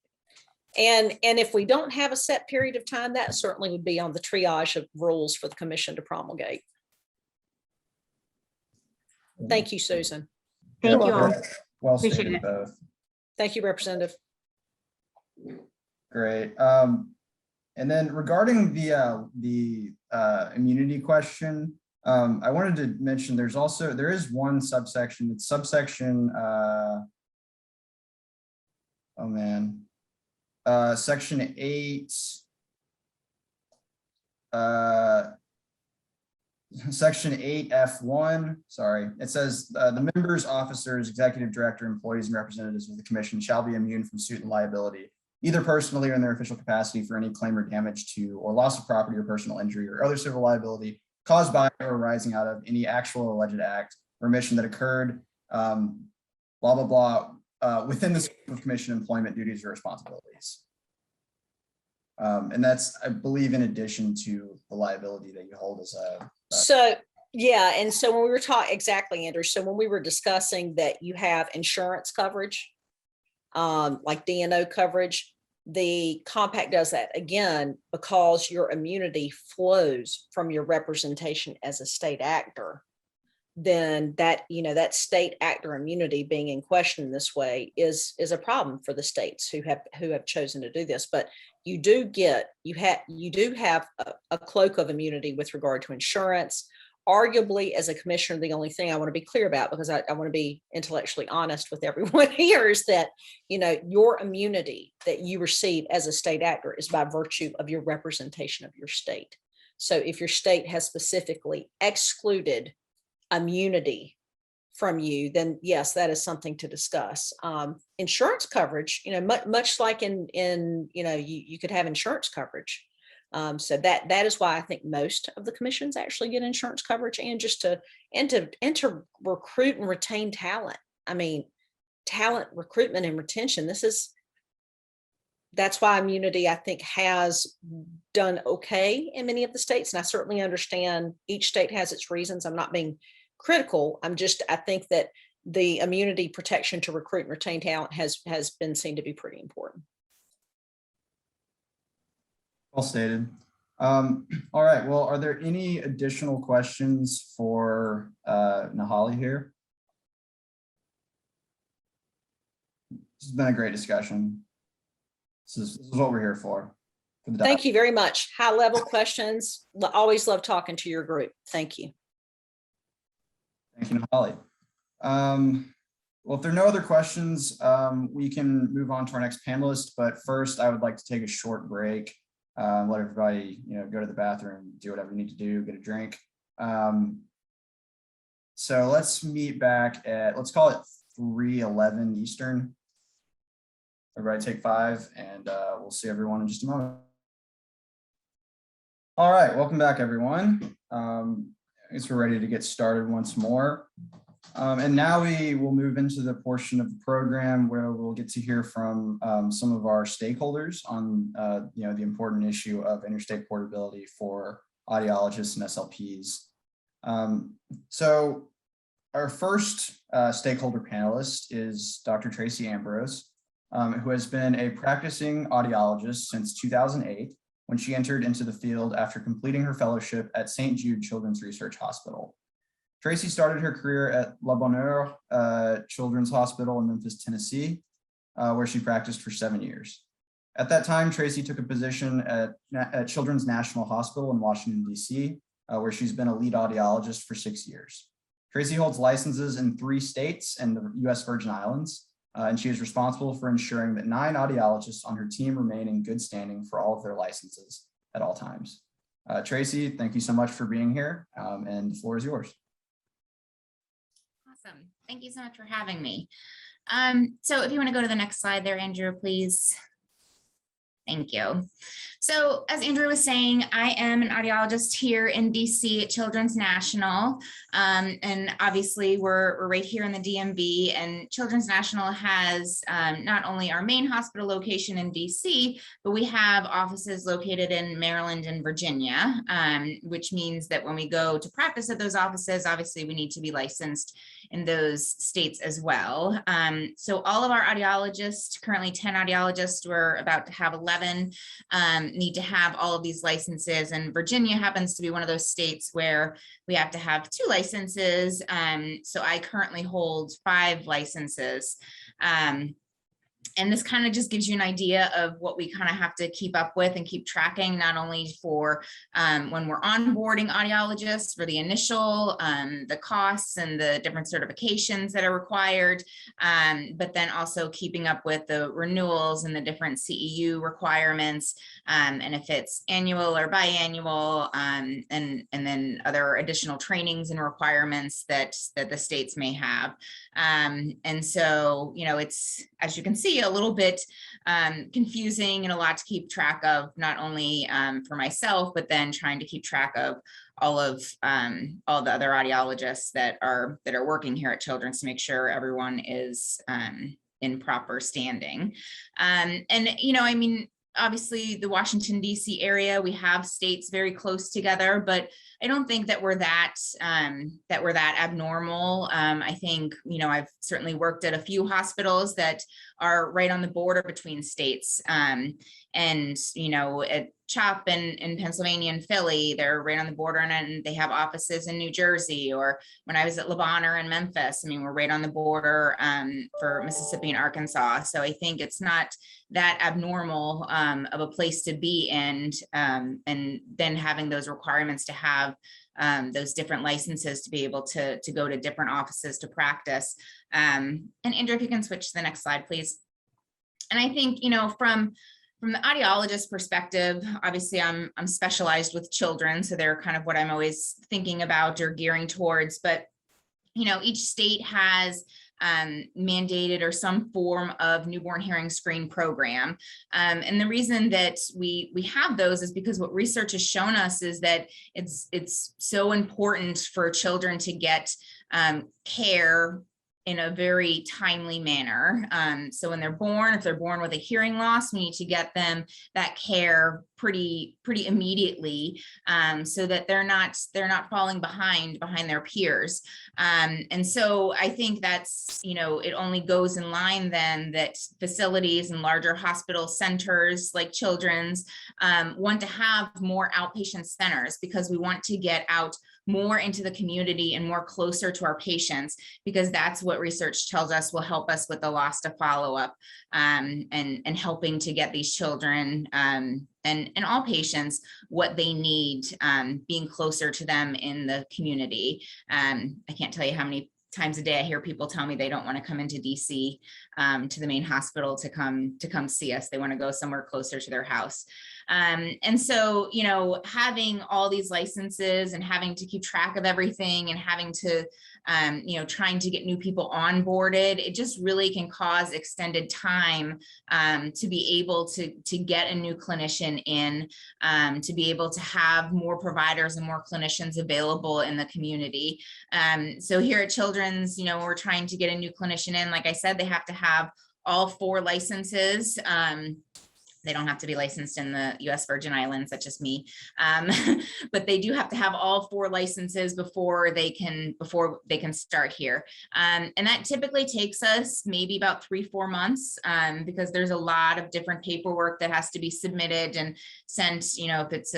S2: And if we don't have a set period of time, that certainly would be on the triage of rules for the commission to promulgate. Thank you, Susan.
S4: Thank you all.
S1: Well
S4: Appreciate
S1: stated
S4: it.
S1: both.
S2: Thank you, Representative.
S1: Great. And then regarding the immunity question, I wanted to mention there is one subsection. It's subsection section 8. Section 8F1, sorry, it says the members, officers, executive director, employees, and representatives of the commission shall be immune from suit and liability, either personally or in their official capacity, for any claim or damage to or loss of property or personal injury or other civil liability caused by or arising out of any actual or alleged act or omission that occurred, blah, blah, blah, within the scope of commission employment duties or responsibilities. And that's, I believe, in addition to the liability that you hold as a.
S2: So, yeah. And so when we were talking, exactly, Andrew. So when we were discussing that you have insurance coverage, like D&O coverage, the compact does that again, because your immunity flows from your representation as a state actor. Then that, that state actor immunity being in question in this way is a problem for the states who have chosen to do this. But you do have a cloak of immunity with regard to insurance. Arguably, as a commissioner, the only thing I want to be clear about, because I want to be intellectually honest with everyone here, is that your immunity that you receive as a state actor is by virtue of your representation of your state. So if your state has specifically excluded immunity from you, then yes, that is something to discuss. Insurance coverage, much like in you could have insurance coverage. So that is why I think most of the commissions actually get insurance coverage, and just to recruit and retain talent. I mean, talent recruitment and retention. That's why immunity, I think, has done okay in many of the states. And I certainly understand each state has its reasons. I'm not being critical. I think that the immunity protection to recruit and retain talent has been seen to be pretty important.
S1: Well stated. All right. Well, are there any additional questions for Nahali here? This has been a great discussion. This is what we're here for.
S2: Thank you very much. High level questions. Always love talking to your group. Thank you.
S1: Thank you, Nahali. Well, if there are no other questions, we can move on to our next panelist. But first, I would like to take a short break. Let everybody, go to the bathroom, do whatever you need to do, get a drink. So let's meet back at, let's call it 3:11 Eastern. Everybody take 5, and we'll see everyone in just a moment. All right, welcome back, everyone. I guess we're ready to get started once more. And now we will move into the portion of the program where we'll get to hear from some of our stakeholders on the important issue of interstate portability for audiologists and SLPs. So our first stakeholder panelist is Dr. Tracy Ambrose, who has been a practicing audiologist since 2008, when she entered into the field after completing her fellowship at St. Jude Children's Research Hospital. Tracy started her career at La Bonne Heure Children's Hospital in Memphis, Tennessee, where she practiced for 7 years. At that time, Tracy took a position at Children's National Hospital in Washington, D.C., where she's been a lead audiologist for 6 years. Tracy holds licenses in 3 states and the U.S. Virgin Islands, and she is responsible for ensuring that 9 audiologists on her team remain in good standing for all of their licenses at all times. Tracy, thank you so much for being here, and the floor is yours.
S6: Awesome. Thank you so much for having me. So if you want to go to the next slide there, Andrew, please. Thank you. So as Andrew was saying, I am an audiologist here in DC at Children's National. And obviously we're right here in the DMV, and Children's National has not only our main hospital location in DC, but we have offices located in Maryland and Virginia, which means that when we go to practice at those offices, obviously we need to be licensed in those states as well. So all of our audiologists, currently 10 audiologists, we're about to have 11, need to have all of these licenses, and Virginia happens to be one of those states where we have to have 2 licenses. So I currently hold 5 licenses. And this kind of just gives you an idea of what we kind of have to keep up with and keep tracking, not only for when we're onboarding audiologists for the initial, the costs and the different certifications that are required, but then also keeping up with the renewals and the different CEU requirements, and if it's annual or biannual, and then other additional trainings and requirements that the states may have. And so, it's, as you can see, a little bit confusing and a lot to keep track of, not only for myself, but then trying to keep track of all the other audiologists that are working here at Children's to make sure everyone is in proper standing. And, obviously the Washington, D.C. area, we have states very close together, but I don't think that we're that abnormal. I think, I've certainly worked at a few hospitals that are right on the border between states. And, at CHOP in Pennsylvania and Philly, they're right on the border, and they have offices in New Jersey. Or when I was at La Bonne Heure in Memphis, we're right on the border for Mississippi and Arkansas. So I think it's not that abnormal of a place to be in, and then having those requirements to have those different licenses to be able to go to different offices to practice. And Andrew, if you can switch to the next slide, please. And I think, from the audiologist perspective, obviously I'm specialized with children, so they're kind of what I'm always thinking about or gearing towards. But, each state has mandated or some form of newborn hearing screen program. And the reason that we have those is because what research has shown us is that it's so important for children to get care in a very timely manner. So when they're born, if they're born with a hearing loss, we need to get them that care pretty immediately, so that they're not falling behind their peers. And so I think that's, it only goes in line then that facilities and larger hospital centers like Children's want to have more outpatient centers, because we want to get out more into the community and more closer to our patients, because that's what research tells us will help us with the loss to follow-up, and helping to get these children and all patients what they need, being closer to them in the community. I can't tell you how many times a day I hear people tell me they don't want to come into DC to the main hospital to come see us. They want to go somewhere closer to their house. And so, having all these licenses and having to keep track of everything and having to trying to get new people onboarded. It just really can cause extended time to be able to get a new clinician in, to be able to have more providers and more clinicians available in the community. So here at Children's, we're trying to get a new clinician in. Like I said, they have to have all 4 licenses. They don't have to be licensed in the US Virgin Islands, that's just me. But they do have to have all 4 licenses before they can start here. And that typically takes us maybe about 3-4 months, because there's a lot of different paperwork that has to be submitted and sent. If it's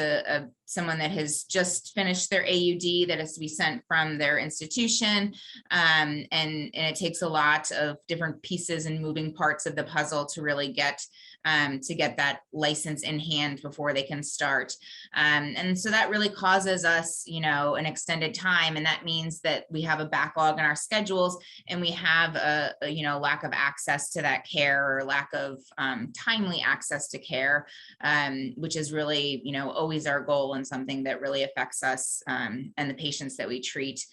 S6: someone that has just finished their AUD, that has to be sent from their institution. And it takes a lot of different pieces and moving parts of the puzzle to really get that license in hand before they can start. And so that really causes us, an extended time. And that means that we have a backlog in our schedules, and we have a lack of access to that care, or lack of timely access to care, which is really, always our goal, and something that really affects us and the patients that we treat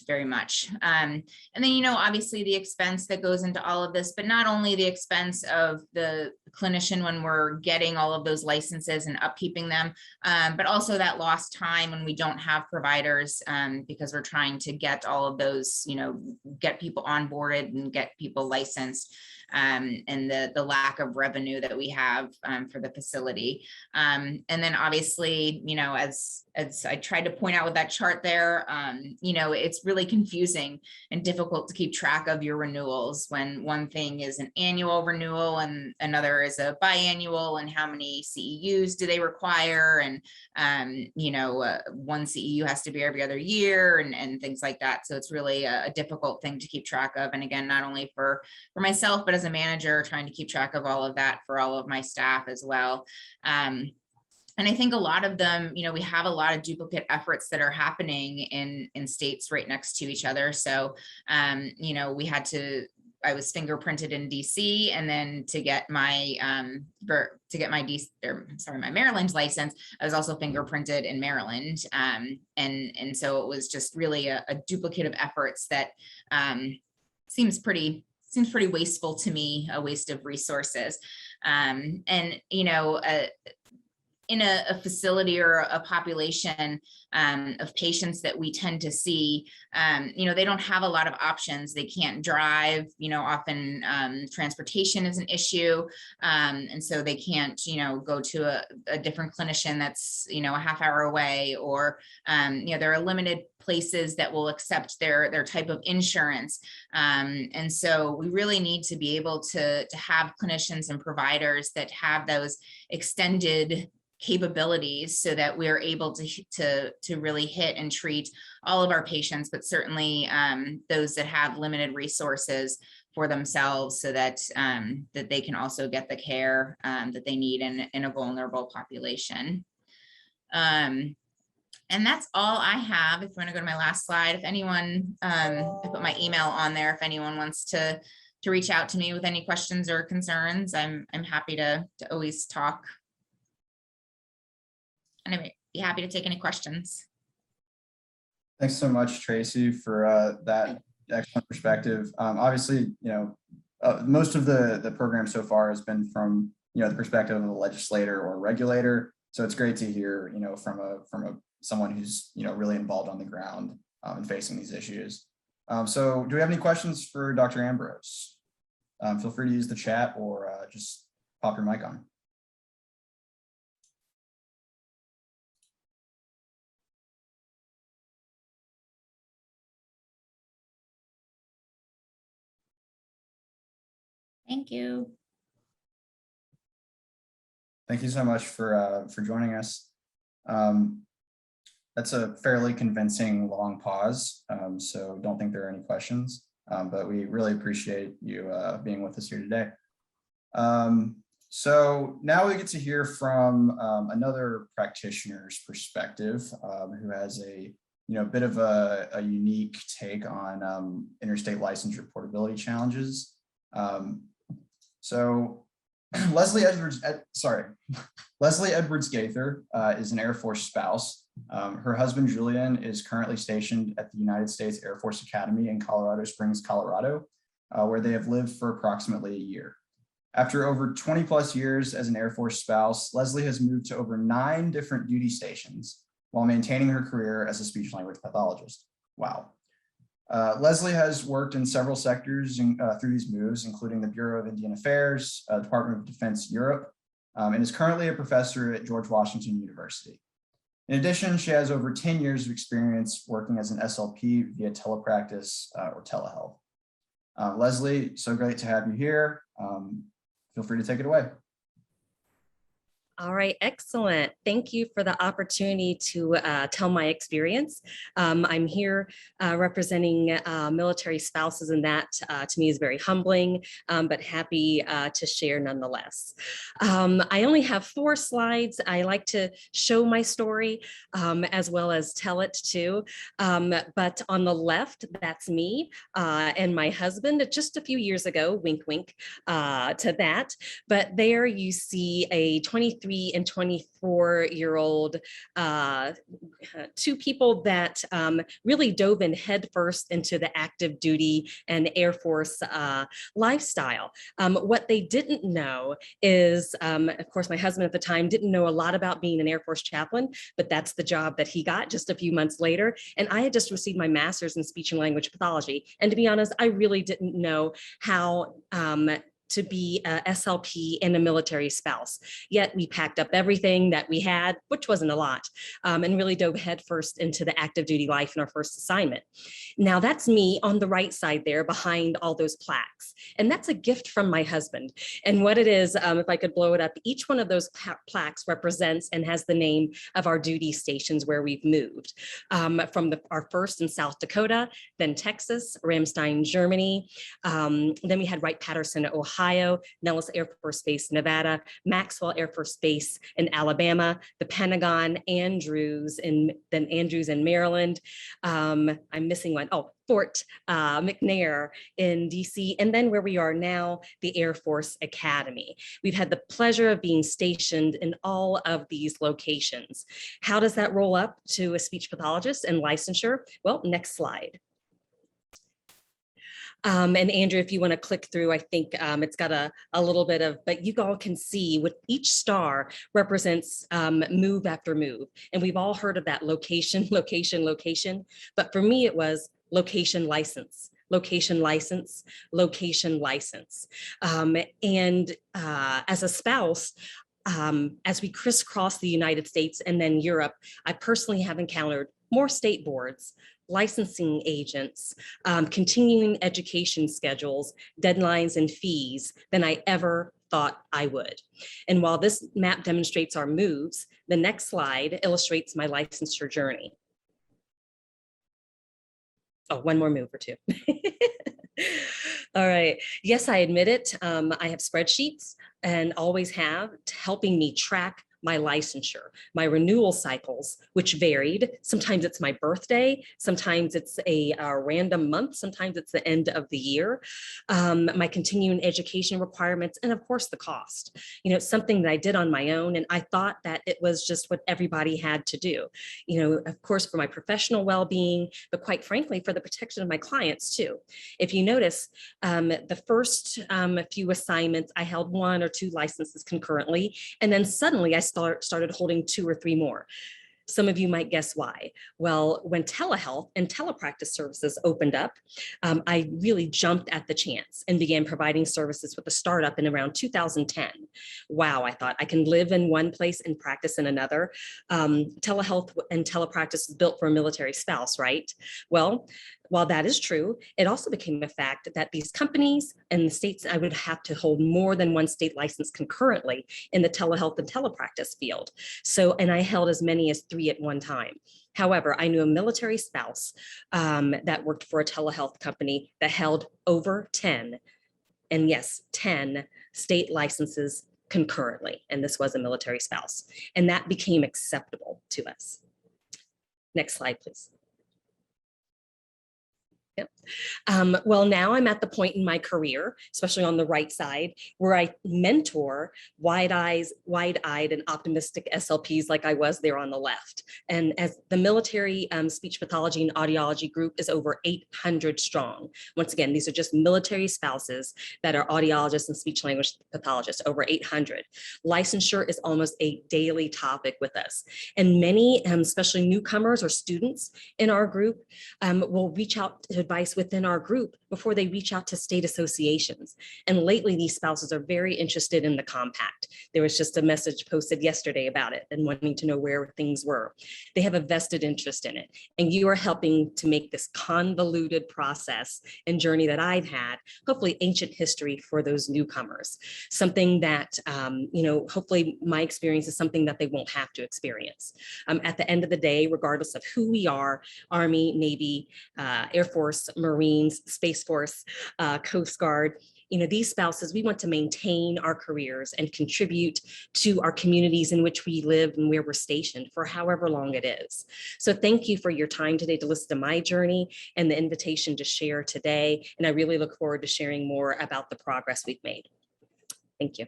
S6: very much. And then, obviously the expense that goes into all of this, but not only the expense of the clinician when we're getting all of those licenses and upkeeping them, but also that lost time when we don't have providers, because we're trying to get all of those, get people onboarded and get people licensed. And the lack of revenue that we have for the facility. And then obviously, as I tried to point out with that chart there, it's really confusing and difficult to keep track of your renewals when one thing is an annual renewal and another is a biannual, and how many CEUs do they require, and one CEU has to be every other year, and things like that. So it's really a difficult thing to keep track of. And again, not only for myself, but as a manager, trying to keep track of all of that for all of my staff as well. And I think a lot of them, we have a lot of duplicate efforts that are happening in states right next to each other. So, I was fingerprinted in DC, and then to get my my Maryland license, I was also fingerprinted in Maryland. And so it was just really a duplicate of efforts that seems pretty wasteful to me, a waste of resources. In a facility or a population of patients that we tend to see, they don't have a lot of options. They can't drive, often transportation is an issue. And so they can't, go to a different clinician that's, a half hour away, or, there are limited places that will accept their type of insurance. And so we really need to be able to have clinicians and providers that have those extended capabilities, so that we're able to really hit and treat all of our patients, but certainly those that have limited resources for themselves, so that that they can also get the care that they need in a vulnerable population. And that's all I have. If you want to go to my last slide, if anyone, I put my email on there, if anyone wants to reach out to me with any questions or concerns, I'm happy to always talk. And I'd be happy to take any questions.
S1: Thanks so much, Tracy, for that excellent perspective. Obviously, most of the program so far has been from the perspective of a legislator or regulator. So it's great to hear from someone who's really involved on the ground and facing these issues. So do we have any questions for Dr. Ambrose? Feel free to use the chat, or just pop your mic on.
S6: Thank you.
S1: Thank you so much for joining us. That's a fairly convincing long pause, so don't think there are any questions, but we really appreciate you being with us here today. So now we get to hear from another practitioner's perspective, who has a bit of a unique take on interstate licensure portability challenges. So Leslie Edwards Gaither is an Air Force spouse Her husband, Julian, is currently stationed at the United States Air Force Academy in Colorado Springs, Colorado, where they have lived for approximately a year. After over 20 plus years as an Air Force spouse, Leslie has moved to over 9 different duty stations while maintaining her career as a speech language pathologist. Wow. Leslie has worked in several sectors through these moves, including the Bureau of Indian Affairs, Department of Defense Europe, and is currently a professor at George Washington University. In addition, she has over 10 years of experience working as an SLP via telepractice or telehealth. Leslie, so great to have you here. Feel free to take it away.
S7: All right, excellent. Thank you for the opportunity to tell my experience. I'm here representing military spouses, and that to me is very humbling, but happy to share nonetheless. I only have 4 slides. I like to show my story as well as tell it too. But on the left, that's me and my husband just a few years ago, wink, wink to that. But there you see a 23 and 24-year-old, 2 people that really dove in headfirst into the active duty and Air Force lifestyle. What they didn't know is, of course, my husband at the time didn't know a lot about being an Air Force chaplain, but that's the job that he got just a few months later. And I had just received my master's in speech and language pathology. And to be honest, I really didn't know how to be a SLP and a military spouse. Yet we packed up everything that we had, which wasn't a lot, and really dove headfirst into the active duty life in our first assignment. Now that's me on the right side there behind all those plaques. And that's a gift from my husband. And what it is, if I could blow it up, each one of those plaques represents and has the name of our duty stations where we've moved. From our first in South Dakota, then Texas, Ramstein, Germany. Then we had Wright-Patterson, Ohio, Nellis Air Force Base, Nevada, Maxwell Air Force Base in Alabama, the Pentagon, Andrews, and then Andrews in Maryland. I'm missing one. Oh, Fort McNair in DC, and then where we are now, the Air Force Academy. We've had the pleasure of being stationed in all of these locations. How does that roll up to a speech pathologist and licensure? Well, next slide. And Andrew, if you want to click through, I think it's got a little bit of, but you all can see what each star represents move after move. And we've all heard of that location, location, location. But for me, it was location license, location license, location license. And as a spouse, as we crisscross the United States and then Europe, I personally have encountered more state boards, licensing agents, continuing education schedules, deadlines, and fees than I ever thought I would. And while this map demonstrates our moves, the next slide illustrates my licensure journey. Oh, one more move or 2. All right. Yes, I admit it. I have spreadsheets and always have, helping me track my licensure, my renewal cycles, which varied. Sometimes it's my birthday, sometimes it's a random month, sometimes it's the end of the year, my continuing education requirements, and of course the cost. You know, it's something that I did on my own, and I thought that it was just what everybody had to do. You know, of course, for my professional well-being, but quite frankly, for the protection of my clients too. If you notice, the first few assignments, I held 1 or 2 licenses concurrently, and then suddenly I started holding 2 or 3 more. Some of you might guess why. Well, when telehealth and telepractice services opened up, I really jumped at the chance and began providing services with a startup in around 2010. Wow, I thought I can live in one place and practice in another. Telehealth and telepractice is built for a military spouse, right? Well, while that is true, it also became a fact that these companies and the states, I would have to hold more than 1 state license concurrently in the telehealth and telepractice field. So, and I held as many as 3 at one time. However, I knew a military spouse that worked for a telehealth company that held over 10, and yes, 10 state licenses concurrently. And this was a military spouse. And that became acceptable to us. Next slide, please. Yep. Well, now I'm at the point in my career, especially on the right side, where I mentor wide-eyed and optimistic SLPs like I was there on the left. And as the military speech pathology and audiology group is over 800 strong. Once again, these are just military spouses that are audiologists and speech language pathologists, over 800. Licensure is almost a daily topic with us. And many, especially newcomers or students in our group, will reach out to advice within our group before they reach out to state associations. And lately, these spouses are very interested in the compact. There was just a message posted yesterday about it and wanting to know where things were. They have a vested interest in it. And you are helping to make this convoluted process and journey that I've had, hopefully ancient history for those newcomers. Something that, hopefully my experience is something that they won't have to experience. At the end of the day, regardless of who we are, Army, Navy, Air Force, Marines, Space Force, Coast Guard, these spouses, we want to maintain our careers and contribute to our communities in which we live and where we're stationed for however long it is. So thank you for your time today to listen to my journey and the invitation to share today. And I really look forward to sharing more about the progress we've made. Thank you.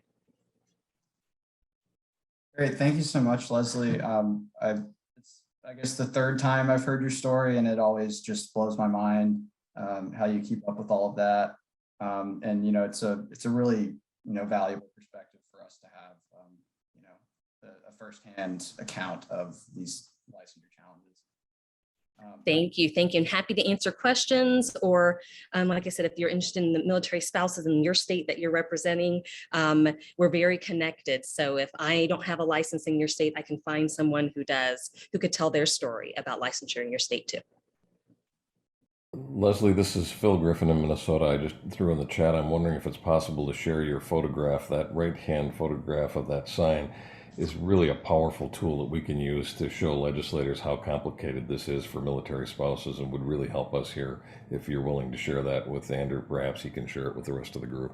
S1: Great. Thank you so much, Leslie. I guess the third time I've heard your story, and it always just blows my mind how you keep up with all of that. And it's a really valuable perspective for us to have a firsthand account of these licensure challenges.
S7: Thank you. And happy to answer questions, or like I said, if you're interested in the military spouses in your state that you're representing, we're very connected. So if I don't have a license in your state, I can find someone who does, who could tell their story about licensure in your state too.
S8: Leslie, this is Phil Griffin in Minnesota. I just threw in the chat. I'm wondering if it's possible to share your photograph. That right-hand photograph of that sign is really a powerful tool that we can use to show legislators how complicated this is for military spouses, and would really help us here. If you're willing to share that with Andrew, perhaps he can share it with the rest of the group.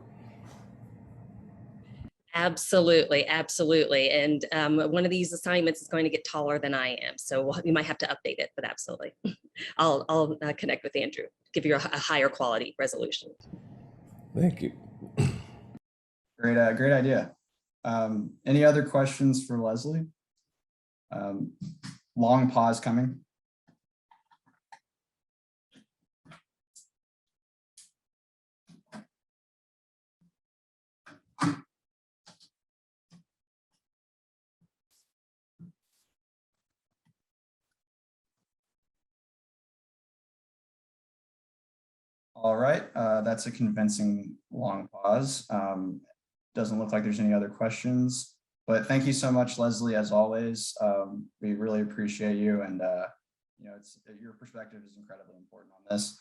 S7: Absolutely. And one of these assignments is going to get taller than I am, so we might have to update it, but absolutely. I'll connect with Andrew, give you a higher quality resolution.
S8: Thank you.
S1: Great idea. Any other questions for Leslie? Long pause coming. All right, that's a convincing long pause. Doesn't look like there's any other questions, but thank you so much, Leslie, as always. We really appreciate you, and your perspective is incredibly important on this.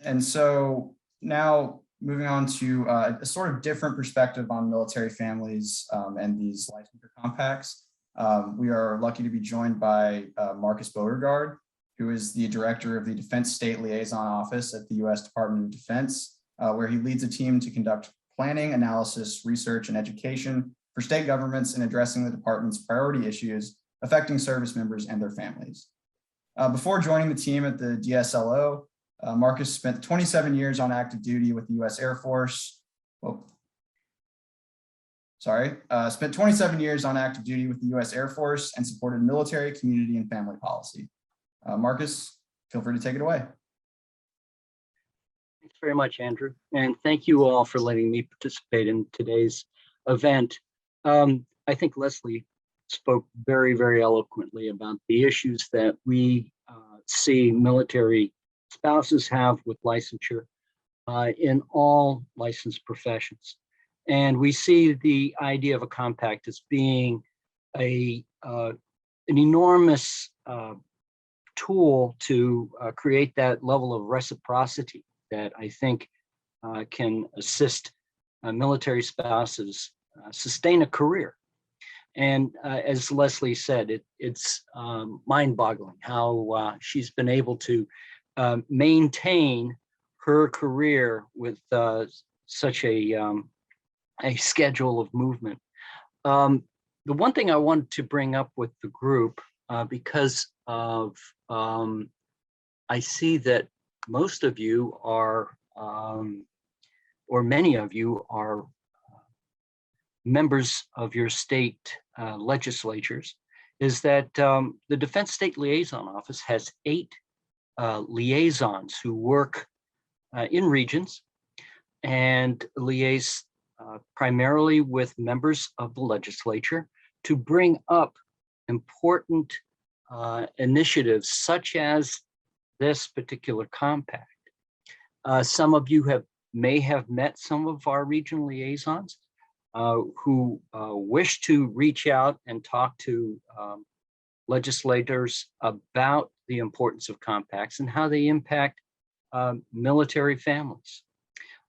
S1: And so now moving on to a sort of different perspective on military families and these licensure compacts. We are lucky to be joined by Marcus Beauregard, who is the director of the Defense State Liaison Office at the U.S. Department of Defense, where he leads a team to conduct planning, analysis, research, and education for state governments in addressing the department's priority issues affecting service members and their families. Before joining the team at the DSLO, Marcus spent 27 years on active duty with the U.S. Air Force. Spent 27 years on active duty with the U.S. Air Force and supported military, community, and family policy. Marcus, feel free to take it away.
S9: Thanks very much, Andrew. And thank you all for letting me participate in today's event. I think Leslie spoke very, very eloquently about the issues that we see military spouses have with licensure in all licensed professions. And we see the idea of a compact as being an enormous tool to create that level of reciprocity that I think can assist military spouses sustain a career. And as Leslie said, it's mind-boggling how she's been able to maintain her career with such a schedule of movement. The one thing I wanted to bring up with the group, because of I see that most of you are, or many of you are members of your state legislatures, is that the Defense State Liaison Office has 8 liaisons who work in regions and liaise primarily with members of the legislature to bring up important initiatives such as this particular compact. Some of you may have met some of our regional liaisons who wish to reach out and talk to legislators about the importance of compacts and how they impact military families.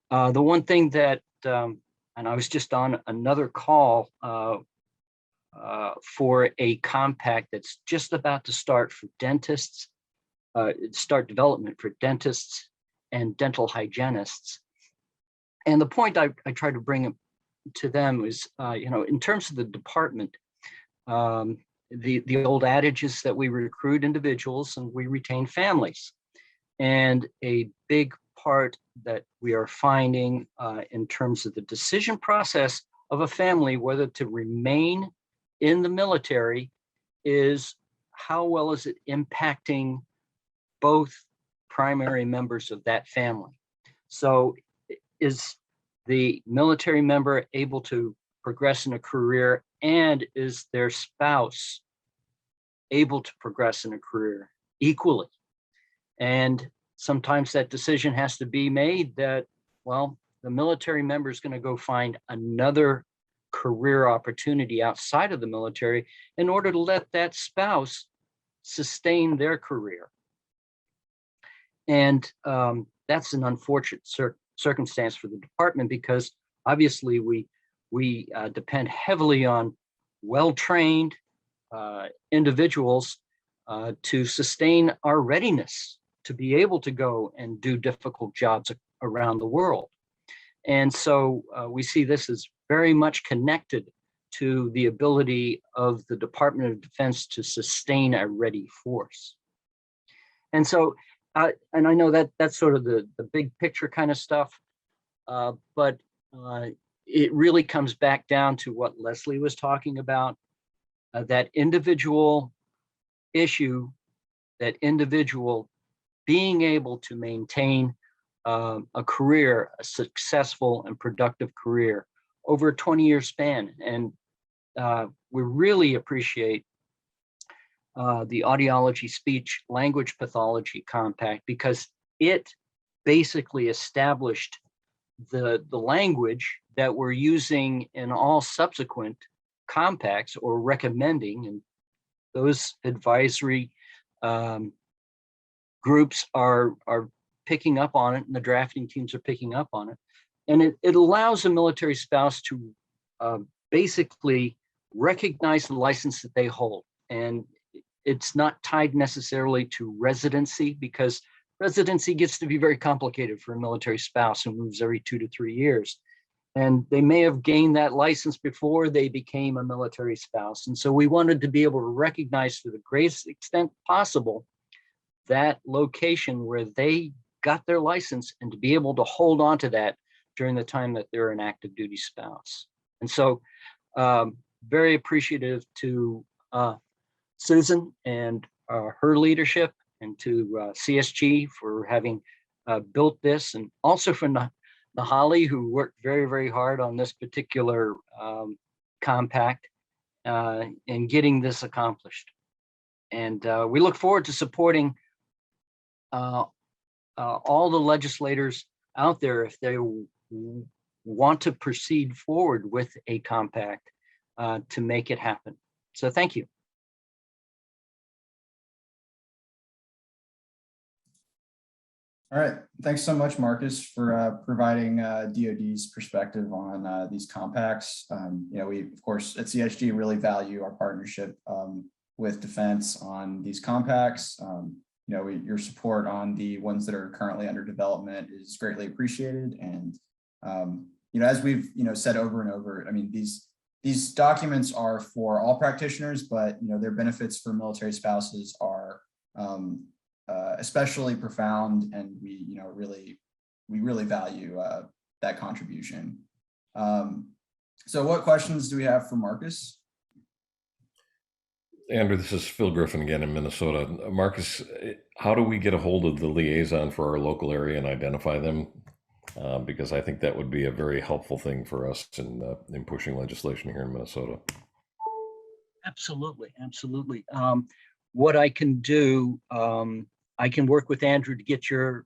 S9: The one thing that, and I was just on another call for a compact that's just about to start for dentists, start development for dentists and dental hygienists. And the point I try to bring to them is, in terms of the department, the old adage is that we recruit individuals and we retain families. And a big part that we are finding in terms of the decision process of a family, whether to remain in the military, is how well is it impacting both primary members of that family. So is the military member able to progress in a career, and is their spouse able to progress in a career equally? And sometimes that decision has to be made that, well, the military member is going to go find another career opportunity outside of the military in order to let that spouse sustain their career. And that's an unfortunate circumstance for the department, because obviously we depend heavily on well-trained individuals to sustain our readiness to be able to go and do difficult jobs around the world. And so we see this as very much connected to the ability of the Department of Defense to sustain a ready force. And so, and I know that that's sort of the big picture kind of stuff, but it really comes back down to what Leslie was talking about, that individual issue, that individual being able to maintain a career, a successful and productive career over a 20-year span. And we really appreciate the Audiology Speech Language Pathology Compact, because it basically established the language that we're using in all subsequent compacts, or recommending, and those advisory groups are picking up on it, and the drafting teams are picking up on it. And it allows a military spouse to basically recognize the license that they hold. And it's not tied necessarily to residency, because residency gets to be very complicated for a military spouse who moves every 2 to 3 years. And they may have gained that license before they became a military spouse. And so we wanted to be able to recognize, to the greatest extent possible, that location where they got their license, and to be able to hold on to that during the time that they're an active duty spouse. And so very appreciative to Susan and her leadership, and to CSG for having built this, and also for Nahali, who worked very, very hard on this particular compact in getting this accomplished. And we look forward to supporting all the legislators out there if they want to proceed forward with a compact to make it happen. So thank you.
S1: All right, thanks so much, Marcus, for providing DoD's perspective on these compacts. We, of course, at CSG really value our partnership with Defense on these compacts. Your support on the ones that are currently under development is greatly appreciated. And as we've said over and over, I mean, these documents are for all practitioners, but their benefits for military spouses are especially profound, and we really value that contribution. So what questions do we have for Marcus?
S8: Andrew, this is Phil Griffin again in Minnesota. Marcus, how do we get a hold of the liaison for our local area and identify them? Because I think that would be a very helpful thing for us in pushing legislation here in Minnesota.
S9: Absolutely, absolutely. What I can do, I can work with Andrew to get your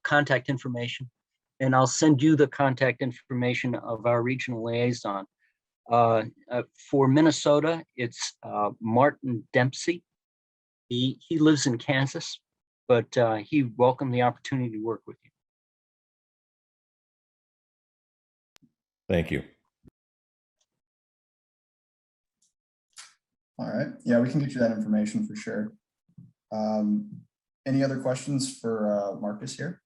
S9: contact information, and I'll send you the contact information of our regional liaison. For Minnesota, it's Martin Dempsey. He lives in Kansas, but he welcomed the opportunity to work with you.
S8: Thank you.
S1: All right. Yeah, we can get you that information for sure. Any other questions for Marcus here?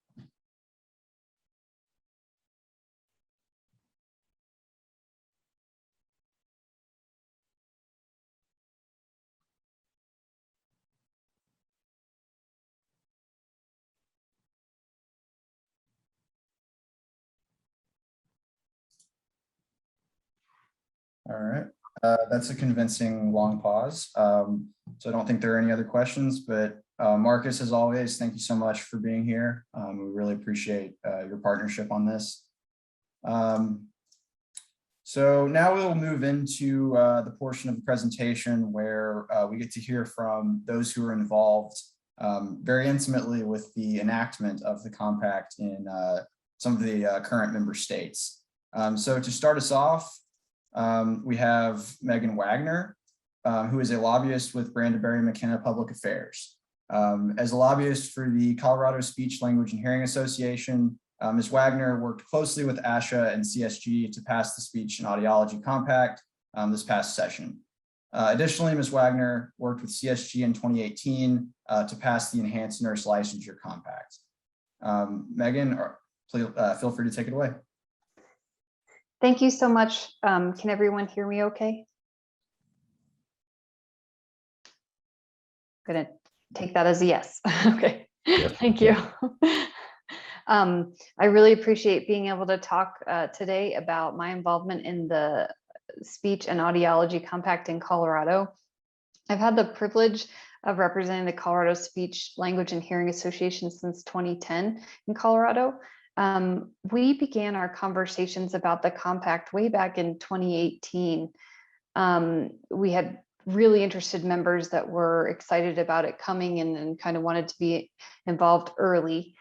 S1: All right. That's a convincing long pause. So I don't think there are any other questions, but Marcus, as always, thank you so much for being here. We really appreciate your partnership on this. So now we'll move into the portion of the presentation where we get to hear from those who are involved very intimately with the enactment of the compact in some of the current member states. So to start us off, we have Megan Wagner, who is a lobbyist with Brandeberry McKenna Public Affairs. As a lobbyist for the Colorado Speech, Language, and Hearing Association, Ms. Wagner worked closely with ASHA and CSG to pass the Speech and Audiology Compact this past session. Additionally, Ms. Wagner worked with CSG in 2018 to pass the Enhanced Nurse Licensure Compact. Megan, please, feel free to take it away.
S10: Thank you so much. Can everyone hear me okay? I'm gonna take that as a yes. Okay,
S8: Yes.
S10: Thank you. I really appreciate being able to talk today about my involvement in the Speech and Audiology Compact in Colorado. I've had the privilege of representing the Colorado Speech, Language, and Hearing Association since 2010 in Colorado. We began our conversations about the compact way back in 2018. We had really interested members that were excited about it coming and kind of wanted to be involved early.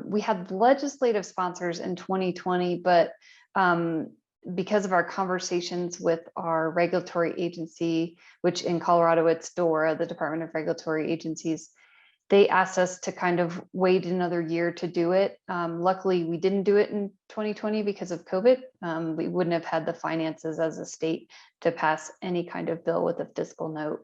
S10: We had legislative sponsors in 2020, but because of our conversations with our regulatory agency, which in Colorado it's DORA, the Department of Regulatory Agencies, they asked us to kind of wait another year to do it. Luckily, we didn't do it in 2020 because of COVID. We wouldn't have had the finances as a state to pass any kind of bill with a fiscal note.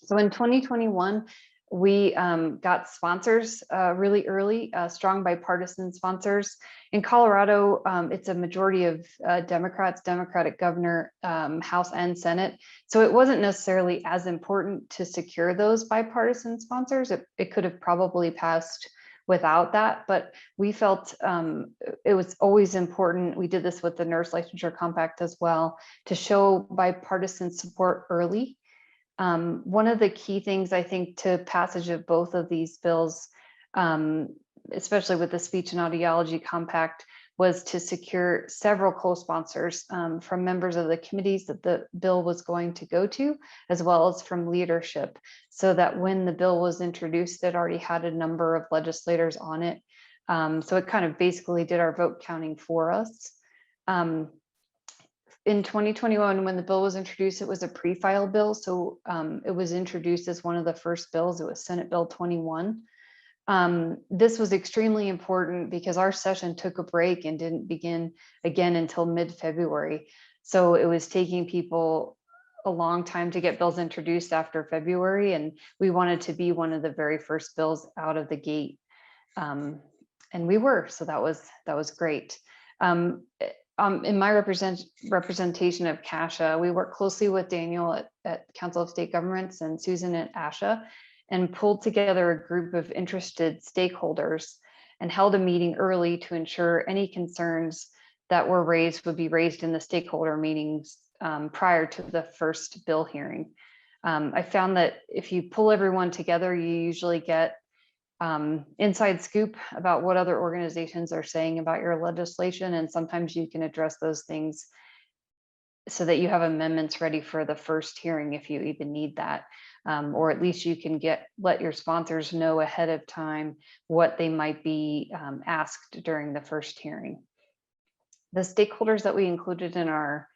S10: So in 2021, we got sponsors really early, strong bipartisan sponsors. In Colorado, it's a majority of Democrats, Democratic governor, House and Senate. So it wasn't necessarily as important to secure those bipartisan sponsors. It could have probably passed without that, but we felt it was always important. We did this with the Nurse Licensure Compact as well, to show bipartisan support early. One of the key things I think to passage of both of these bills, especially with the Speech and Audiology Compact, was to secure several co-sponsors from members of the committees that the bill was going to go to, as well as from leadership, so that when the bill was introduced, it already had a number of legislators on it. So it kind of basically did our vote counting for us. In 2021, when the bill was introduced, it was a pre-file bill. So it was introduced as one of the first bills. It was Senate Bill 21. This was extremely important because our session took a break and didn't begin again until mid-February. So it was taking people a long time to get bills introduced after February, and we wanted to be one of the very first bills out of the gate. And we were, so that was great. In my representation of CASHA, we work closely with Daniel at Council of State Governments and Susan at ASHA. and pulled together a group of interested stakeholders and held a meeting early to ensure any concerns that were raised would be raised in the stakeholder meetings prior to the first bill hearing. I found that if you pull everyone together, you usually get inside scoop about what other organizations are saying about your legislation, and sometimes you can address those things so that you have amendments ready for the first hearing if you even need that. Or at least you can let your sponsors know ahead of time what they might be asked during the first hearing. The stakeholders that we included in our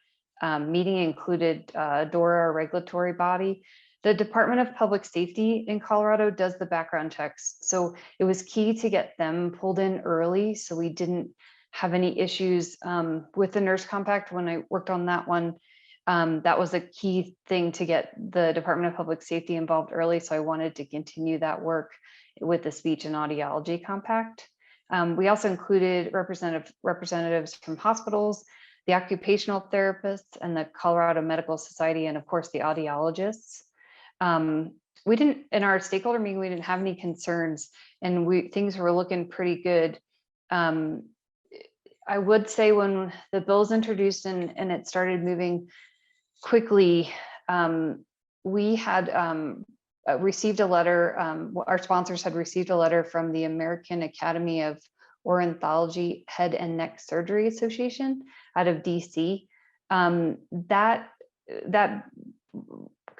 S10: meeting included DORA, our regulatory body. The Department of Public Safety in Colorado does the background checks. So it was key to get them pulled in early so we didn't have any issues with the nurse compact. When I worked on that one, that was a key thing to get the Department of Public Safety involved early. So I wanted to continue that work with the speech and audiology compact. We also included representatives from hospitals, the occupational therapists, and the Colorado Medical Society, and of course the audiologists. We didn't, in our stakeholder meeting, we didn't have any concerns, and things were looking pretty good. I would say when the bill's introduced and it started moving quickly, we had received a letter, our sponsors had received a letter from the American Academy of Ornithology Head and Neck Surgery Association out of DC.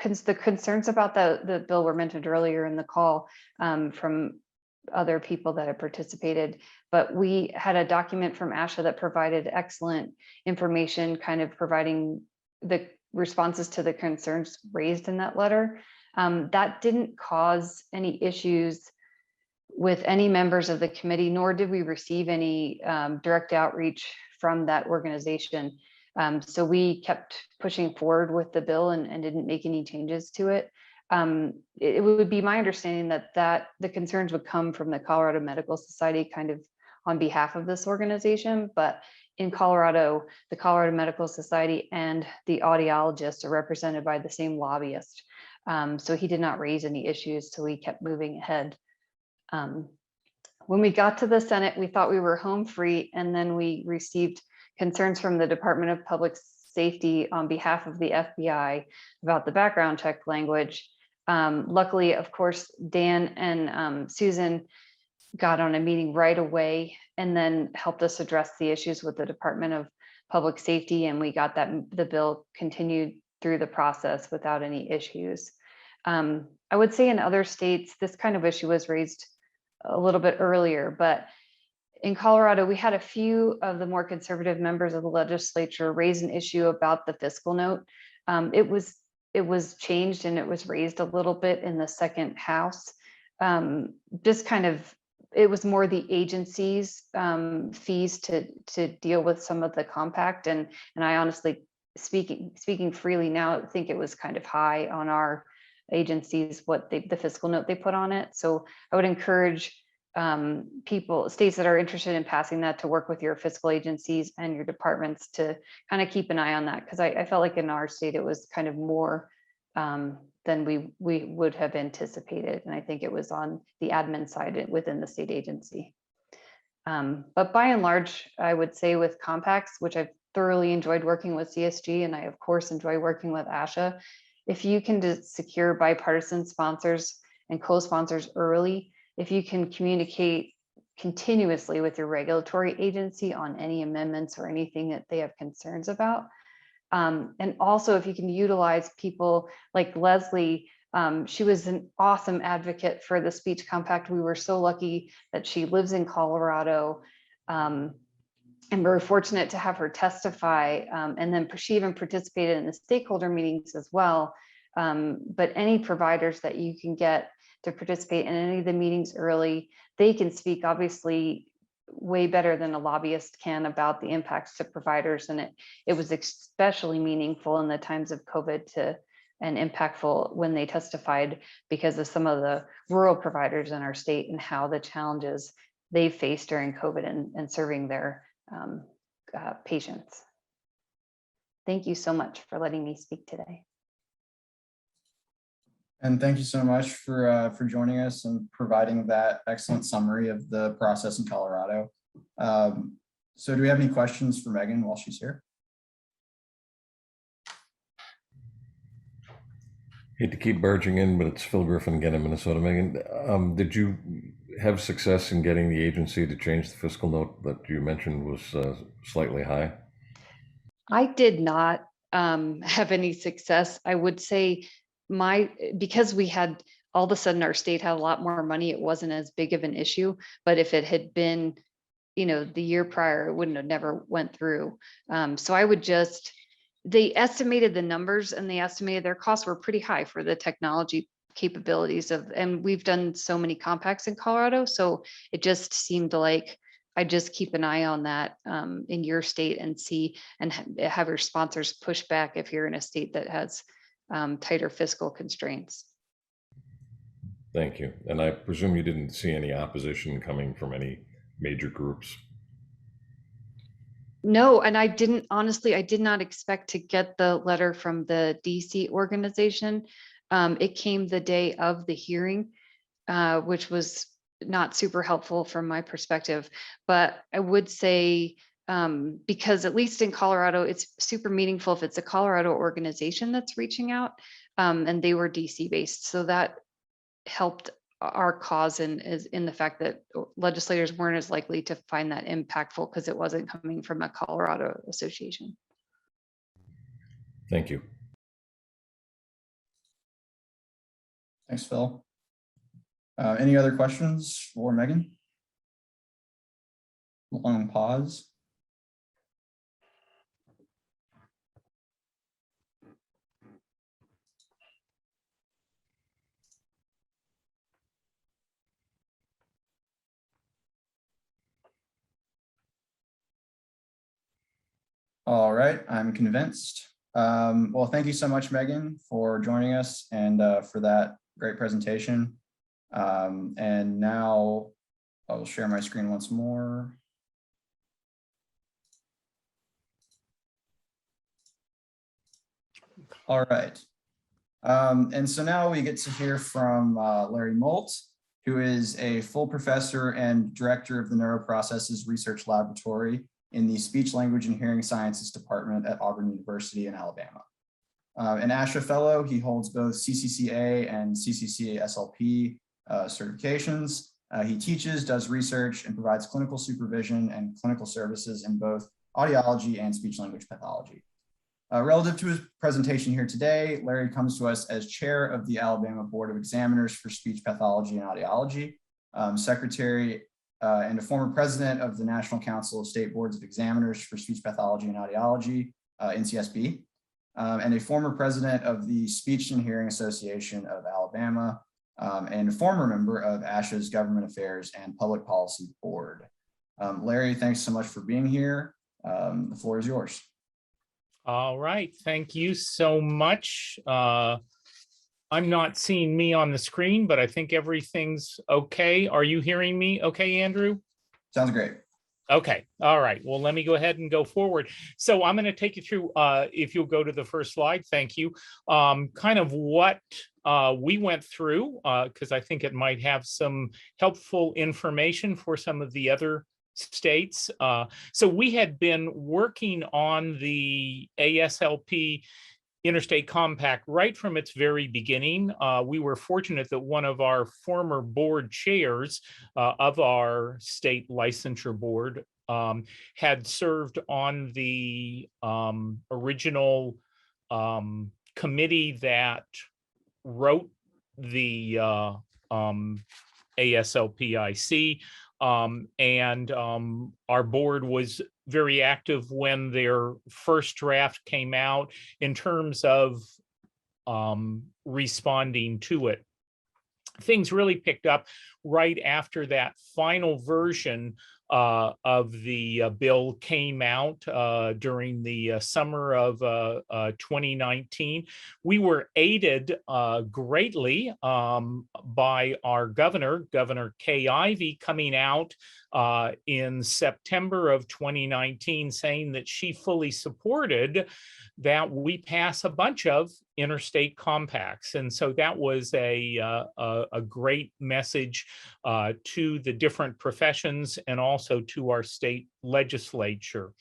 S10: The concerns about the bill were mentioned earlier in the call from other people that have participated, but we had a document from ASHA that provided excellent information, kind of providing the responses to the concerns raised in that letter. That didn't cause any issues with any members of the committee, nor did we receive any direct outreach from that organization. So we kept pushing forward with the bill and didn't make any changes to it. It would be my understanding that the concerns would come from the Colorado Medical Society kind of on behalf of this organization, but in Colorado, the Colorado Medical Society and the audiologists are represented by the same lobbyist. So he did not raise any issues, so we kept moving ahead. When we got to the Senate, we thought we were home free, and then we received concerns from the Department of Public Safety on behalf of the FBI about the background check language. Luckily, of course, Dan and Susan got on a meeting right away and then helped us address the issues with the Department of Public Safety, and we got the bill continued through the process without any issues. I would say in other states, this kind of issue was raised a little bit earlier, but in Colorado, we had a few of the more conservative members of the legislature raise an issue about the fiscal note. It was changed and it was raised a little bit in the second house. It was more the agency's fees to deal with some of the compact, and I honestly, speaking freely now, I think it was kind of high on our agencies the fiscal note they put on it. So I would encourage states that are interested in passing that to work with your fiscal agencies and your departments to kind of keep an eye on that, because I felt like in our state it was kind of more than we would have anticipated, and I think it was on the admin side within the state agency. But by and large, I would say with compacts, which I've thoroughly enjoyed working with CSG, and I of course enjoy working with ASHA, if you can secure bipartisan sponsors and co-sponsors early, if you can communicate continuously with your regulatory agency on any amendments or anything that they have concerns about, and also if you can utilize people like Leslie, she was an awesome advocate for the speech compact. We were so lucky that she lives in Colorado, and we're fortunate to have her testify, and then she even participated in the stakeholder meetings as well. But any providers that you can get to participate in any of the meetings early, they can speak obviously way better than a lobbyist can about the impacts to providers. And it was especially meaningful in the times of COVID and impactful when they testified because of some of the rural providers in our state and how the challenges they faced during COVID and serving their patients. Thank you so much for letting me speak today.
S1: And thank you so much for joining us and providing that excellent summary of the process in Colorado. So do we have any questions for Megan while she's here?
S8: Hate to keep barging in, but it's Phil Griffin again in Minnesota. Megan, did you have success in getting the agency to change the fiscal note that you mentioned was slightly high?
S10: I did not have any success. I would say because we had all of a sudden our state had a lot more money, it wasn't as big of an issue. But if it had been, the year prior, it wouldn't have never went through. So I would they estimated the numbers and they estimated their costs were pretty high for the technology capabilities and we've done so many compacts in Colorado. So it just seemed like I just keep an eye on that in your state and see and have your sponsors push back if you're in a state that has tighter fiscal constraints.
S8: Thank you. And I presume you didn't see any opposition coming from any major groups.
S10: No, and I did not expect to get the letter from the DC organization. It came the day of the hearing, which was not super helpful from my perspective. But I would say, because at least in Colorado, it's super meaningful if it's a Colorado organization that's reaching out, and they were DC based. So that helped our cause in the fact that legislators weren't as likely to find that impactful because it wasn't coming from a Colorado association.
S8: Thank you.
S1: Thanks, Phil. Any other questions for Megan? Long pause. All right, I'm convinced. Well, thank you so much, Megan, for joining us and for that great presentation. And now I will share my screen once more. All right. And so now we get to hear from Larry Molt, who is a full professor and director of the Neuroprocesses Research Laboratory in the Speech, Language, and Hearing Sciences Department at Auburn University in Alabama. An ASHA fellow, he holds both CCCA and CCCA SLP certifications. He teaches, does research, and provides clinical supervision and clinical services in both audiology and speech language pathology. Relative to his presentation here today, Larry comes to us as chair of the Alabama Board of Examiners for Speech Pathology and Audiology, secretary and a former president of the National Council of State Boards of Examiners for Speech Pathology and Audiology, NCSB, and a former president of the Speech and Hearing Association of Alabama, and a former member of ASHA's Government Affairs and Public Policy Board. Larry, thanks so much for being here. The floor is yours.
S11: All right, thank you so much. I'm not seeing me on the screen, but I think everything's okay. Are you hearing me okay, Andrew?
S1: Sounds great.
S11: Okay, all right. Well, let me go ahead and go forward. So I'm going to take you through, if you'll go to the first slide, thank you, kind of what we went through, because I think it might have some helpful information for some of the other states. So we had been working on the ASLP Interstate Compact right from its very beginning. We were fortunate that one of our former board chairs of our state licensure board had served on the original committee that wrote the ASLP-IC. And our board was very active when their first draft came out in terms of responding to it. Things really picked up right after that final version of the bill came out during the summer of 2019. We were aided greatly by our governor, Governor Kay Ivey, coming out in September of 2019, saying that she fully supported that we pass a bunch of interstate compacts. And so that was a great message to the different professions and also to our state legislature.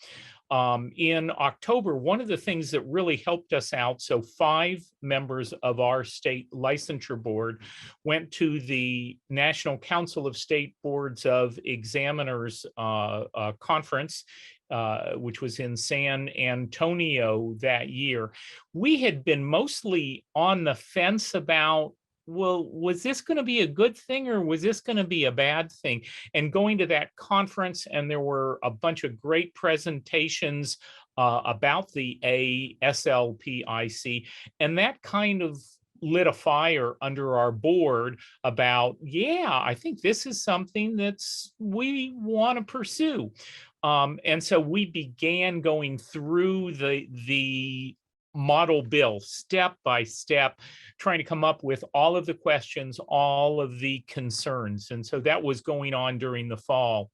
S11: In October, one of the things that really helped us out, so 5 members of our state licensure board went to the National Council of State Boards of Examiners conference, which was in San Antonio that year. We had been mostly on the fence about, well, was this going to be a good thing or was this going to be a bad thing? And going to that conference, and there were a bunch of great presentations about the ASLP-IC, and that kind of lit a fire under our board about, yeah, I think this is something we want to pursue. And so we began going through the model bill step by step, trying to come up with all of the questions, all of the concerns. And so that was going on during the fall.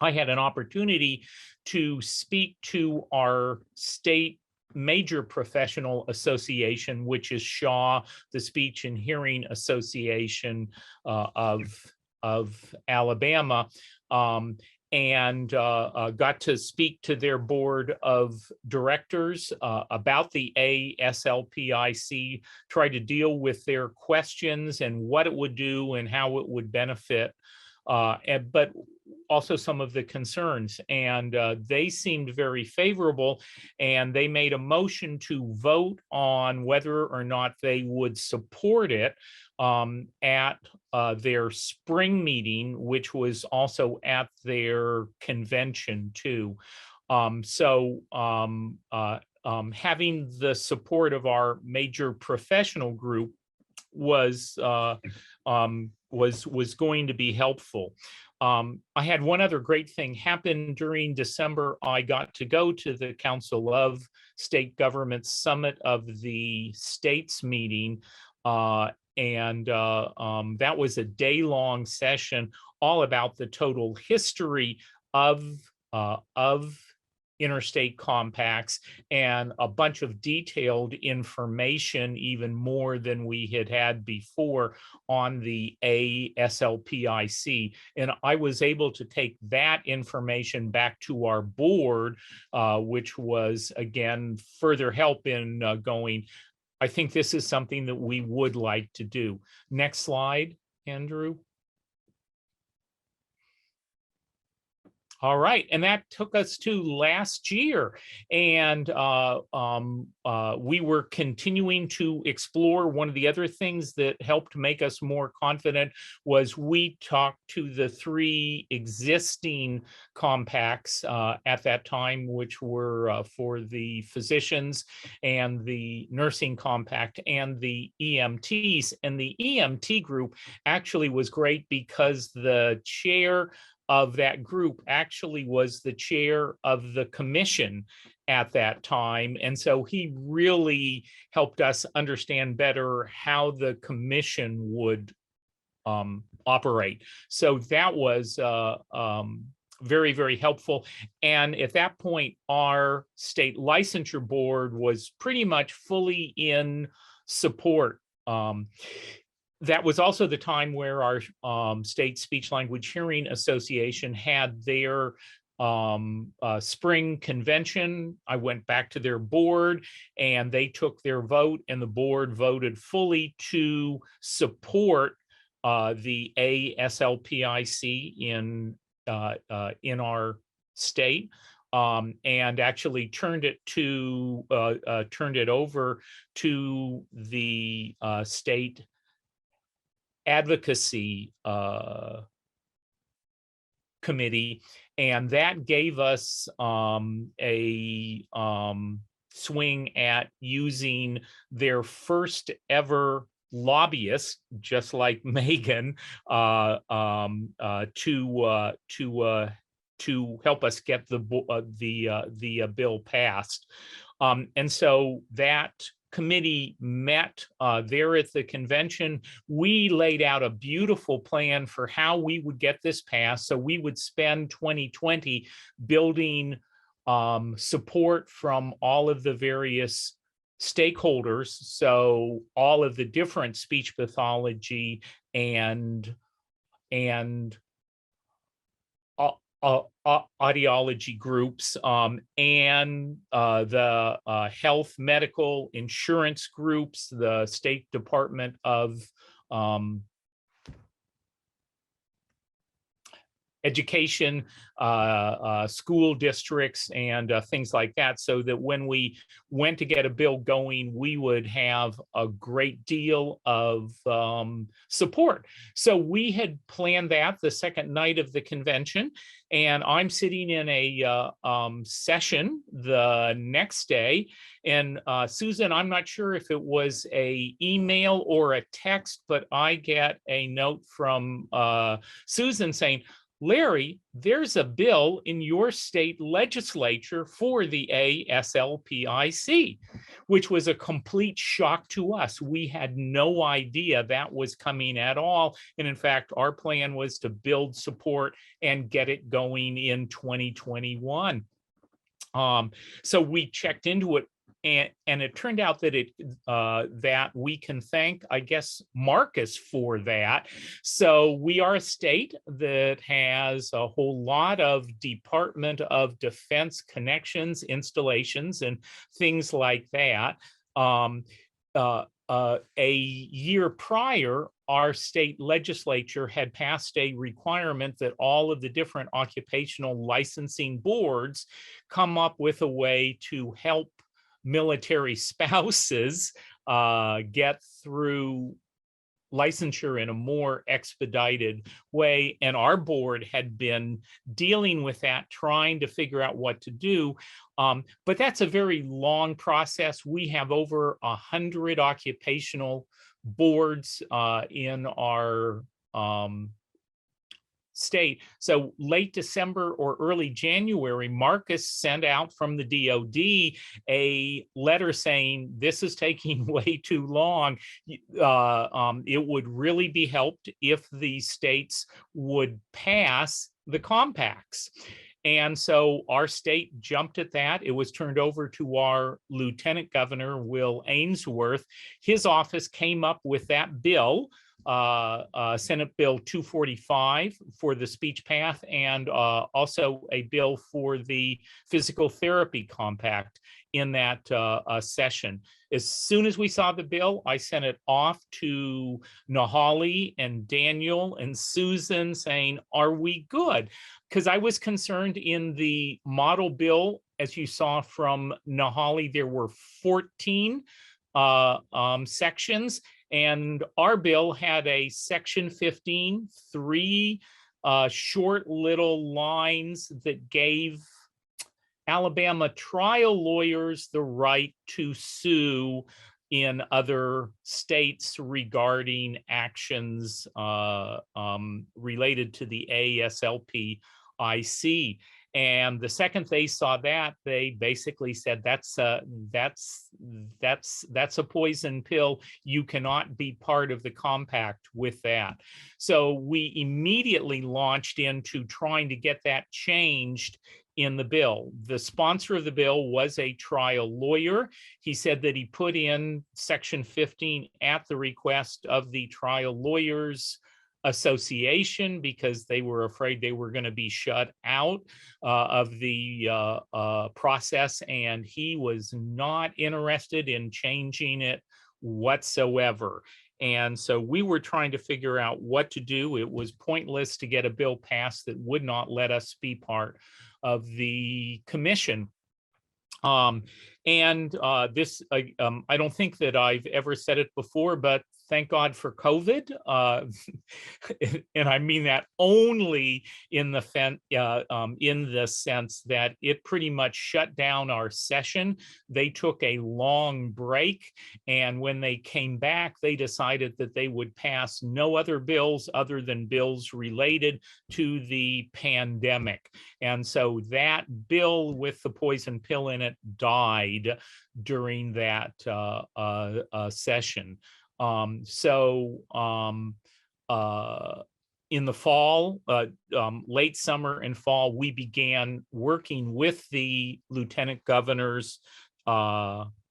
S11: I had an opportunity to speak to our state major professional association, which is SHAW, the Speech and Hearing Association of Alabama. And got to speak to their board of directors about the ASLP-IC, try to deal with their questions and what it would do and how it would benefit, but also some of the concerns. And they seemed very favorable, and they made a motion to vote on whether or not they would support it at their spring meeting, which was also at their convention too. So having the support of our major professional group was going to be helpful. I had one other great thing happen during December. I got to go to the Council of State Governments Summit of the States meeting, and that was a day-long session all about the total history of interstate compacts and a bunch of detailed information, even more than we had before, on the ASLP-IC. And I was able to take that information back to our board, which was, again, further help in going, I think this is something that we would like to do. Next slide, Andrew. All right, and that took us to last year, and we were continuing to explore. One of the other things that helped make us more confident was we talked to the 3 existing compacts at that time, which were for the physicians and the nursing compact and the EMTs. And the EMT group actually was great because the chair of that group actually was the chair of the commission at that time. And so he really helped us understand better how the commission would operate. So that was very, very helpful. And at that point, our state licensure board was pretty much fully in support. That was also the time where our state speech language hearing association had their spring convention. I went back to their board and they took their vote, and the board voted fully to support the ASLP-IC in our state, and actually turned it over to the state advocacy committee, and that gave us a swing at using their first ever lobbyist, just like Megan, to help us get the bill passed. And so that committee met there at the convention, we laid out a beautiful plan for how we would get this passed. So we would spend 2020 building support from all of the various stakeholders. So all of the different speech pathology and audiology groups and the health, medical, insurance groups, the State Department of Education, school districts, and things like that, so that when we went to get a bill going, we would have a great deal of support. So we had planned that the second night of the convention, and I'm sitting in a session the next day, and Susan, I'm not sure if it was a email or a text, but I get a note from Susan saying, Larry, there's a bill in your state legislature for the ASLP-IC, which was a complete shock to us. We had no idea that was coming at all. And in fact, our plan was to build support and get it going in 2021. So we checked into it. And it turned out that that we can thank, I guess, Marcus for that. So we are a state that has a whole lot of Department of Defense connections, installations, and things like that. A year prior, our state legislature had passed a requirement that all of the different occupational licensing boards come up with a way to help military spouses get through licensure in a more expedited way. And our board had been dealing with that, trying to figure out what to do. But that's a very long process. We have over 100 occupational boards in our state. So late December or early January, Marcus sent out from the DOD a letter saying, this is taking way too long. It would really be helped if the states would pass the compacts. And so our state jumped at that. It was turned over to our Lieutenant Governor, Will Ainsworth. His office came up with that bill, Senate Bill 245 for the speech path, and also a bill for the physical therapy compact in that session. As soon as we saw the bill, I sent it off to Nahali and Daniel and Susan saying, are we good? Because I was concerned in the model bill, as you saw from Nahali, there were 14 sections. And our bill had a section 15, 3 short little lines that gave Alabama trial lawyers the right to sue in other states regarding actions related to the ASLP-IC. And the second they saw that, they basically said, that's a poison pill. You cannot be part of the compact with that. So we immediately launched into trying to get that changed in the bill. The sponsor of the bill was a trial lawyer. He said that he put in section 15 at the request of the Trial Lawyers Association because they were afraid they were going to be shut out of the process, and he was not interested in changing it whatsoever. And so we were trying to figure out what to do. It was pointless to get a bill passed that would not let us be part of the commission. This, I don't think that I've ever said it before, but thank God for COVID. And I mean that only in the sense that it pretty much shut down our session. They took a long break. And when they came back, they decided that they would pass no other bills other than bills related to the pandemic. And so that bill with the poison pill in it died made during that session. In the fall, late summer and fall, we began working with the Lieutenant Governor's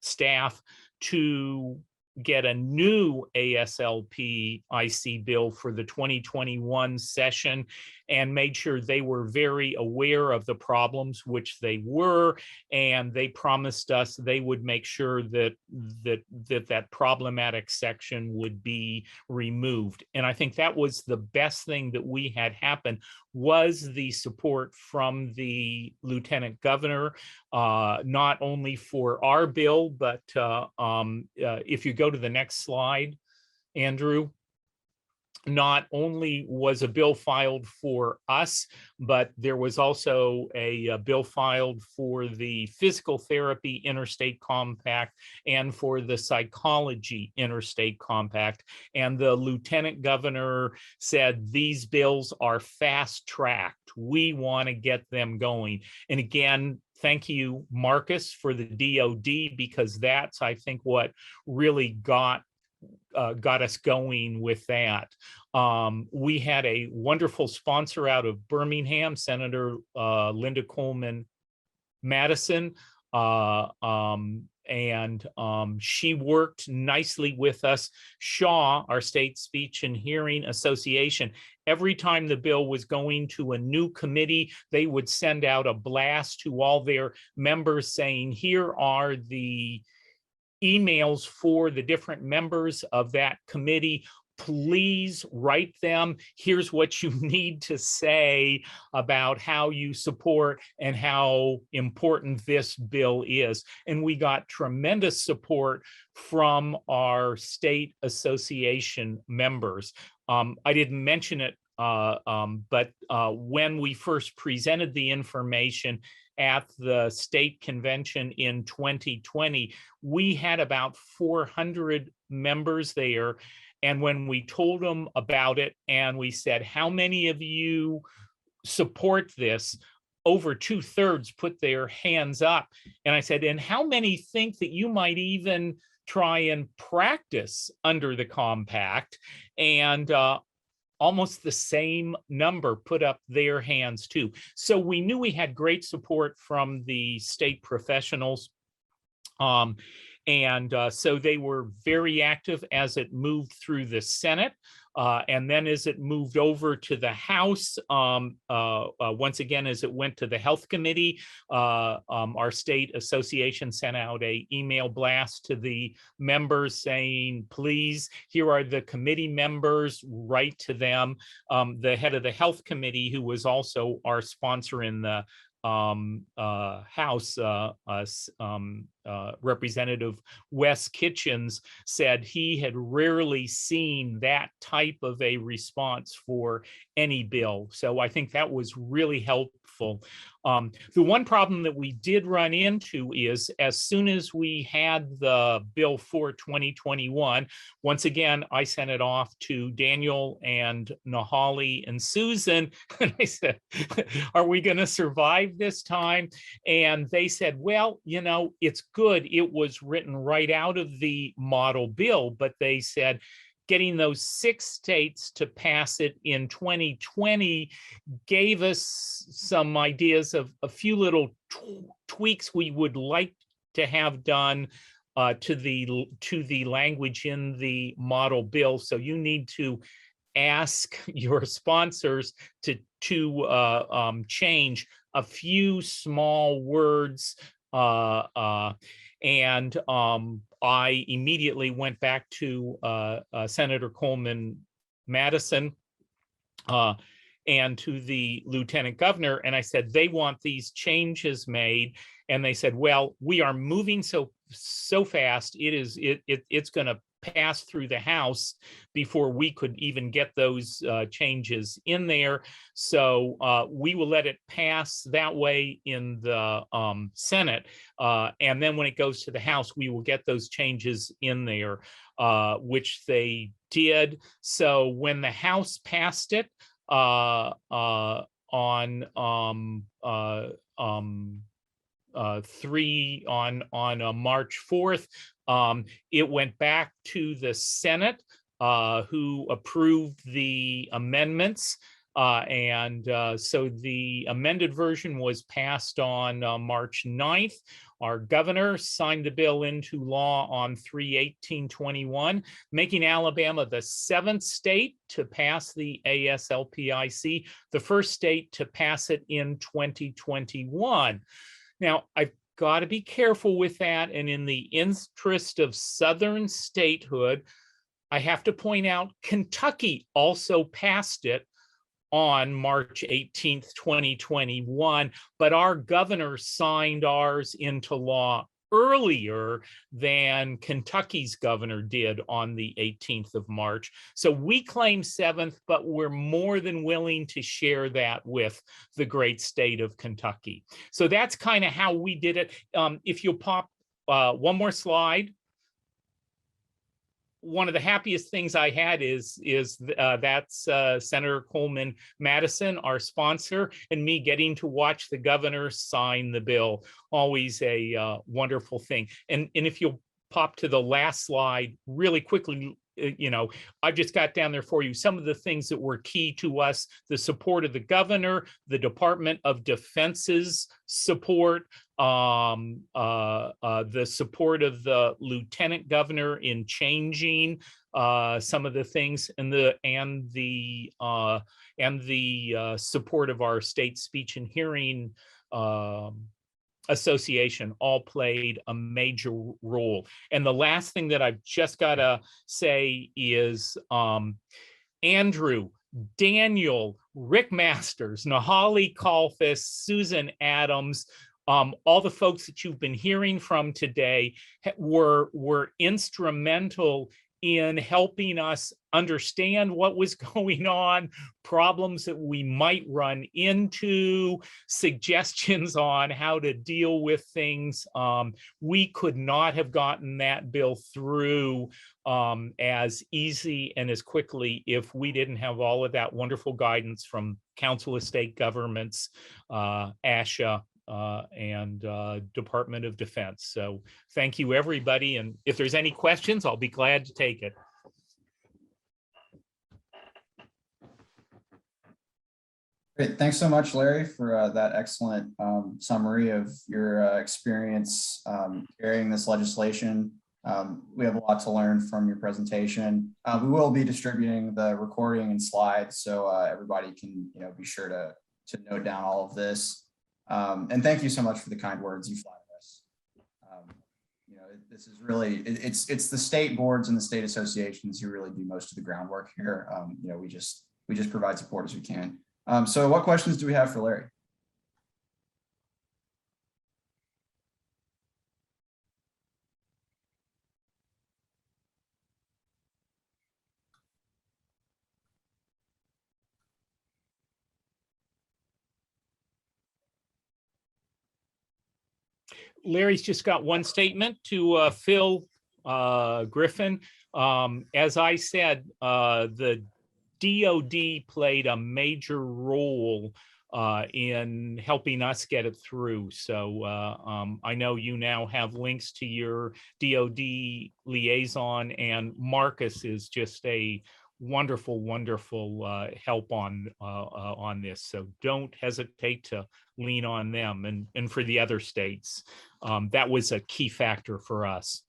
S11: staff to get a new ASLP-IC bill for the 2021 session, and made sure they were very aware of the problems, which they were, and they promised us they would make sure that that problematic section would be removed. And I think that was the best thing that we had happen, was the support from the Lieutenant Governor, not only for our bill, but if you go to the next slide, Andrew, not only was a bill filed for us, but there was also a bill filed for the physical therapy interstate compact and for the psychology interstate compact. And the Lieutenant Governor said, these bills are fast tracked. We want to get them going. And again, thank you, Marcus, for the DOD, because that's, I think, what really got us going with that. We had a wonderful sponsor out of Birmingham, Senator Linda Coleman Madison, and she worked nicely with us. Shaw, our state speech and hearing association, every time the bill was going to a new committee, they would send out a blast to all their members saying, here are the emails for the different members of that committee. Please write them. Here's what you need to say about how you support and how important this bill is. And we got tremendous support from our state association members. I didn't mention it, but when we first presented the information at the state convention in 2020, we had about 400 members there. And when we told them about it and we said, how many of you support this? Over 2/3 put their hands up. And I said, and how many think that you might even try and practice under the compact? And almost the same number put up their hands too. So we knew we had great support from the state professionals. So they were very active as it moved through the Senate. And then as it moved over to the House, once again, as it went to the Health Committee, our state association sent out an email blast to the members saying, please, here are the committee members, write to them. The head of the Health Committee, who was also our sponsor in the House, Representative Wes Kitchens, said he had rarely seen that type of a response for any bill. So I think that was really helpful. The one problem that we did run into is, as soon as we had the bill for 2021, once again, I sent it off to Daniel and Nahali and Susan, and I said, are we going to survive this time? And they said, well, you know, it's good. It was written right out of the model bill, but they said, getting those 6 states to pass it in 2020 gave us some ideas of a few little tweaks we would like to have done to the language in the model bill. So you need to ask your sponsors to change a few small words, and I immediately went back to Senator Coleman Madison and to the Lieutenant Governor, and I said, they want these changes made. And they said, well, we are moving so fast, it's going to pass through the House before we could even get those changes in there. So we will let it pass that way in the Senate. And then when it goes to the House, we will get those changes in there, which they did. So when the House passed it 3 on March 4th. It went back to the Senate, who approved the amendments. So the amended version was passed on March 9th. Our governor signed the bill into law on 3/18/21, making Alabama the 7th state to pass the ASLP-IC, the first state to pass it in 2021. Now, I've got to be careful with that. And in the interest of Southern statehood, I have to point out Kentucky also passed it on March 18th, 2021, but our governor signed ours into law earlier than Kentucky's governor did on the 18th of March. So we claim 7th, but we're more than willing to share that with the great state of Kentucky. So that's kind of how we did it. If you'll pop one more slide. One of the happiest things I had is that's Senator Coleman Madison, our sponsor, and me getting to watch the governor sign the bill. Always a wonderful thing. And if you'll pop to the last slide really quickly, I've just got down there for you some of the things that were key to us: the support of the governor, the Department of Defense's support, the support of the lieutenant governor in changing some of the things, and the support of our state speech and hearing association all played a major role. And the last thing that I've just got to say is Andrew, Daniel, Rick Masters, Nahali Kalfas, Susan Adams, all the folks that you've been hearing from today were instrumental in helping us understand what was going on, problems that we might run into, suggestions on how to deal with things. We could not have gotten that bill through as easy and as quickly if we didn't have all of that wonderful guidance from Council of State Governments, ASHA, and Department of Defense. So thank you, everybody. And if there's any questions, I'll be glad to take it.
S1: Great. Thanks so much, Larry, for that excellent summary of your experience carrying this legislation. We have a lot to learn from your presentation. We will be distributing the recording and slides, so everybody can be sure to note down all of this. And thank you so much for the kind words you flattered us. This is really, it's the state boards and the state associations who really do most of the groundwork here. We just provide support as we can. So what questions do we have for Larry?
S11: Larry's just got one statement to Phil Griffin. As I said, the DOD played a major role in helping us get it through. So I know you now have links to your DOD liaison, and Marcus is just a wonderful help on this. So don't hesitate to lean on them, and for the other states. That was a key factor for us.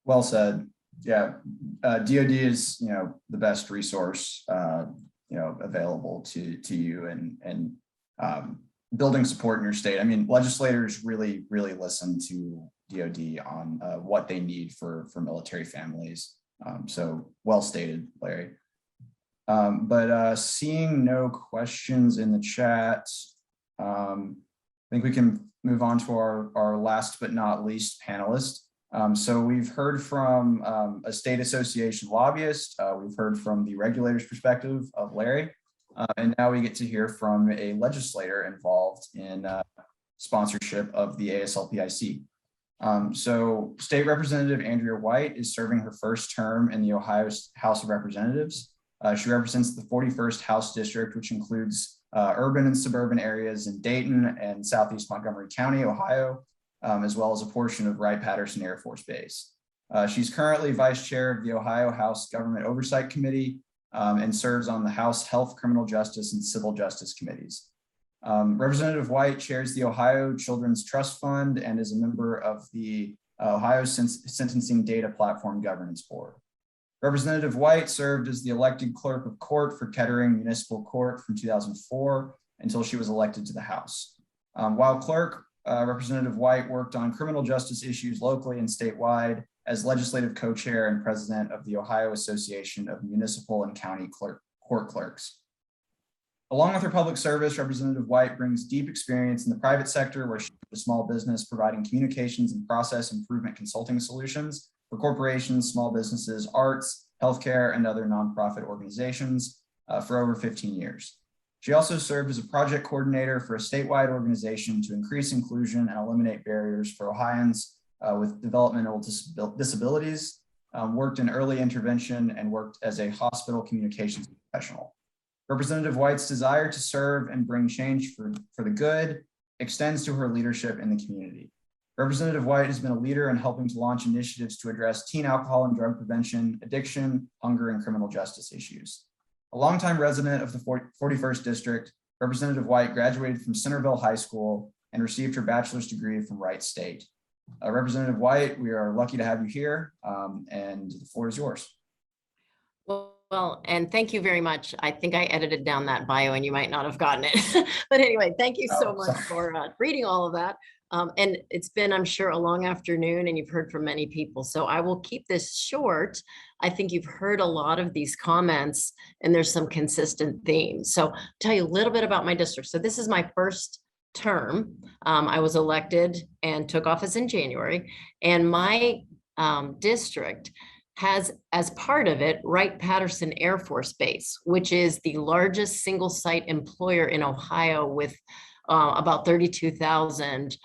S1: Well said. Yeah, DOD is the best resource available to you, and building support in your state. I mean, legislators really listen to DOD on what they need for military families. So well stated, Larry. But seeing no questions in the chat, I think we can move on to our last but not least panelist. So we've heard from a state association lobbyist, we've heard from the regulator's perspective of Larry, and now we get to hear from a legislator involved in sponsorship of the ASLP-IC. So State Representative Andrea White is serving her first term in the Ohio House of Representatives. She represents the 41st House District, which includes urban and suburban areas in Dayton and Southeast Montgomery County, Ohio, as well as a portion of Wright-Patterson Air Force Base. She's currently vice chair of the Ohio House Government Oversight Committee and serves on the House Health, Criminal Justice, and Civil Justice Committees. Representative White chairs the Ohio Children's Trust Fund and is a member of the Ohio Sentencing Data Platform Governance Board. Representative White served as the elected clerk of court for Kettering Municipal Court from 2004 until she was elected to the House. While clerk, Representative White worked on criminal justice issues locally and statewide as legislative co-chair and president of the Ohio Association of Municipal and County Court Clerks. Along with her public service, Representative White brings deep experience in the private sector where she is a small business providing communications and process improvement consulting solutions for corporations, small businesses, arts, healthcare, and other nonprofit organizations for over 15 years. She also served as a project coordinator for a statewide organization to increase inclusion and eliminate barriers for Ohioans with developmental disabilities, worked in early intervention, and worked as a hospital communications professional. Representative White's desire to serve and bring change for the good extends to her leadership in the community. Representative White has been a leader in helping to launch initiatives to address teen alcohol and drug prevention, addiction, hunger, and criminal justice issues. A longtime resident of the 41st District, Representative White graduated from Centerville High School and received her bachelor's degree from Wright State. Representative White, we are lucky to have you here, and the floor is yours.
S12: Well, and thank you very much. I think I edited down that bio and you might not have gotten it. But anyway, thank you so much for reading all of that. And it's been, I'm sure, a long afternoon and you've heard from many people. So I will keep this short. I think you've heard a lot of these comments and there's some consistent themes. So I'll tell you a little bit about my district. So this is my first term. I was elected and took office in January, and my district has, as part of it, Wright-Patterson Air Force Base, which is the largest single site employer in Ohio with about 32,000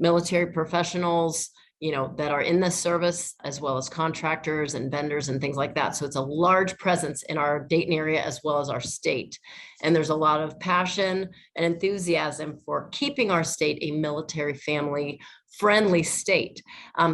S12: military professionals, that are in the service, as well as contractors and vendors and things like that. So it's a large presence in our Dayton area as well as our state. And there's a lot of passion and enthusiasm for keeping our state a military family friendly state.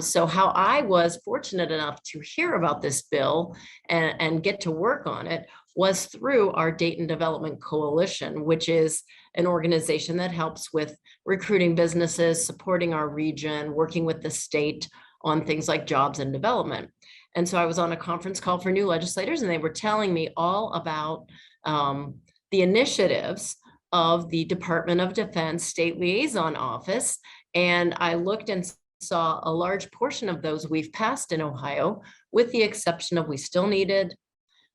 S12: So how I was fortunate enough to hear about this bill and get to work on it was through our Dayton Development Coalition, which is an organization that helps with recruiting businesses, supporting our region, working with the state on things like jobs and development. And so I was on a conference call for new legislators, and they were telling me all about the initiatives of the Department of Defense State Liaison Office. And I looked and saw a large portion of those we've passed in Ohio, with the exception of we still needed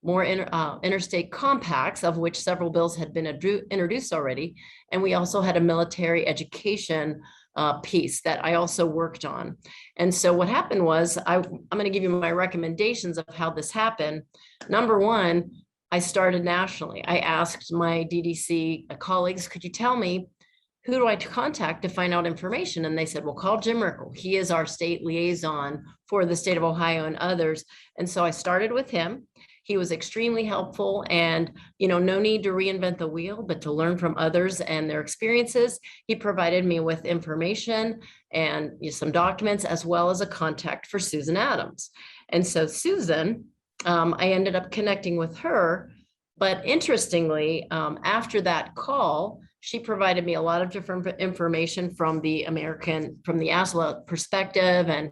S12: more interstate compacts, of which several bills had been introduced already. And we also had a military education piece that I also worked on. And so what happened was, I'm going to give you my recommendations of how this happened. Number one, I started nationally. I asked my DDC colleagues, could you tell me who do I contact to find out information? And they said, well, call Jim Merkel. He is our state liaison for the state of Ohio and others. And so I started with him. He was extremely helpful, and no need to reinvent the wheel, but to learn from others and their experiences. He provided me with information and some documents, as well as a contact for Susan Adams. And so Susan, I ended up connecting with her. But interestingly, after that call, she provided me a lot of different information from the ASLA perspective and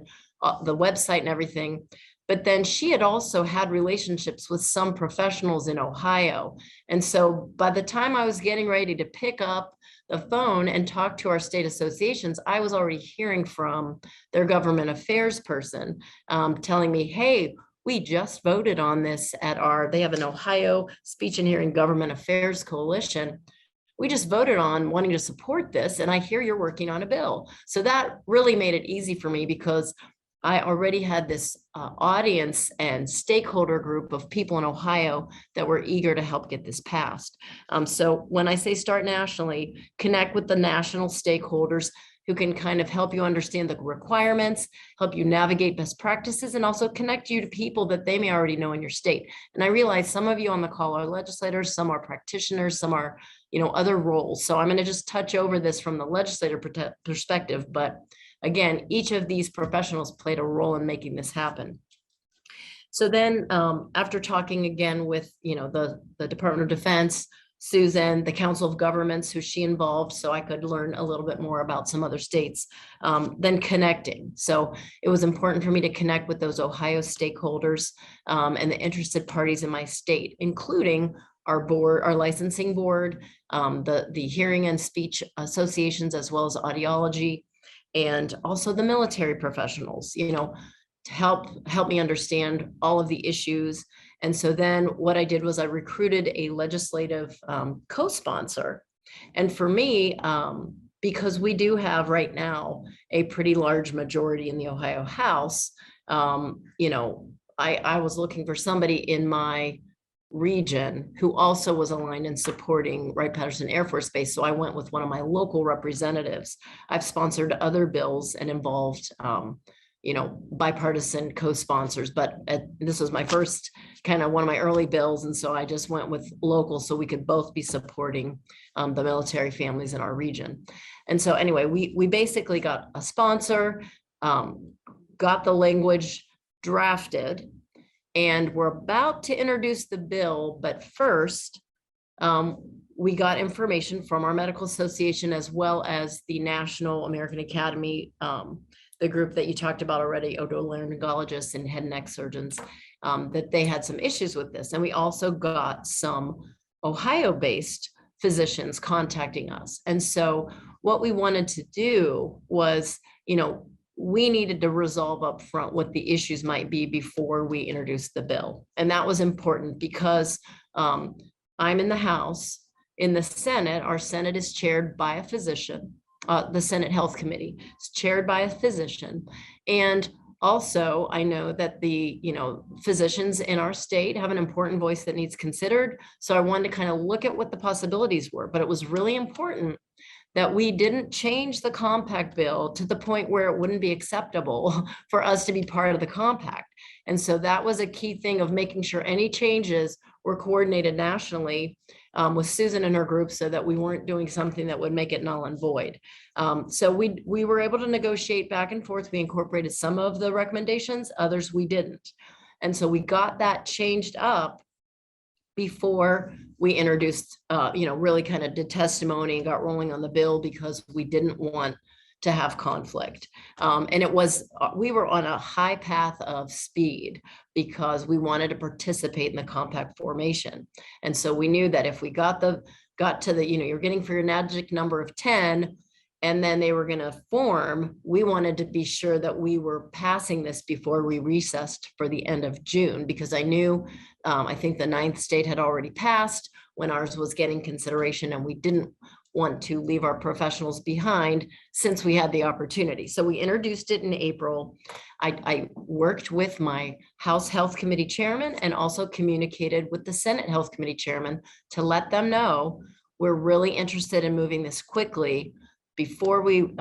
S12: the website and everything. But then she had also had relationships with some professionals in Ohio. And so by the time I was getting ready to pick up the phone and talk to our state associations, I was already hearing from their government affairs person telling me, hey, we just voted on this they have an Ohio Speech and Hearing Government Affairs Coalition. We just voted on wanting to support this, and I hear you're working on a bill. So that really made it easy for me, because I already had this audience and stakeholder group of people in Ohio that were eager to help get this passed. So when I say start nationally, connect with the national stakeholders who can kind of help you understand the requirements, help you navigate best practices, and also connect you to people that they may already know in your state. And I realize some of you on the call are legislators, some are practitioners, some are other roles. So I'm going to just touch over this from the legislative perspective, but again, each of these professionals played a role in making this happen. So then after talking again with, the Department of Defense, Susan, the Council of Governments, who she involved, so I could learn a little bit more about some other states, then connecting. So it was important for me to connect with those Ohio stakeholders and the interested parties in my state, including our board, our licensing board, the hearing and speech associations, as well as audiology, and also the military professionals, to help me understand all of the issues. And so then what I did was I recruited a legislative co-sponsor. And for me, because we do have right now a pretty large majority in the Ohio House, I was looking for somebody in my region who also was aligned in supporting Wright-Patterson Air Force Base. So I went with one of my local representatives. I've sponsored other bills and involved bipartisan co-sponsors, but this was my first kind of one of my early bills. And so I just went with local so we could both be supporting the military families in our region. And so anyway, we basically got a sponsor, got the language drafted, and we're about to introduce the bill. But first, we got information from our medical association as well as the National American Academy, the group that you talked about already, otolaryngologists and head and neck surgeons, that they had some issues with this. And we also got some Ohio-based physicians contacting us. And so what we wanted to do was, we needed to resolve up front what the issues might be before we introduced the bill. And that was important because I'm in the House. In the Senate, our Senate is chaired by a physician. The Senate Health Committee is chaired by a physician. And also I know that the, physicians in our state have an important voice that needs considered. So I wanted to kind of look at what the possibilities were, but it was really important that we didn't change the compact bill to the point where it wouldn't be acceptable for us to be part of the compact. And so that was a key thing of making sure any changes were coordinated nationally with Susan and her group so that we weren't doing something that would make it null and void. So we were able to negotiate back and forth. We incorporated some of the recommendations, others we didn't. And so we got that changed up before we introduced, really kind of did testimony and got rolling on the bill because we didn't want to have conflict. And we were on a high path of speed because we wanted to participate in the compact formation. And so we knew that if we got to the, you're getting for your magic number of 10, and then they were going to form, we wanted to be sure that we were passing this before we recessed for the end of June, because I knew, I think the 9th state had already passed when ours was getting consideration, and we didn't want to leave our professionals behind since we had the opportunity. So we introduced it in April. I worked with my House Health Committee chairman and also communicated with the Senate Health Committee chairman to let them know we're really interested in moving this quickly before we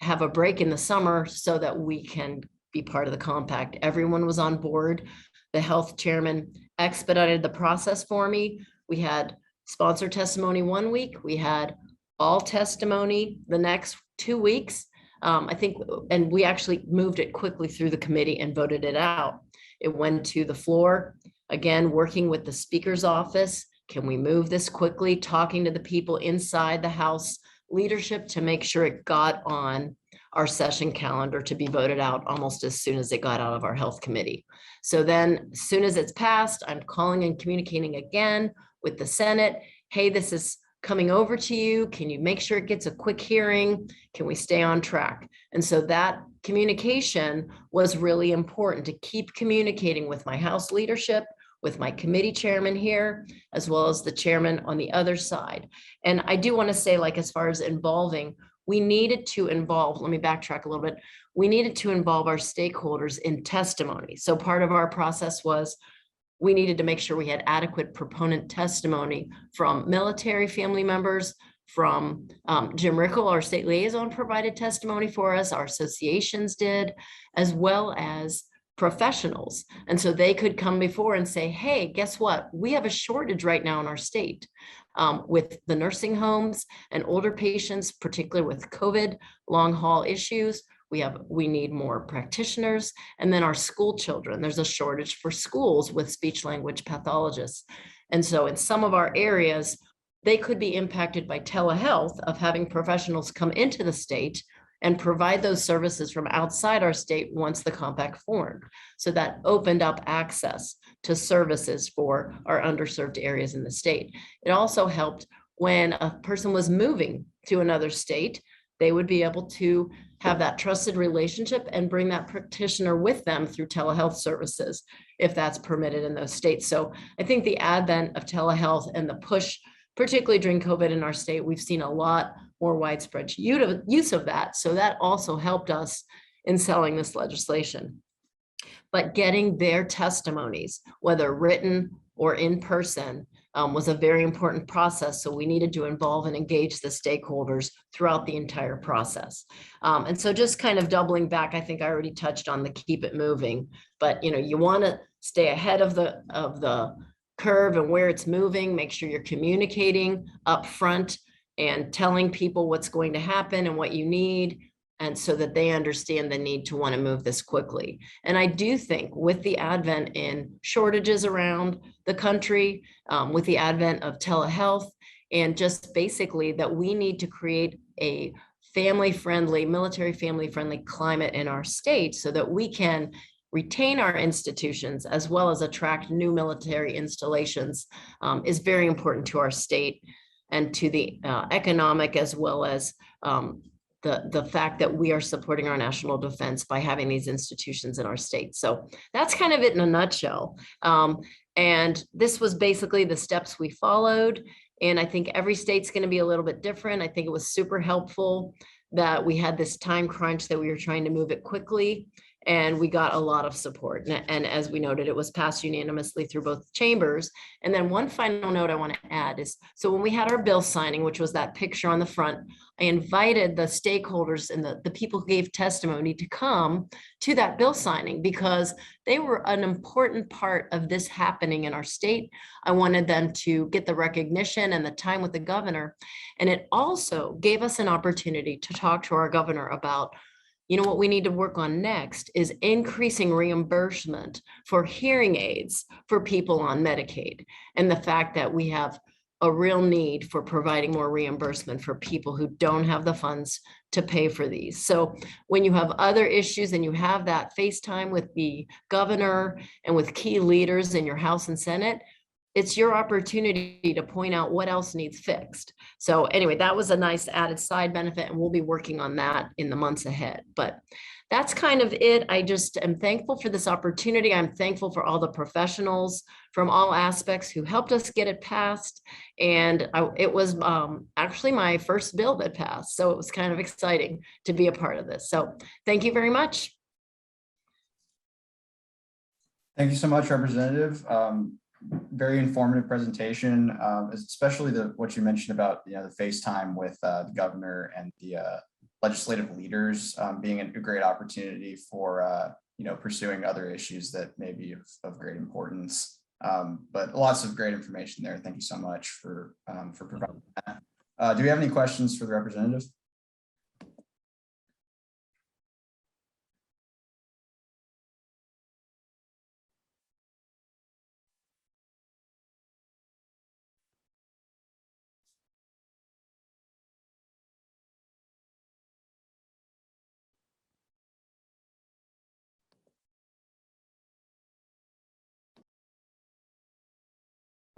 S12: have a break in the summer so that we can be part of the compact. Everyone was on board. The health chairman expedited the process for me. We had sponsor testimony 1 week. We had all testimony the next 2 weeks. I think, and we actually moved it quickly through the committee and voted it out. It went to the floor, again, working with the Speaker's office. Can we move this quickly? Talking to the people inside the House leadership to make sure it got on our session calendar to be voted out almost as soon as it got out of our health committee. So then as soon as it's passed, I'm calling and communicating again with the Senate. Hey, this is coming over to you. Can you make sure it gets a quick hearing? Can we stay on track? And so that communication was really important, to keep communicating with my House leadership, with my committee chairman here, as well as the chairman on the other side. And I do want to say, like, as far as involving, we needed to involve, let me backtrack a little bit. We needed to involve our stakeholders in testimony. So part of our process was we needed to make sure we had adequate proponent testimony from military family members, from Jim Rickle, our state liaison, provided testimony for us, our associations did, as well as professionals. And so they could come before and say, hey, guess what? We have a shortage right now in our state. with the nursing homes and older patients, particularly with COVID, long haul issues. We need more practitioners. And then our school children, there's a shortage for schools with speech language pathologists. And so in some of our areas, they could be impacted by telehealth of having professionals come into the state and provide those services from outside our state once the compact formed. So that opened up access to services for our underserved areas in the state. It also helped when a person was moving to another state, they would be able to have that trusted relationship and bring that practitioner with them through telehealth services, if that's permitted in those states. So I think the advent of telehealth and the push, particularly during COVID in our state, we've seen a lot more widespread use of that. So that also helped us in selling this legislation. But getting their testimonies, whether written or in person, was a very important process. So we needed to involve and engage the stakeholders throughout the entire process. And so just kind of doubling back, I think I already touched on the keep it moving, but you want to stay ahead of the curve and where it's moving, make sure you're communicating up front and telling people what's going to happen and what you need, and so that they understand the need to want to move this quickly. And I do think with the advent in shortages around the country, with the advent of telehealth, and just basically that we need to create a family-friendly, military family-friendly climate in our state so that we can retain our institutions as well as attract new military installations, is very important to our state and to the economic, as well as the fact that we are supporting our national defense by having these institutions in our state. So that's kind of it in a nutshell. And this was basically the steps we followed. And I think every state's going to be a little bit different. I think it was super helpful that we had this time crunch, that we were trying to move it quickly. And we got a lot of support. And as we noted, it was passed unanimously through both chambers. And then one final note I want to add is, so when we had our bill signing, which was that picture on the front, I invited the stakeholders and the people who gave testimony to come to that bill signing because they were an important part of this happening in our state. I wanted them to get the recognition and the time with the governor. And it also gave us an opportunity to talk to our governor about, what we need to work on next is increasing reimbursement for hearing aids for people on Medicaid, and the fact that we have a real need for providing more reimbursement for people who don't have the funds to pay for these. So when you have other issues and you have that FaceTime with the governor and with key leaders in your House and Senate, it's your opportunity to point out what else needs fixed. So anyway, that was a nice added side benefit, and we'll be working on that in the months ahead. But that's kind of it. I just am thankful for this opportunity. I'm thankful for all the professionals from all aspects who helped us get it passed. And it was actually my first bill that passed. So it was kind of exciting to be a part of this. So thank you very much.
S1: Thank you so much, Representative. Very informative presentation, especially what you mentioned about the FaceTime with the governor and the legislative leaders being a great opportunity for pursuing other issues that may be of great importance. But lots of great information there. Thank you so much for providing that. Do we have any questions for the representative?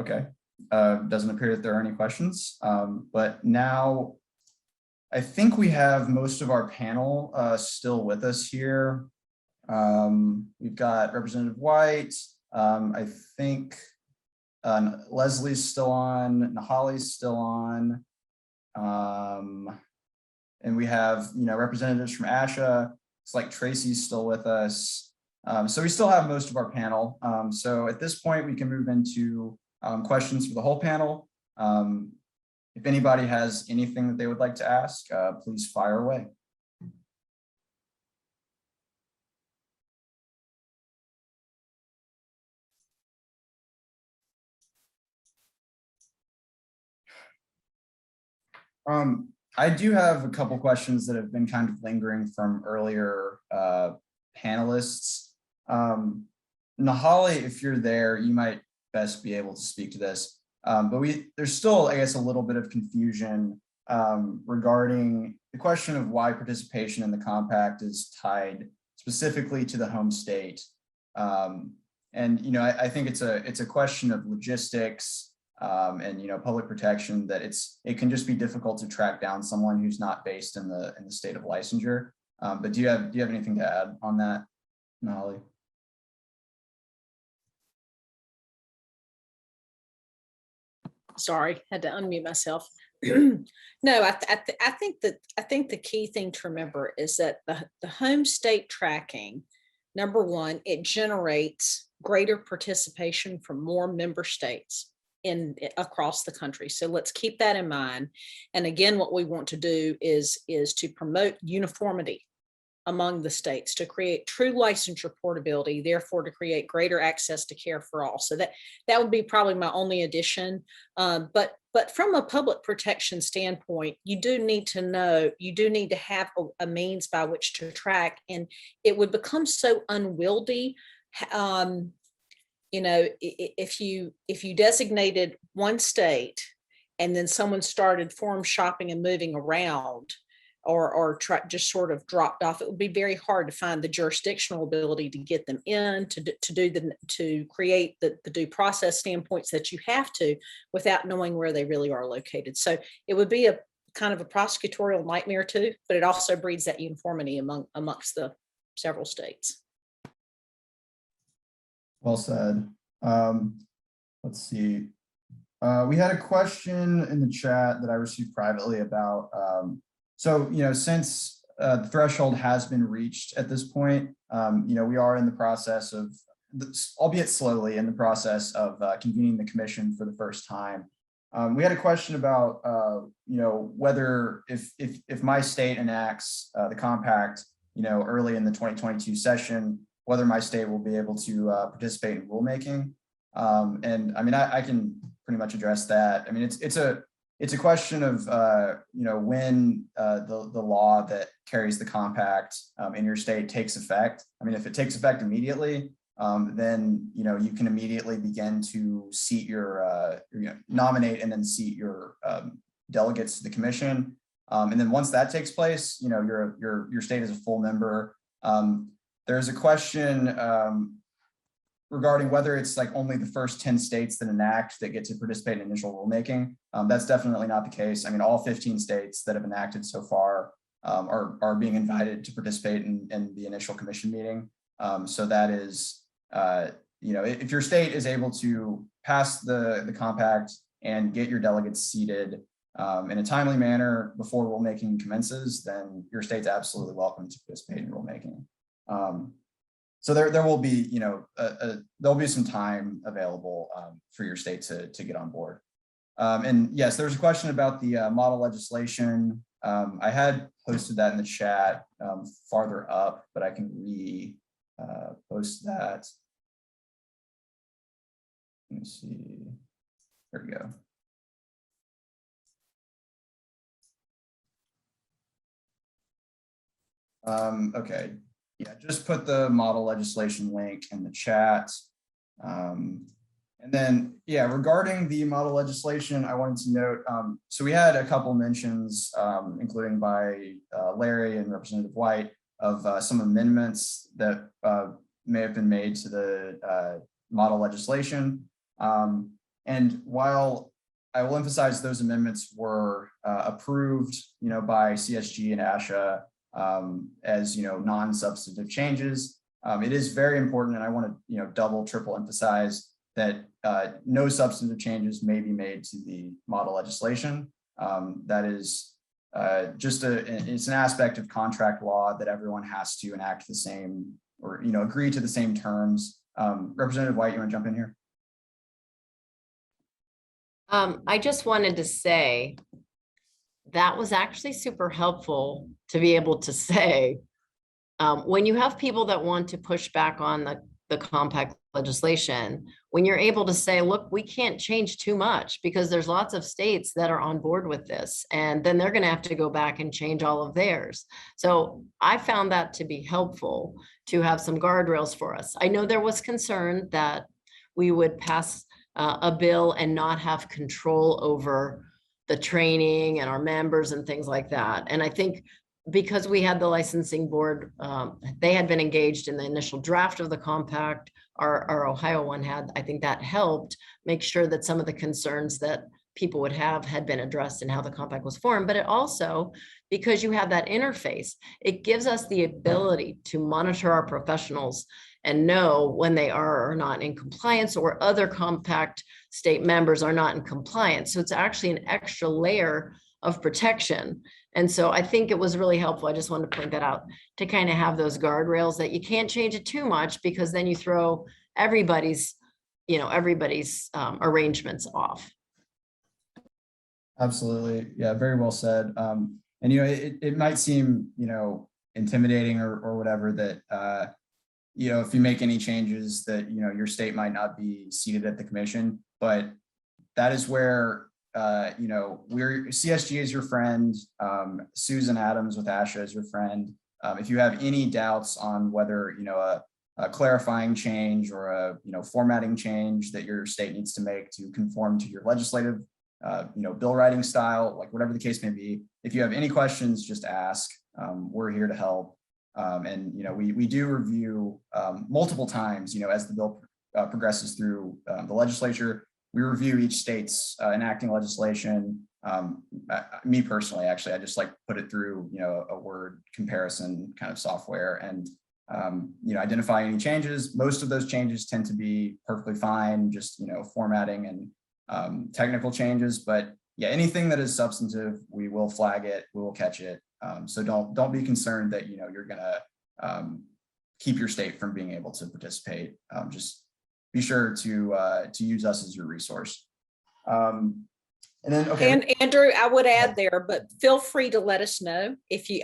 S1: Okay, doesn't appear that there are any questions, but now I think we have most of our panel still with us here. We've got Representative White, I think Leslie's still on, Nahali's still on, and we have representatives from ASHA. It's like Tracy's still with us. So we still have most of our panel. So at this point, we can move into questions for the whole panel. If anybody has anything that they would like to ask, please fire away. I do have a couple questions that have been kind of lingering from earlier panelists. Nahali, if you're there, you might best be able to speak to this. But there's still, I guess, a little bit of confusion regarding the question of why participation in the compact is tied specifically to the home state. And I think it's a question of logistics and public protection, that it can just be difficult to track down someone who's not based in the state of licensure. But do you have anything to add on that, Nahali?
S2: Sorry, had to unmute myself. No, I think the key thing to remember is that the home state tracking, number one, it generates greater participation from more member states across the country. So let's keep that in mind. And again, what we want to do is to promote uniformity among the states, to create true licensure portability, therefore to create greater access to care for all. So that would be probably my only addition. But from a public protection standpoint, you do need to have a means by which to track, and it would become so unwieldy. If you designated one state and then someone started form shopping and moving around, or just sort of dropped off, it would be very hard to find the jurisdictional ability to get them in, to create the due process standpoints that you have to, without knowing where they really are located. So it would be a kind of a prosecutorial nightmare too, but it also breeds that uniformity amongst the several states.
S1: Well said. Let's see. We had a question in the chat that I received privately about, since the threshold has been reached at this point, we are in the process of, albeit slowly, in the process of convening the commission for the first time. We had a question about, whether if my state enacts the compact, early in the 2022 session, whether my state will be able to participate in rulemaking. And I mean, I can pretty much address that. I mean, it's a question of, when the law that carries the compact in your state takes effect. I mean, if it takes effect immediately, then, you can immediately begin to seat nominate and then seat your delegates to the commission. And then once that takes place, your state is a full member. There's a question regarding whether it's like only the first 10 states that enact that get to participate in initial rulemaking. That's definitely not the case. I mean, all 15 states that have enacted so far are being invited to participate in the initial commission meeting. So that is, if your state is able to pass the compact and get your delegates seated in a timely manner before rulemaking commences, then your state's absolutely welcome to participate in rulemaking. So there will be, there'll be some time available for your state to get on board. And yes, there's a question about the model legislation. I had posted that in the chat farther up, but I can post that. Let me see. There we go. Okay. Yeah, just put the model legislation link in the chat. And then, yeah, regarding the model legislation, I wanted to note, so we had a couple mentions, including by Larry and Representative White, of some amendments that may have been made to the model legislation. And while I will emphasize those amendments were approved, by CSG and ASHA, as non-substantive changes, it is very important, and I want to triple emphasize that no substantive changes may be made to the model legislation. That is it's an aspect of contract law that everyone has to enact the same, or agree to the same terms. Representative White, you want to jump in here?
S12: I just wanted to say that was actually super helpful to be able to say, when you have people that want to push back on the compact legislation, when you're able to say, look, we can't change too much because there's lots of states that are on board with this, and then they're going to have to go back and change all of theirs. So I found that to be helpful to have some guardrails for us. I know there was concern that we would pass a bill and not have control over the training and our members and things like that. And I think because we had the licensing board, they had been engaged in the initial draft of the compact. Our Ohio one had, I think that helped make sure that some of the concerns that people would have had been addressed in how the compact was formed. But it also, because you have that interface, it gives us the ability to monitor our professionals and know when they are or not in compliance, or other compact state members are not in compliance. So it's actually an extra layer of protection. And so I think it was really helpful. I just wanted to point that out, to kind of have those guardrails that you can't change it too much, because then you throw everybody's arrangements off.
S1: Absolutely. Yeah, very well said. And, it might seem, intimidating or whatever that, if you make any changes that, your state might not be seated at the commission, but that is where, CSG is your friend. Susan Adams with ASHA is your friend. If you have any doubts on whether, a clarifying change or a, formatting change that your state needs to make to conform to your legislative, bill writing style, like whatever the case may be, if you have any questions, just ask. We're here to help. And, we do review multiple times, as the bill progresses through the legislature. We review each state's enacting legislation. Me personally, actually, I just like put it through, a word comparison kind of software and, identify any changes. Most of those changes tend to be perfectly fine, just, formatting and technical changes. But yeah, anything that is substantive, we will flag it, we will catch it. So don't be concerned that, you're gonna keep your state from being able to participate. Just be sure to use us as your resource. And then, okay.
S2: And Andrew, I would add there, but feel free to let us know if you,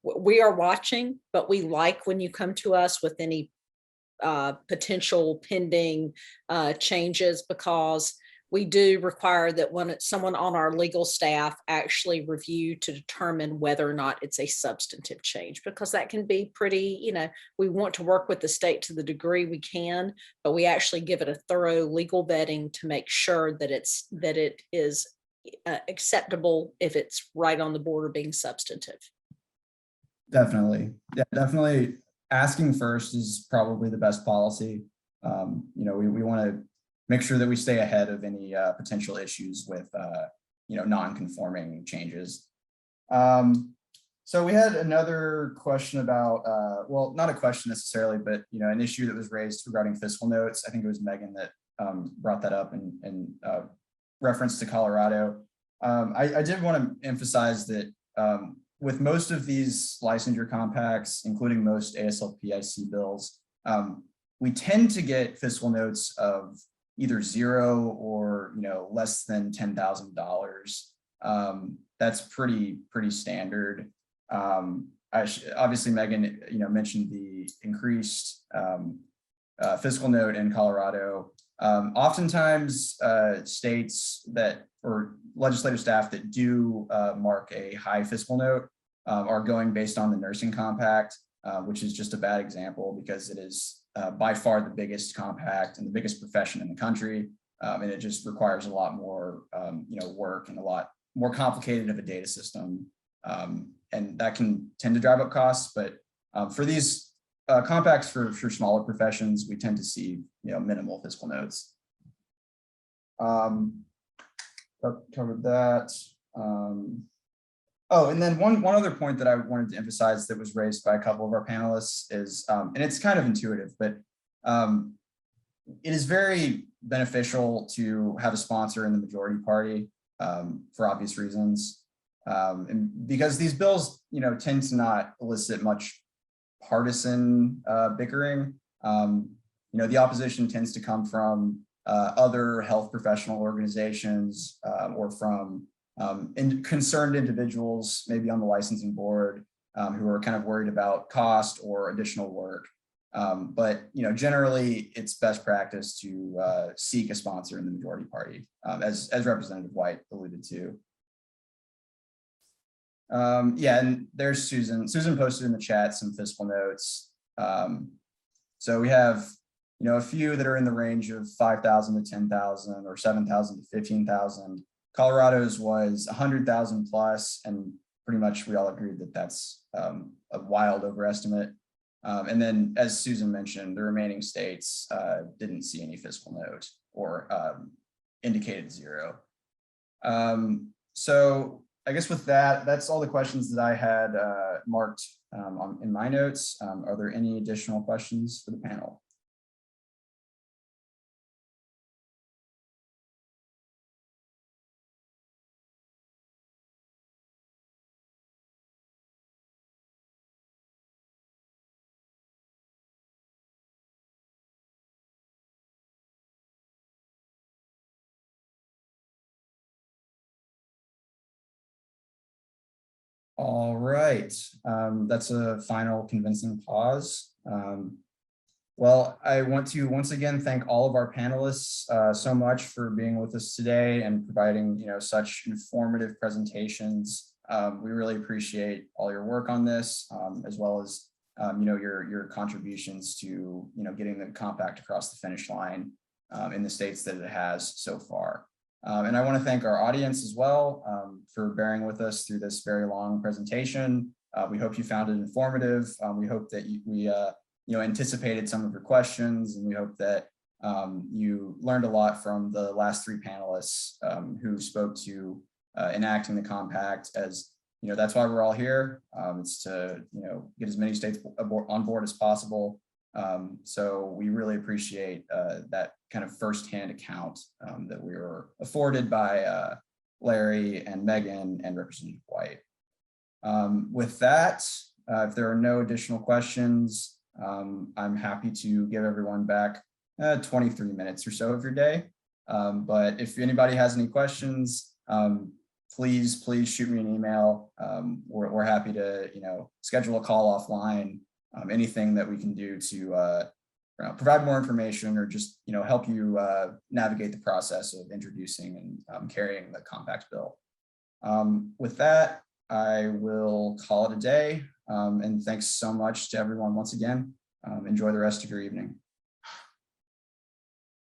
S2: we are watching, but we like when you come to us with any potential pending changes, because we do require that when someone on our legal staff actually review to determine whether or not it's a substantive change, because that can be pretty, we want to work with the state to the degree we can, but we actually give it a thorough legal vetting to make sure that it is acceptable if it's right on the border being substantive.
S1: Definitely. Yeah, definitely. Asking first is probably the best policy. We want to make sure that we stay ahead of any potential issues with, non-conforming changes. So we had another question about, well, not a question necessarily, but, an issue that was raised regarding fiscal notes. I think it was Megan that brought that up in reference to Colorado. I did want to emphasize that with most of these licensure compacts, including most ASLP-IC bills, we tend to get fiscal notes of either zero or less than $10,000. That's pretty standard. Obviously, Megan, mentioned the increased fiscal note in Colorado. Oftentimes, states that or legislative staff that do mark a high fiscal note are going based on the nursing compact, which is just a bad example because it is by far the biggest compact and the biggest profession in the country. And it just requires a lot more, work and a lot more complicated of a data system. And that can tend to drive up costs. But for these compacts for smaller professions, we tend to see, minimal fiscal notes. Covered that. Oh, and then one other point that I wanted to emphasize that was raised by a couple of our panelists is, and it's kind of intuitive, but it is very beneficial to have a sponsor in the majority party for obvious reasons. And because these bills, tend to not elicit much partisan bickering. The opposition tends to come from other health professional organizations or from concerned individuals, maybe on the licensing board, who are kind of worried about cost or additional work. But generally, it's best practice to seek a sponsor in the majority party, as Representative White alluded to. Yeah, and there's Susan. Susan posted in the chat some fiscal notes. So we have, a few that are in the range of 5,000 to 10,000 or 7,000 to 15,000. Colorado's was 100,000 plus, and pretty much we all agreed that that's a wild overestimate. And then, as Susan mentioned, the remaining states didn't see any fiscal note or indicated zero. So I guess with that, that's all the questions that I had marked in my notes. Are there any additional questions for the panel? All right, that's a final convincing pause. Well, I want to once again thank all of our panelists so much for being with us today and providing such informative presentations. We really appreciate all your work on this, as well as your contributions to getting the compact across the finish line in the states that it has so far. And I want to thank our audience as well for bearing with us through this very long presentation. We hope you found it informative. We hope that we anticipated some of your questions, and we hope that you learned a lot from the last three panelists who spoke to enacting the compact. As that's why we're all here. It's to get as many states on board as possible. So we really appreciate that kind of firsthand account that we were afforded by Larry and Megan and Representative White. With that, if there are no additional questions, I'm happy to give everyone back 23 minutes or so of your day. But if anybody has any questions, please shoot me an email. We're happy to schedule a call offline. Anything that we can do to provide more information or just help you navigate the process of introducing and carrying the compact bill. With that, I will call it a day. And thanks so much to everyone once again. Enjoy the rest of your evening.